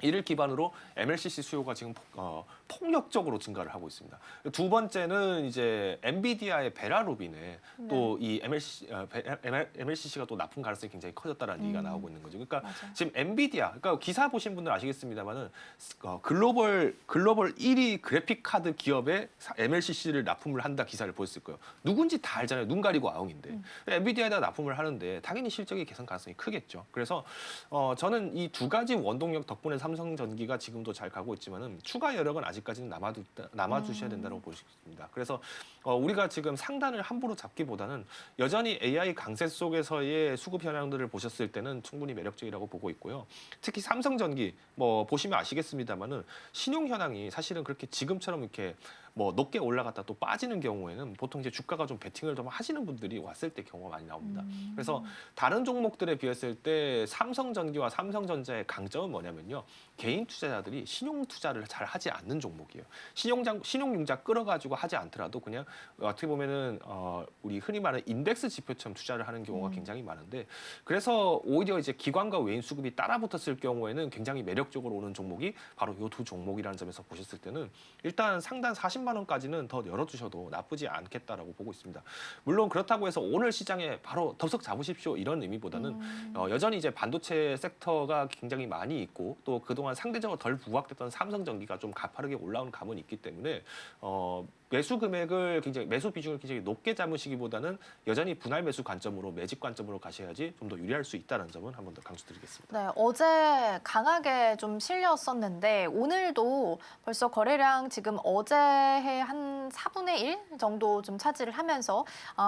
이를 기반으로 MLCC 수요가 지금 폭력적으로 증가를 하고 있습니다. 두 번째는 이제 엔비디아의 베라루빈에 또 이 MLCC가 또 납품 가능성이 굉장히 커졌다라는 얘기가 나오고 있는 거죠. 그러니까 맞아요. 지금 엔비디아, 그러니까 기사 보신 분들 아시겠습니다만은 글로벌 1위 그래픽 카드 기업에 MLCC를 납품을 한다 기사를 보셨을 거예요. 누군지 다 알잖아요. 눈 가리고 아웅인데 엔비디아에다 납품을 하는데 당연히 실적이 개선 가능성이 크겠죠. 그래서 저는 이 두 가지 원동력 덕분에 삼성전기가 지금도 잘 가고 있지만은 추가 여력은 아직 아직까지는 남아주셔야 된다고 볼 수 있습니다. 그래서 우리가 지금 상단을 함부로 잡기보다는 여전히 AI 강세 속에서의 수급 현황들을 보셨을 때는 충분히 매력적이라고 보고 있고요. 특히 삼성전기 뭐 보시면 아시겠습니다만은 신용 현황이 사실은 그렇게 지금처럼 이렇게 뭐 높게 올라갔다 또 빠지는 경우에는 보통 이제 주가가 좀 베팅을 좀 하시는 분들이 왔을 때 경우가 많이 나옵니다. 그래서 다른 종목들에 비했을 때 삼성전기와 삼성전자의 강점은 뭐냐면요. 개인 투자자들이 신용 투자를 잘 하지 않는 종목이에요. 신용융자 끌어가지고 하지 않더라도 그냥 어떻게 보면은 우리 흔히 말하는 인덱스 지표처럼 투자를 하는 경우가 굉장히 많은데 그래서 오히려 이제 기관과 외인 수급이 따라붙었을 경우에는 굉장히 매력적으로 오는 종목이 바로 이 두 종목이라는 점에서 보셨을 때는 일단 상단 40만 원까지는 더 열어두셔도 나쁘지 않겠다라고 보고 있습니다. 물론 그렇다고 해서 오늘 시장에 바로 덥석 잡으십시오 이런 의미보다는 여전히 이제 반도체 섹터가 굉장히 많이 있고 또 그동안 상대적으로 덜 부각됐던 삼성전기가 좀 가파르게 올라온 감은 있기 때문에 매수 금액을 매수 비중을 굉장히 높게 잡으시기보다는 여전히 분할 매수 관점으로 매집 관점으로 가셔야지 좀 더 유리할 수 있다는 점은 한 번 더 강조드리겠습니다. 네, 어제 강하게 좀 실렸었는데 오늘도 벌써 거래량 지금 어제의 한 4분의 1 정도 좀 차지를 하면서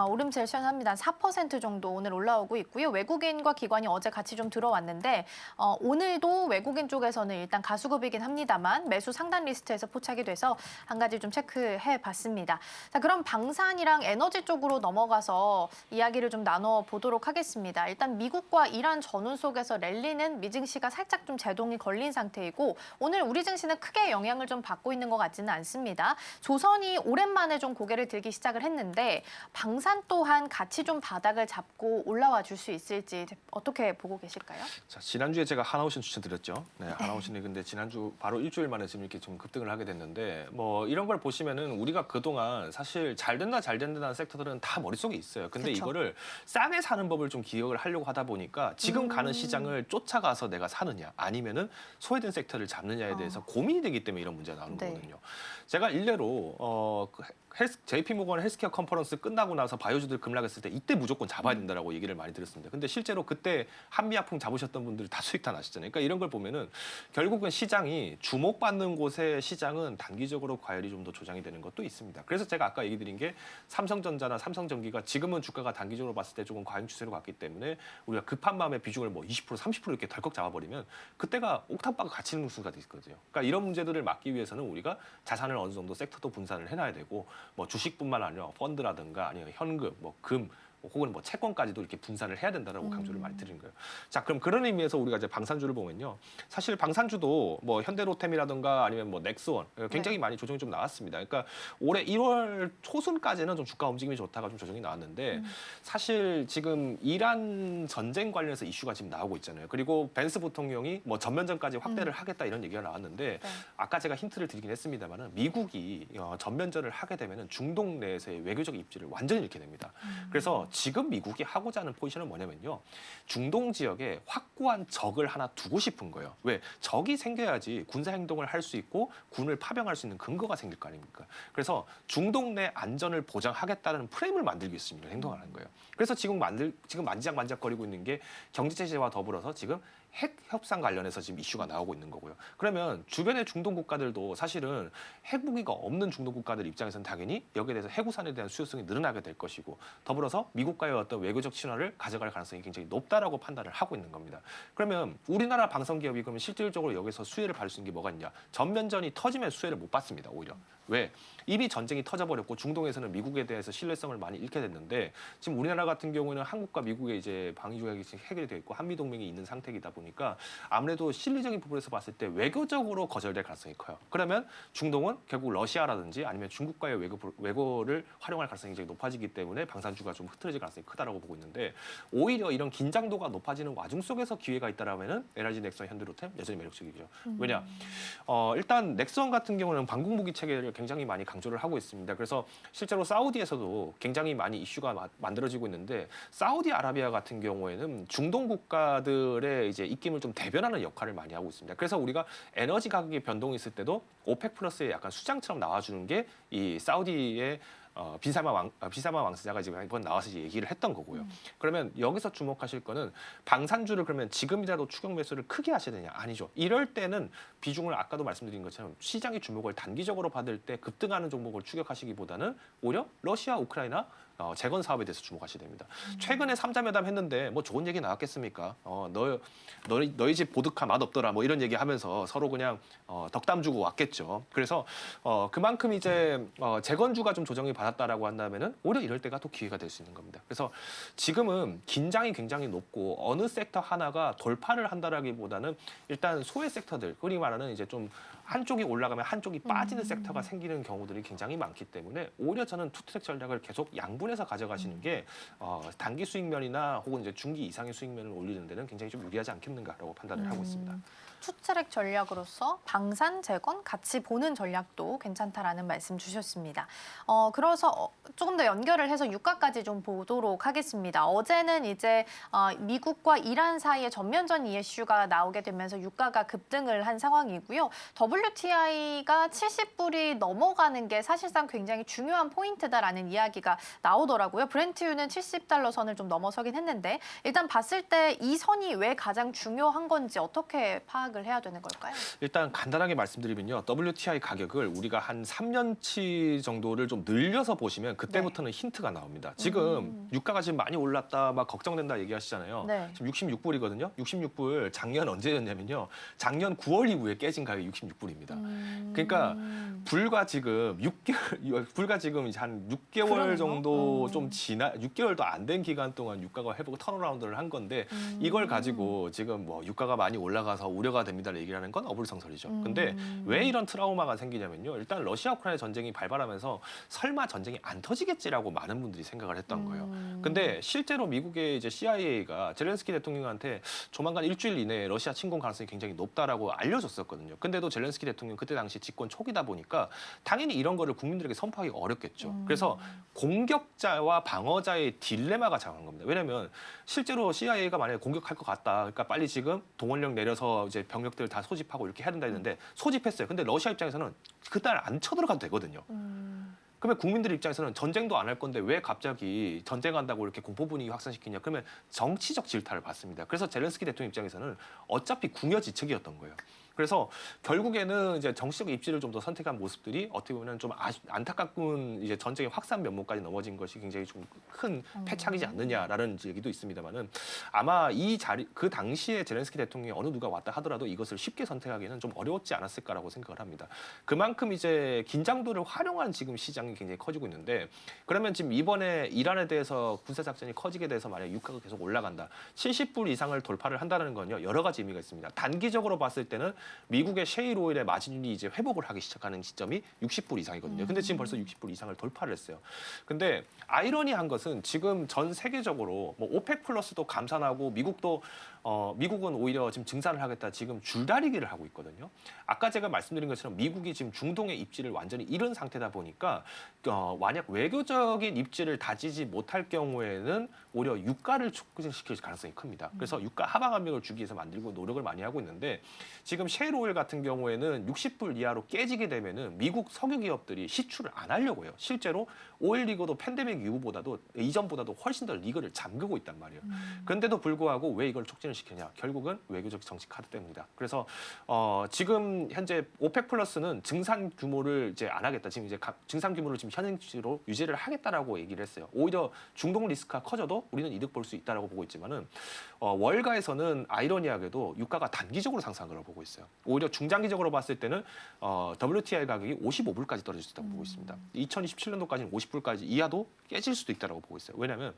오름세를 시현합니다. 4% 정도 오늘 올라오고 있고요. 외국인과 기관이 어제 같이 좀 들어왔는데 오늘도 외국인 쪽에서는 일단 가수급이긴 합니다만 매수 상단 리스트에서 포착이 돼서 한 가지 좀 체크해 봤습니다. 자, 그럼 방산이랑 에너지 쪽으로 넘어가서 이야기를 좀 나눠 보도록 하겠습니다. 일단 미국과 이란 전후 속에서 랠리는 미 증시가 살짝 좀 제동이 걸린 상태이고 오늘 우리 증시는 크게 영향을 좀 받고 있는 것 같지는 않습니다. 조선이 오랜만에 좀 고개를 들기 시작을 했는데 방산 또한 같이 좀 바닥을 잡고 올라와 줄 수 있을지 어떻게 보고 계실까요? 자, 지난주에 제가 하나오션 추천드렸죠. 네, 하나오션이 근데 지난주 바로 일주일 만에 지금 이렇게 좀 급등을 하게 됐는데 뭐 이런 걸 보시면은 우리가 그동안 사실 잘 된다는 섹터들은 다 머릿속에 있어요. 근데 그쵸. 이거를 싸게 사는 법을 좀 기억을 하려고 하다 보니까 지금 가는 시장을 쫓아가서 내가 사느냐 아니면은 소외된 섹터를 잡느냐에 대해서 고민이 되기 때문에 이런 문제가 나오는 네. 거거든요. 제가 일례로 JP 모건 헬스케어 컨퍼런스 끝나고 나서 바이오주들 급락했을 때 이때 무조건 잡아야 된다라고 얘기를 많이 들었습니다. 근데 실제로 그때 한미약품 잡으셨던 분들이 다 수익 다 나셨잖아요. 그러니까 이런 걸 보면은 결국은 시장이 주목받는 곳의 시장은 단기적으로 과열이 좀 더 조장이 되는 것도 있습니다. 그래서 제가 아까 얘기 드린 게 삼성전자나 삼성전기가 지금은 주가가 단기적으로 봤을 때 조금 과잉 추세로 갔기 때문에 우리가 급한 마음에 비중을 뭐 20%, 30% 이렇게 덜컥 잡아버리면 그때가 옥탑방을 갇히는 순간이 있거든요. 그러니까 이런 문제들을 막기 위해서는 우리가 자산을 어느 정도 섹터도 분산을 해놔야 되고 뭐 주식뿐만 아니라 펀드라든가 아니면 현금, 뭐 금, 혹은 뭐 채권까지도 이렇게 분산을 해야 된다라고 강조를 많이 드리는 거예요. 자, 그럼 그런 의미에서 우리가 이제 방산주를 보면요. 사실 방산주도 뭐 현대로템이라든가 아니면 뭐 넥스원 굉장히 많이 조정이 좀 나왔습니다. 그러니까 올해 1월 초순까지는 좀 주가 움직임이 좋다가 좀 조정이 나왔는데 사실 지금 이란 전쟁 관련해서 이슈가 지금 나오고 있잖아요. 그리고 벤스 부통령이 뭐 전면전까지 확대를 하겠다 이런 얘기가 나왔는데 아까 제가 힌트를 드리긴 했습니다만은 미국이 전면전을 하게 되면은 중동 내에서의 외교적 입지를 완전히 잃게 됩니다. 그래서 지금 미국이 하고자 하는 포지션은 뭐냐면요. 중동 지역에 확고한 적을 하나 두고 싶은 거예요. 왜? 적이 생겨야지 군사 행동을 할 수 있고 군을 파병할 수 있는 근거가 생길 거 아닙니까? 그래서 중동 내 안전을 보장하겠다는 프레임을 만들기 위해서 이런 행동을 하는 거예요. 그래서 지금 만지작만지작거리고 있는 게 경제 제재와 더불어서 지금 핵 협상 관련해서 지금 이슈가 나오고 있는 거고요. 그러면 주변의 중동 국가들도 사실은 핵무기가 없는 중동 국가들 입장에서는 당연히 여기에 대해서 해구산에 대한 수요성이 늘어나게 될 것이고 더불어서 미국과의 어떤 외교적 친화를 가져갈 가능성이 굉장히 높다라고 판단을 하고 있는 겁니다. 그러면 우리나라 방산기업이 그러면 실질적으로 여기서 수혜를 받을 수 있는 게 뭐가 있냐? 전면전이 터지면 수혜를 못 받습니다. 오히려. 왜? 이미 전쟁이 터져버렸고 중동에서는 미국에 대해서 신뢰성을 많이 잃게 됐는데 지금 우리나라 같은 경우에는 한국과 미국의 이제 방위 조약이 지금 해결이 되어 있고 한미 동맹이 있는 상태이다 보니까 아무래도 실리적인 부분에서 봤을 때 외교적으로 거절될 가능성이 커요. 그러면 중동은 결국 러시아라든지 아니면 중국과의 외교를 활용할 가능성이 굉장히 높아지기 때문에 방산주가 좀 흐트러질 가능성이 크다라고 보고 있는데 오히려 이런 긴장도가 높아지는 와중 속에서 기회가 있다라면은 LG 넥슨, 현대로템 여전히 매력적이죠. 왜냐? 일단 넥슨 같은 경우는 방공무기 체계를 굉장히 많이 강조를 하고 있습니다. 그래서 실제로 사우디에서도 굉장히 많이 이슈가 만들어지고 있는데 사우디아라비아 같은 경우에는 중동 국가들의 이제 입김을 좀 대변하는 역할을 많이 하고 있습니다. 그래서 우리가 에너지 가격의 변동이 있을 때도 오펙 플러스의 약간 수장처럼 나와주는 게 이 사우디의 비사마 왕세자가 지금 이번 나와서 이제 얘기를 했던 거고요. 그러면 여기서 주목하실 거는 방산주를 그러면 지금이라도 추격 매수를 크게 하셔야 되냐? 아니죠. 이럴 때는 비중을 아까도 말씀드린 것처럼 시장의 주목을 단기적으로 받을 때 급등하는 종목을 추격하시기보다는 오히려 러시아, 우크라이나 재건 사업에 대해서 주목하셔야 됩니다. 최근에 삼자매담 했는데 뭐 좋은 얘기 나왔겠습니까? 너희 집 보드카 맛없더라 뭐 이런 얘기 하면서 서로 그냥 덕담 주고 왔겠죠. 그래서 그만큼 이제 재건주가 좀 조정이 받았다라고 한다면은 오히려 이럴 때가 또 기회가 될 수 있는 겁니다. 그래서 지금은 긴장이 굉장히 높고 어느 섹터 하나가 돌파를 한다라기보다는 일단 소외 섹터들, 흔히 말하는 이제 좀 한쪽이 올라가면 한쪽이 빠지는 섹터가 생기는 경우들이 굉장히 많기 때문에 오히려 저는 투트랙 전략을 계속 양분해서 가져가시는 게 단기 수익면이나 혹은 이제 중기 이상의 수익면을 올리는 데는 굉장히 좀 유리하지 않겠는가라고 판단을 하고 있습니다. 투트랙 전략으로서 방산, 재건 같이 보는 전략도 괜찮다라는 말씀 주셨습니다. 그래서 조금 더 연결을 해서 유가까지 좀 보도록 하겠습니다. 어제는 이제 미국과 이란 사이에 전면전 이슈가 나오게 되면서 유가가 급등을 한 상황이고요. WTI가 70불이 넘어가는 게 사실상 굉장히 중요한 포인트다라는 이야기가 나오더라고요. 브렌트유는 70달러 선을 좀 넘어서긴 했는데 일단 봤을 때 이 선이 왜 가장 중요한 건지 어떻게 파악을 해야 되는 걸까요? 일단 간단하게 말씀드리면요. WTI 가격을 우리가 한 3년치 정도를 좀 늘려서 보시면 그때부터는 힌트가 나옵니다. 지금 유가가 지금 많이 올랐다, 막 걱정된다 얘기하시잖아요. 네. 지금 66불이거든요. 66불 작년 언제였냐면요. 작년 9월 이후에 깨진 가격이 66불입니다. 그러니까 불과 지금 6개월, 불과 지금 이제 한 6개월 그러네요. 정도 좀 6개월도 안 된 기간 동안 유가가 회복 턴어라운드를 한 건데 이걸 가지고 지금 뭐 유가가 많이 올라가서 우려가 됩니다를 얘기하는 건 어불성설이죠. 근데 왜 이런 트라우마가 생기냐면요. 일단 러시아 우크라이나 전쟁이 발발하면서 설마 전쟁이 안 터지겠지라고 많은 분들이 생각을 했던 거예요. 근데 실제로 미국의 이제 CIA가 젤렌스키 대통령한테 조만간 일주일 이내에 러시아 침공 가능성이 굉장히 높다라고 알려줬었거든요. 근데도 젤렌스키 대통령 그때 당시 집권 초기다 보니까 당연히 이런 거를 국민들에게 선포하기 어렵겠죠. 그래서 공격자와 방어자의 딜레마가 작은 겁니다. 왜냐하면 실제로 CIA가 만약에 공격할 것 같다. 그러니까 빨리 지금 동원령 내려서 이제 병력들 다 소집하고 이렇게 해야 된다 했는데 소집했어요. 근데 러시아 입장에서는 그날 안 쳐들어가도 되거든요. 그러면 국민들 입장에서는 전쟁도 안 할 건데 왜 갑자기 전쟁한다고 이렇게 공포 분위기 확산시키냐. 그러면 정치적 질타를 받습니다. 그래서 젤렌스키 대통령 입장에서는 어차피 궁여지책이었던 거예요. 그래서 결국에는 이제 정치적 입지를 좀 더 선택한 모습들이 어떻게 보면 좀 안타까운 이제 전쟁의 확산 면모까지 넘어진 것이 굉장히 좀 큰 패착이지 않느냐라는 얘기도 있습니다만은 아마 이 자리 그 당시에 젤렌스키 대통령이 어느 누가 왔다 하더라도 이것을 쉽게 선택하기는 좀 어려웠지 않았을까라고 생각을 합니다. 그만큼 이제 긴장도를 활용한 지금 시장이 굉장히 커지고 있는데 그러면 지금 이번에 이란에 대해서 군사 작전이 커지게 돼서 만약 유가가 계속 올라간다. 70불 이상을 돌파를 한다는 건요. 여러 가지 의미가 있습니다. 단기적으로 봤을 때는 미국의 셰일 오일의 마진율이 이제 회복을 하기 시작하는 시점이 60불 이상이거든요. 근데 지금 벌써 60불 이상을 돌파를 했어요. 근데 아이러니한 것은 지금 전 세계적으로 뭐 오펙 플러스도 감산하고 미국은 오히려 지금 증산을 하겠다 지금 줄다리기를 하고 있거든요. 아까 제가 말씀드린 것처럼 미국이 지금 중동의 입지를 완전히 잃은 상태다 보니까 만약 외교적인 입지를 다지지 못할 경우에는 오히려 유가를 촉진시킬 가능성이 큽니다. 그래서 유가 하방 압력을 주기 위해서 만들고 노력을 많이 하고 있는데 지금 셰일 오일 같은 경우에는 60불 이하로 깨지게 되면은 미국 석유 기업들이 시추를 안 하려고 해요. 실제로 오일 리그도 팬데믹 이전보다도 훨씬 더 리그를 잠그고 있단 말이에요. 그런데도 불구하고 왜 이걸 촉진을 시키냐? 결국은 외교적 정치 카드 때문이다. 그래서 지금 현재 오펙 플러스는 증산 규모를 이제 안 하겠다. 지금 이제 증산 규모를 지금 현행치로 유지를 하겠다라고 얘기를 했어요. 오히려 중동 리스크가 커져도 우리는 이득 볼 수 있다라고 보고 있지만은 월가에서는 아이러니하게도 유가가 단기적으로 상승한 걸 보고 있어요. 오히려 중장기적으로 봤을 때는 WTI 가격이 55불까지 떨어질 수 있다고 보고 있습니다. 2027년도까지는 50불까지 이하도 깨질 수도 있다고 보고 있어요. 왜냐하면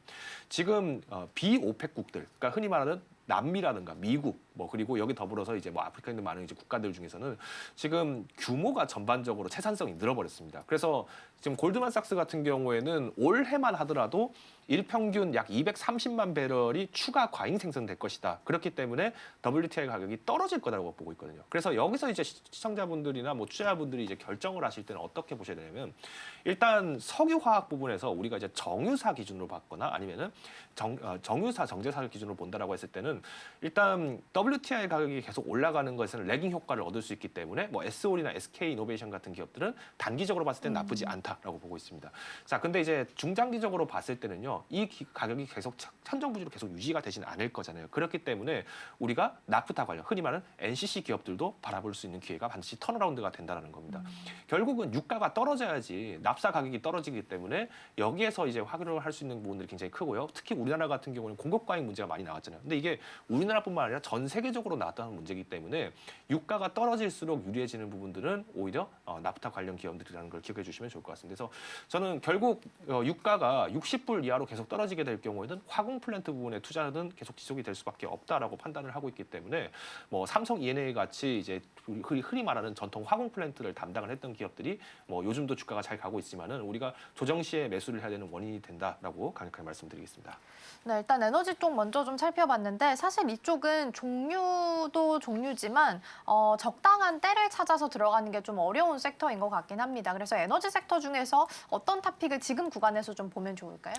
지금 비오펙국들, 그러니까 흔히 말하는 남미라든가 미국, 뭐 그리고 여기 더불어서 이제 뭐 아프리카에 있는 많은 이제 국가들 중에서는 지금 규모가 전반적으로 채산성이 늘어버렸습니다. 그래서 지금 골드만삭스 같은 경우에는 올해만 하더라도 일평균 약 230만 배럴이 추가 과잉 생성될 것이다. 그렇기 때문에 WTI 가격이 떨어질 거라고 보고 있거든요. 그래서 여기서 이제 시청자분들이나 뭐 투자자분들이 이제 결정을 하실 때는 어떻게 보셔야 되냐면 일단 석유화학 부분에서 우리가 이제 정유사 기준으로 봤거나 아니면은 정유사 정제사를 기준으로 본다라고 했을 때는 일단 WTI 가격이 계속 올라가는 것에는 레깅 효과를 얻을 수 있기 때문에 뭐 SOL이나 SK 이노베이션 같은 기업들은 단기적으로 봤을 때는 나쁘지 않다라고 보고 있습니다. 자, 근데 이제 중장기적으로 봤을 때는요, 이 가격이 계속 천정부지로 계속 유지가 되지는 않을 거잖아요. 그렇기 때문에 우리가 나프타 관련, 흔히 말하는 NCC 기업들도 바라볼 수 있는 기회가 반드시 턴어라운드가 된다는 겁니다. 결국은 유가가 떨어져야지 납사 가격이 떨어지기 때문에 여기에서 이제 확인을 할 수 있는 부분들이 굉장히 크고요. 특히 우리나라 같은 경우는 공급 과잉 문제가 많이 나왔잖아요. 근데 이게 우리나라뿐만 아니라 전 세계적으로 나왔다는 문제이기 때문에 유가가 떨어질수록 유리해지는 부분들은 오히려 나프타 관련 기업들이라는 걸 기억해 주시면 좋을 것 같습니다. 그래서 저는 결국 유가가 60불 이하로 계속 떨어지게 될 경우에는 화공 플랜트 부분에 투자는 계속 지속이 될 수밖에 없다라고 판단을 하고 있기 때문에 뭐 삼성 E&A 같이 이제 흔히 말하는 전통 화공 플랜트를 담당을 했던 기업들이 뭐 요즘도 주가가 잘 가고 있지만은 우리가 조정 시에 매수를 해야 되는 원인이 된다라고 강력하게 말씀드리겠습니다. 네, 일단 에너지 쪽 먼저 좀 살펴봤는데 사실 이쪽은 종류도 종류지만 적당한 때를 찾아서 들어가는 게 좀 어려운 섹터인 것 같긴 합니다. 그래서 에너지 섹터 중에서 어떤 토픽을 지금 구간에서 좀 보면 좋을까요?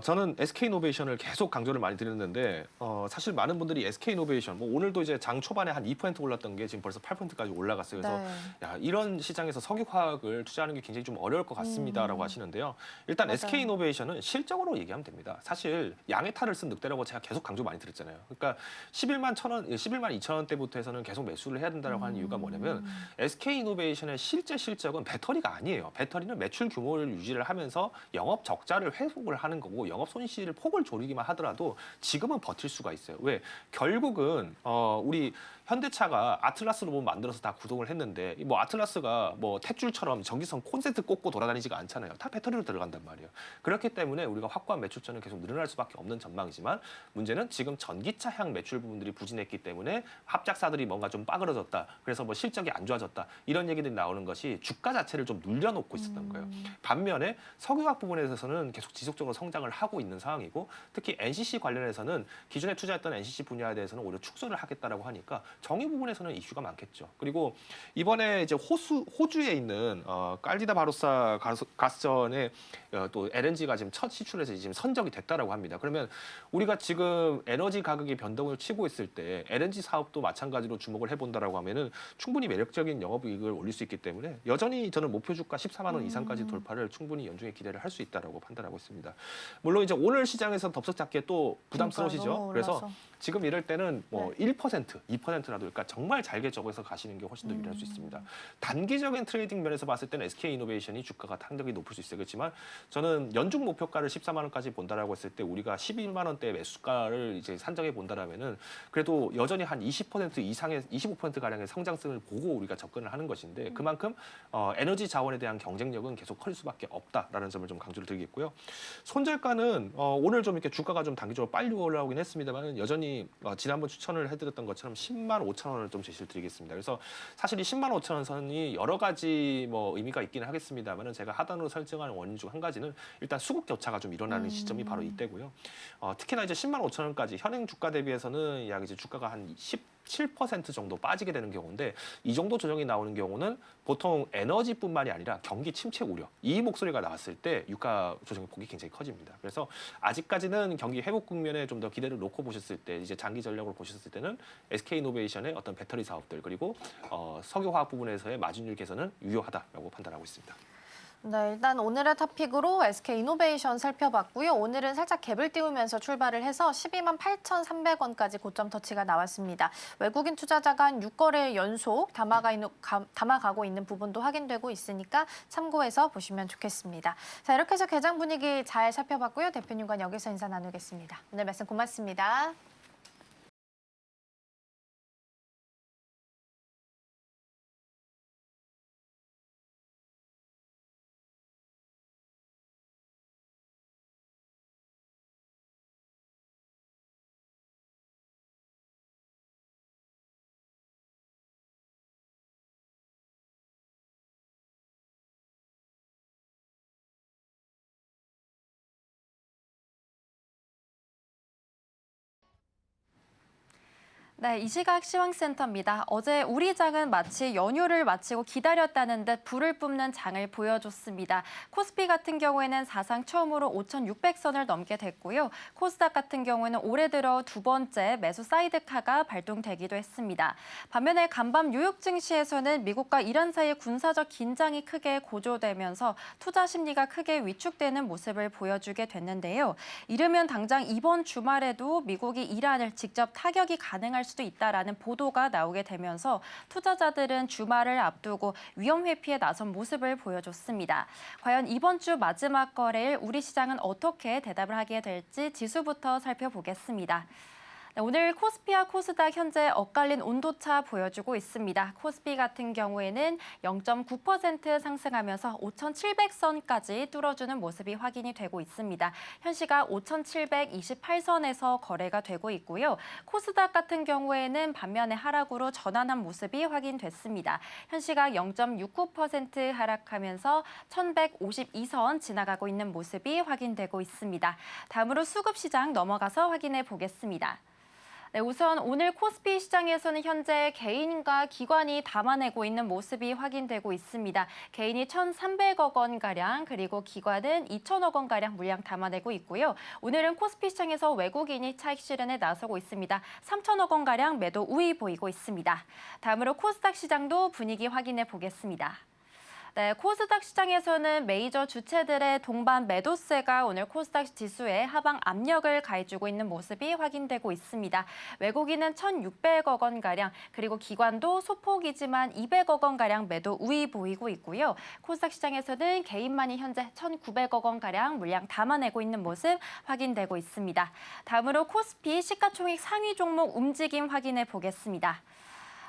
저는 SK이노베이션을 계속 강조를 많이 드렸는데 사실 많은 분들이 SK이노베이션 뭐 오늘도 이제 장 초반에 한 2% 올랐던 게 지금 벌써 8%까지 올라갔어요. 그래서 네. 야, 이런 시장에서 석유화학을 투자하는 게 굉장히 좀 어려울 것 같습니다라고 하시는데요. 일단 맞아요. SK이노베이션은 실적으로 얘기하면 됩니다. 사실 양의 탈을 쓴 늑대라고 제가 계속 강조 많이 드렸잖아요. 그러니까 11만 2천 원대부터 해서는 계속 매수를 해야 된다고 하는 이유가 뭐냐면 SK이노베이션의 실제 실적은 배터리가 아니에요. 배터리는 매출 규모를 유지를 하면서 영업 적자를 회복을 하는 거고 영업 손실을 폭을 조리기만 하더라도 지금은 버틸 수가 있어요. 왜? 결국은 우리 현대차가 아틀라스 로봇 만들어서 다 구동을 했는데 뭐 아틀라스가 뭐 탯줄처럼 전기선 콘센트 꽂고 돌아다니지가 않잖아요. 다 배터리로 들어간단 말이에요. 그렇기 때문에 우리가 확고한 매출처는 계속 늘어날 수밖에 없는 전망이지만 문제는 지금 전기차향 매출 부분들이 부진했기 때문에 합작사들이 뭔가 좀 빠그러졌다. 그래서 뭐 실적이 안 좋아졌다. 이런 얘기들이 나오는 것이 주가 자체를 좀 눌려놓고 있었던 거예요. 반면에 석유화학 부분에서는 계속 지속적으로 성장을 하고 있는 상황이고 특히 NCC 관련해서는 기존에 투자했던 NCC 분야에 대해서는 오히려 축소를 하겠다라고 하니까 정유 부분에서는 이슈가 많겠죠. 그리고 이번에 이제 호주에 있는 깔디다 바로사 가스전에 또 LNG가 지금 첫 시출해서 지금 선적이 됐다라고 합니다. 그러면 우리가 지금 에너지 가격이 변동을 치고 있을 때 LNG 사업도 마찬가지로 주목을 해본다라고 하면은 충분히 매력적인 영업이익을 올릴 수 있기 때문에 여전히 저는 목표 주가 14만 원 이상까지 돌파를 충분히 연중에 기대를 할 수 있다라고 판단하고 있습니다. 물론 이제 오늘 시장에서 덥석 잡기에 또 부담스러우시죠. 너무 그래서 올라서. 지금 이럴 때는 뭐 1%, 2%라도 그러니까 정말 잘게 적어서 가시는 게 훨씬 더 유리할 수 있습니다. 단기적인 트레이딩 면에서 봤을 때는 SK이노베이션이 주가가 탄력이 높을 수 있어요. 그렇지만 저는 연중 목표가를 14만 원까지 본다라고 했을 때 우리가 11만 원대 매수가를 이제 산정해 본다라면은 그래도 여전히 한 20% 이상의 25% 가량의 성장성을 보고 우리가 접근을 하는 것인데 그만큼 에너지 자원에 대한 경쟁력은 계속 클 수밖에 없다라는 점을 좀 강조를 드리겠고요. 손절가는 오늘 좀 이렇게 주가가 좀 단기적으로 빨리 올라오긴 했습니다만 여전히 지난번 추천을 해드렸던 것처럼 10만 5천 원을 좀 제시를 드리겠습니다. 그래서 사실 이 10만 5천 원 선이 여러 가지 뭐 의미가 있기는 하겠습니다만 제가 하단으로 설정하는 원인 중 한 가지는 일단 수급 교차가 좀 일어나는 시점이 바로 이때고요. 특히나 이제 10만 5천 원까지 현행 주가 대비해서는 약 이제 주가가 한 17% 정도 빠지게 되는 경우인데 이 정도 조정이 나오는 경우는 보통 에너지뿐만이 아니라 경기 침체 우려 이 목소리가 나왔을 때 유가 조정의 폭이 굉장히 커집니다. 그래서 아직까지는 경기 회복 국면에 좀 더 기대를 놓고 보셨을 때 이제 장기 전략으로 보셨을 때는 SK이노베이션의 어떤 배터리 사업들 그리고 석유화학 부분에서의 마진율 개선은 유효하다라고 판단하고 있습니다. 네, 일단 오늘의 토픽으로 SK이노베이션 살펴봤고요. 오늘은 살짝 갭을 띄우면서 출발을 해서 12만 8,300원까지 고점 터치가 나왔습니다. 외국인 투자자가 한 6거래 연속 담아가고 있는 부분도 확인되고 있으니까 참고해서 보시면 좋겠습니다. 자, 이렇게 해서 개장 분위기 잘 살펴봤고요. 대표님과 여기서 인사 나누겠습니다. 오늘 말씀 고맙습니다. 네, 이 시각 시황센터입니다. 어제 우리 장은 마치 연휴를 마치고 기다렸다는 듯 불을 뿜는 장을 보여줬습니다. 코스피 같은 경우에는 사상 처음으로 5,600선을 넘게 됐고요. 코스닥 같은 경우에는 올해 들어 두 번째 매수 사이드카가 발동되기도 했습니다. 반면에 간밤 뉴욕 증시에서는 미국과 이란 사이의 군사적 긴장이 크게 고조되면서 투자 심리가 크게 위축되는 모습을 보여주게 됐는데요. 이르면 당장 이번 주말에도 미국이 이란을 직접 타격이 가능할 수도 있다라는 보도가 나오게 되면서 투자자들은 주말을 앞두고 위험 회피에 나선 모습을 보여줬습니다. 과연 이번 주 마지막 거래일 우리 시장은 어떻게 대답을 하게 될지 지수부터 살펴보겠습니다. 네, 오늘 코스피와 코스닥 현재 엇갈린 온도차 보여주고 있습니다. 코스피 같은 경우에는 0.9% 상승하면서 5,700선까지 뚫어주는 모습이 확인이 되고 있습니다. 현 시각 5,728선에서 거래가 되고 있고요. 코스닥 같은 경우에는 반면에 하락으로 전환한 모습이 확인됐습니다. 현 시각 0.69% 하락하면서 1,152선 지나가고 있는 모습이 확인되고 있습니다. 다음으로 수급시장 넘어가서 확인해 보겠습니다. 네, 우선 오늘 코스피 시장에서는 현재 개인과 기관이 담아내고 있는 모습이 확인되고 있습니다. 개인이 1,300억 원가량 그리고 기관은 2,000억 원가량 물량 담아내고 있고요. 오늘은 코스피 시장에서 외국인이 차익 실현에 나서고 있습니다. 3,000억 원가량 매도 우위 보이고 있습니다. 다음으로 코스닥 시장도 분위기 확인해 보겠습니다. 네, 코스닥 시장에서는 메이저 주체들의 동반 매도세가 오늘 코스닥 지수에 하방 압력을 가해주고 있는 모습이 확인되고 있습니다. 외국인은 1,600억 원가량, 그리고 기관도 소폭이지만 200억 원가량 매도 우위 보이고 있고요. 코스닥 시장에서는 개인만이 현재 1,900억 원가량 물량 담아내고 있는 모습 확인되고 있습니다. 다음으로 코스피 시가총액 상위 종목 움직임 확인해 보겠습니다.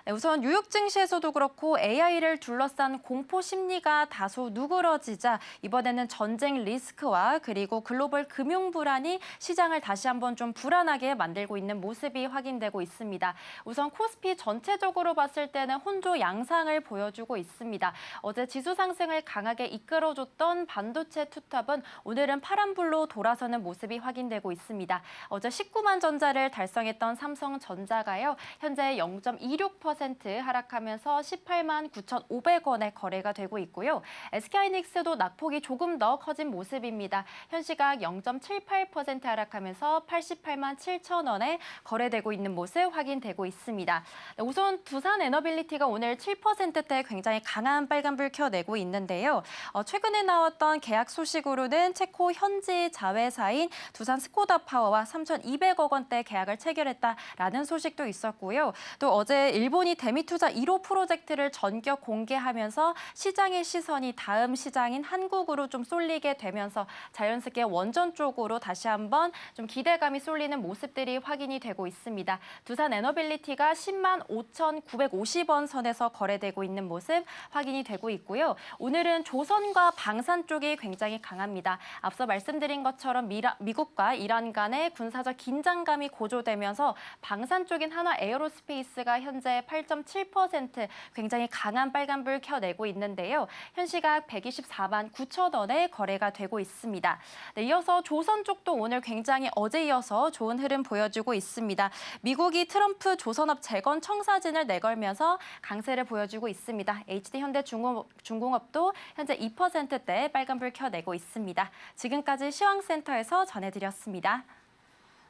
네, 우선 뉴욕 증시에서도 그렇고 AI를 둘러싼 공포 심리가 다소 누그러지자 이번에는 전쟁 리스크와 그리고 글로벌 금융 불안이 시장을 다시 한번 좀 불안하게 만들고 있는 모습이 확인되고 있습니다. 우선 코스피 전체적으로 봤을 때는 혼조 양상을 보여주고 있습니다. 어제 지수 상승을 강하게 이끌어줬던 반도체 투탑은 오늘은 파란불로 돌아서는 모습이 확인되고 있습니다. 어제 19만 전자를 달성했던 삼성전자가요, 현재 0.26% 하락하면서 18만 9,500원에 거래가 되고 있고요. SK하이닉스도 낙폭이 조금 더 커진 모습입니다. 현 시각 0.78% 하락하면서 88만 7천원에 거래되고 있는 모습 확인되고 있습니다. 우선 두산 에너빌리티가 오늘 7%대 굉장히 강한 빨간불 켜내고 있는데요. 최근에 나왔던 계약 소식으로는 체코 현지 자회사인 두산 스코다 파워와 3,200억 원대 계약을 체결했다라는 소식도 있었고요. 또 어제 일본이 대미투자 1호 프로젝트를 전격 공개하면서 시장의 시선이 다음 시장인 한국으로 좀 쏠리게 되면서 자연스럽게 원전 쪽으로 다시 한번 좀 기대감이 쏠리는 모습들이 확인이 되고 있습니다. 두산 에너빌리티가 10만 5,950원 선에서 거래되고 있는 모습 확인이 되고 있고요. 오늘은 조선과 방산 쪽이 굉장히 강합니다. 앞서 말씀드린 것처럼 미국과 이란 간의 군사적 긴장감이 고조되면서 방산 쪽인 한화 에어로스페이스가 현재 8.7% 굉장히 강한 빨간불 켜내고 있는데요. 현 시각 124만 9천원에 거래가 되고 있습니다. 네, 이어서 조선 쪽도 오늘 굉장히 어제 이어서 좋은 흐름 보여주고 있습니다. 미국이 트럼프 조선업 재건 청사진을 내걸면서 강세를 보여주고 있습니다. HD현대중공업도 현재 2%대 빨간불 켜내고 있습니다. 지금까지 시황센터에서 전해드렸습니다.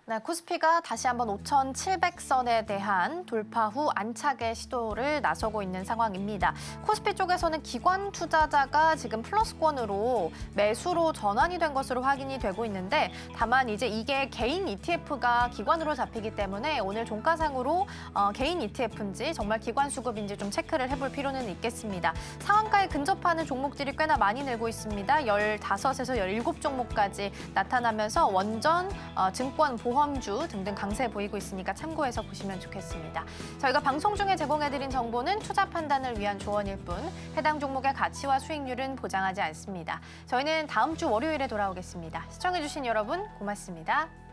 네, 코스피가 다시 한번 5,700선에 대한 돌파 후 안착의 시도를 나서고 있는 상황입니다. 코스피 쪽에서는 기관 투자자가 지금 플러스권으로 매수로 전환이 된 것으로 확인이 되고 있는데, 다만 이제 이게 개인 ETF가 기관으로 잡히기 때문에 오늘 종가상으로 개인 ETF인지 정말 기관 수급인지 좀 체크를 해볼 필요는 있겠습니다. 상한가에 근접하는 종목들이 꽤나 많이 늘고 있습니다. 15에서 17종목까지 나타나면서 원전, 증권, 보험주 등등 강세 보이고 있으니까 참고해서 보시면 좋겠습니다. 저희가 방송 중에 제공해드린 정보는 투자 판단을 위한 조언일 뿐 해당 종목의 가치와 수익률은 보장하지 않습니다. 저희는 다음 주 월요일에 돌아오겠습니다. 시청해주신 여러분 고맙습니다.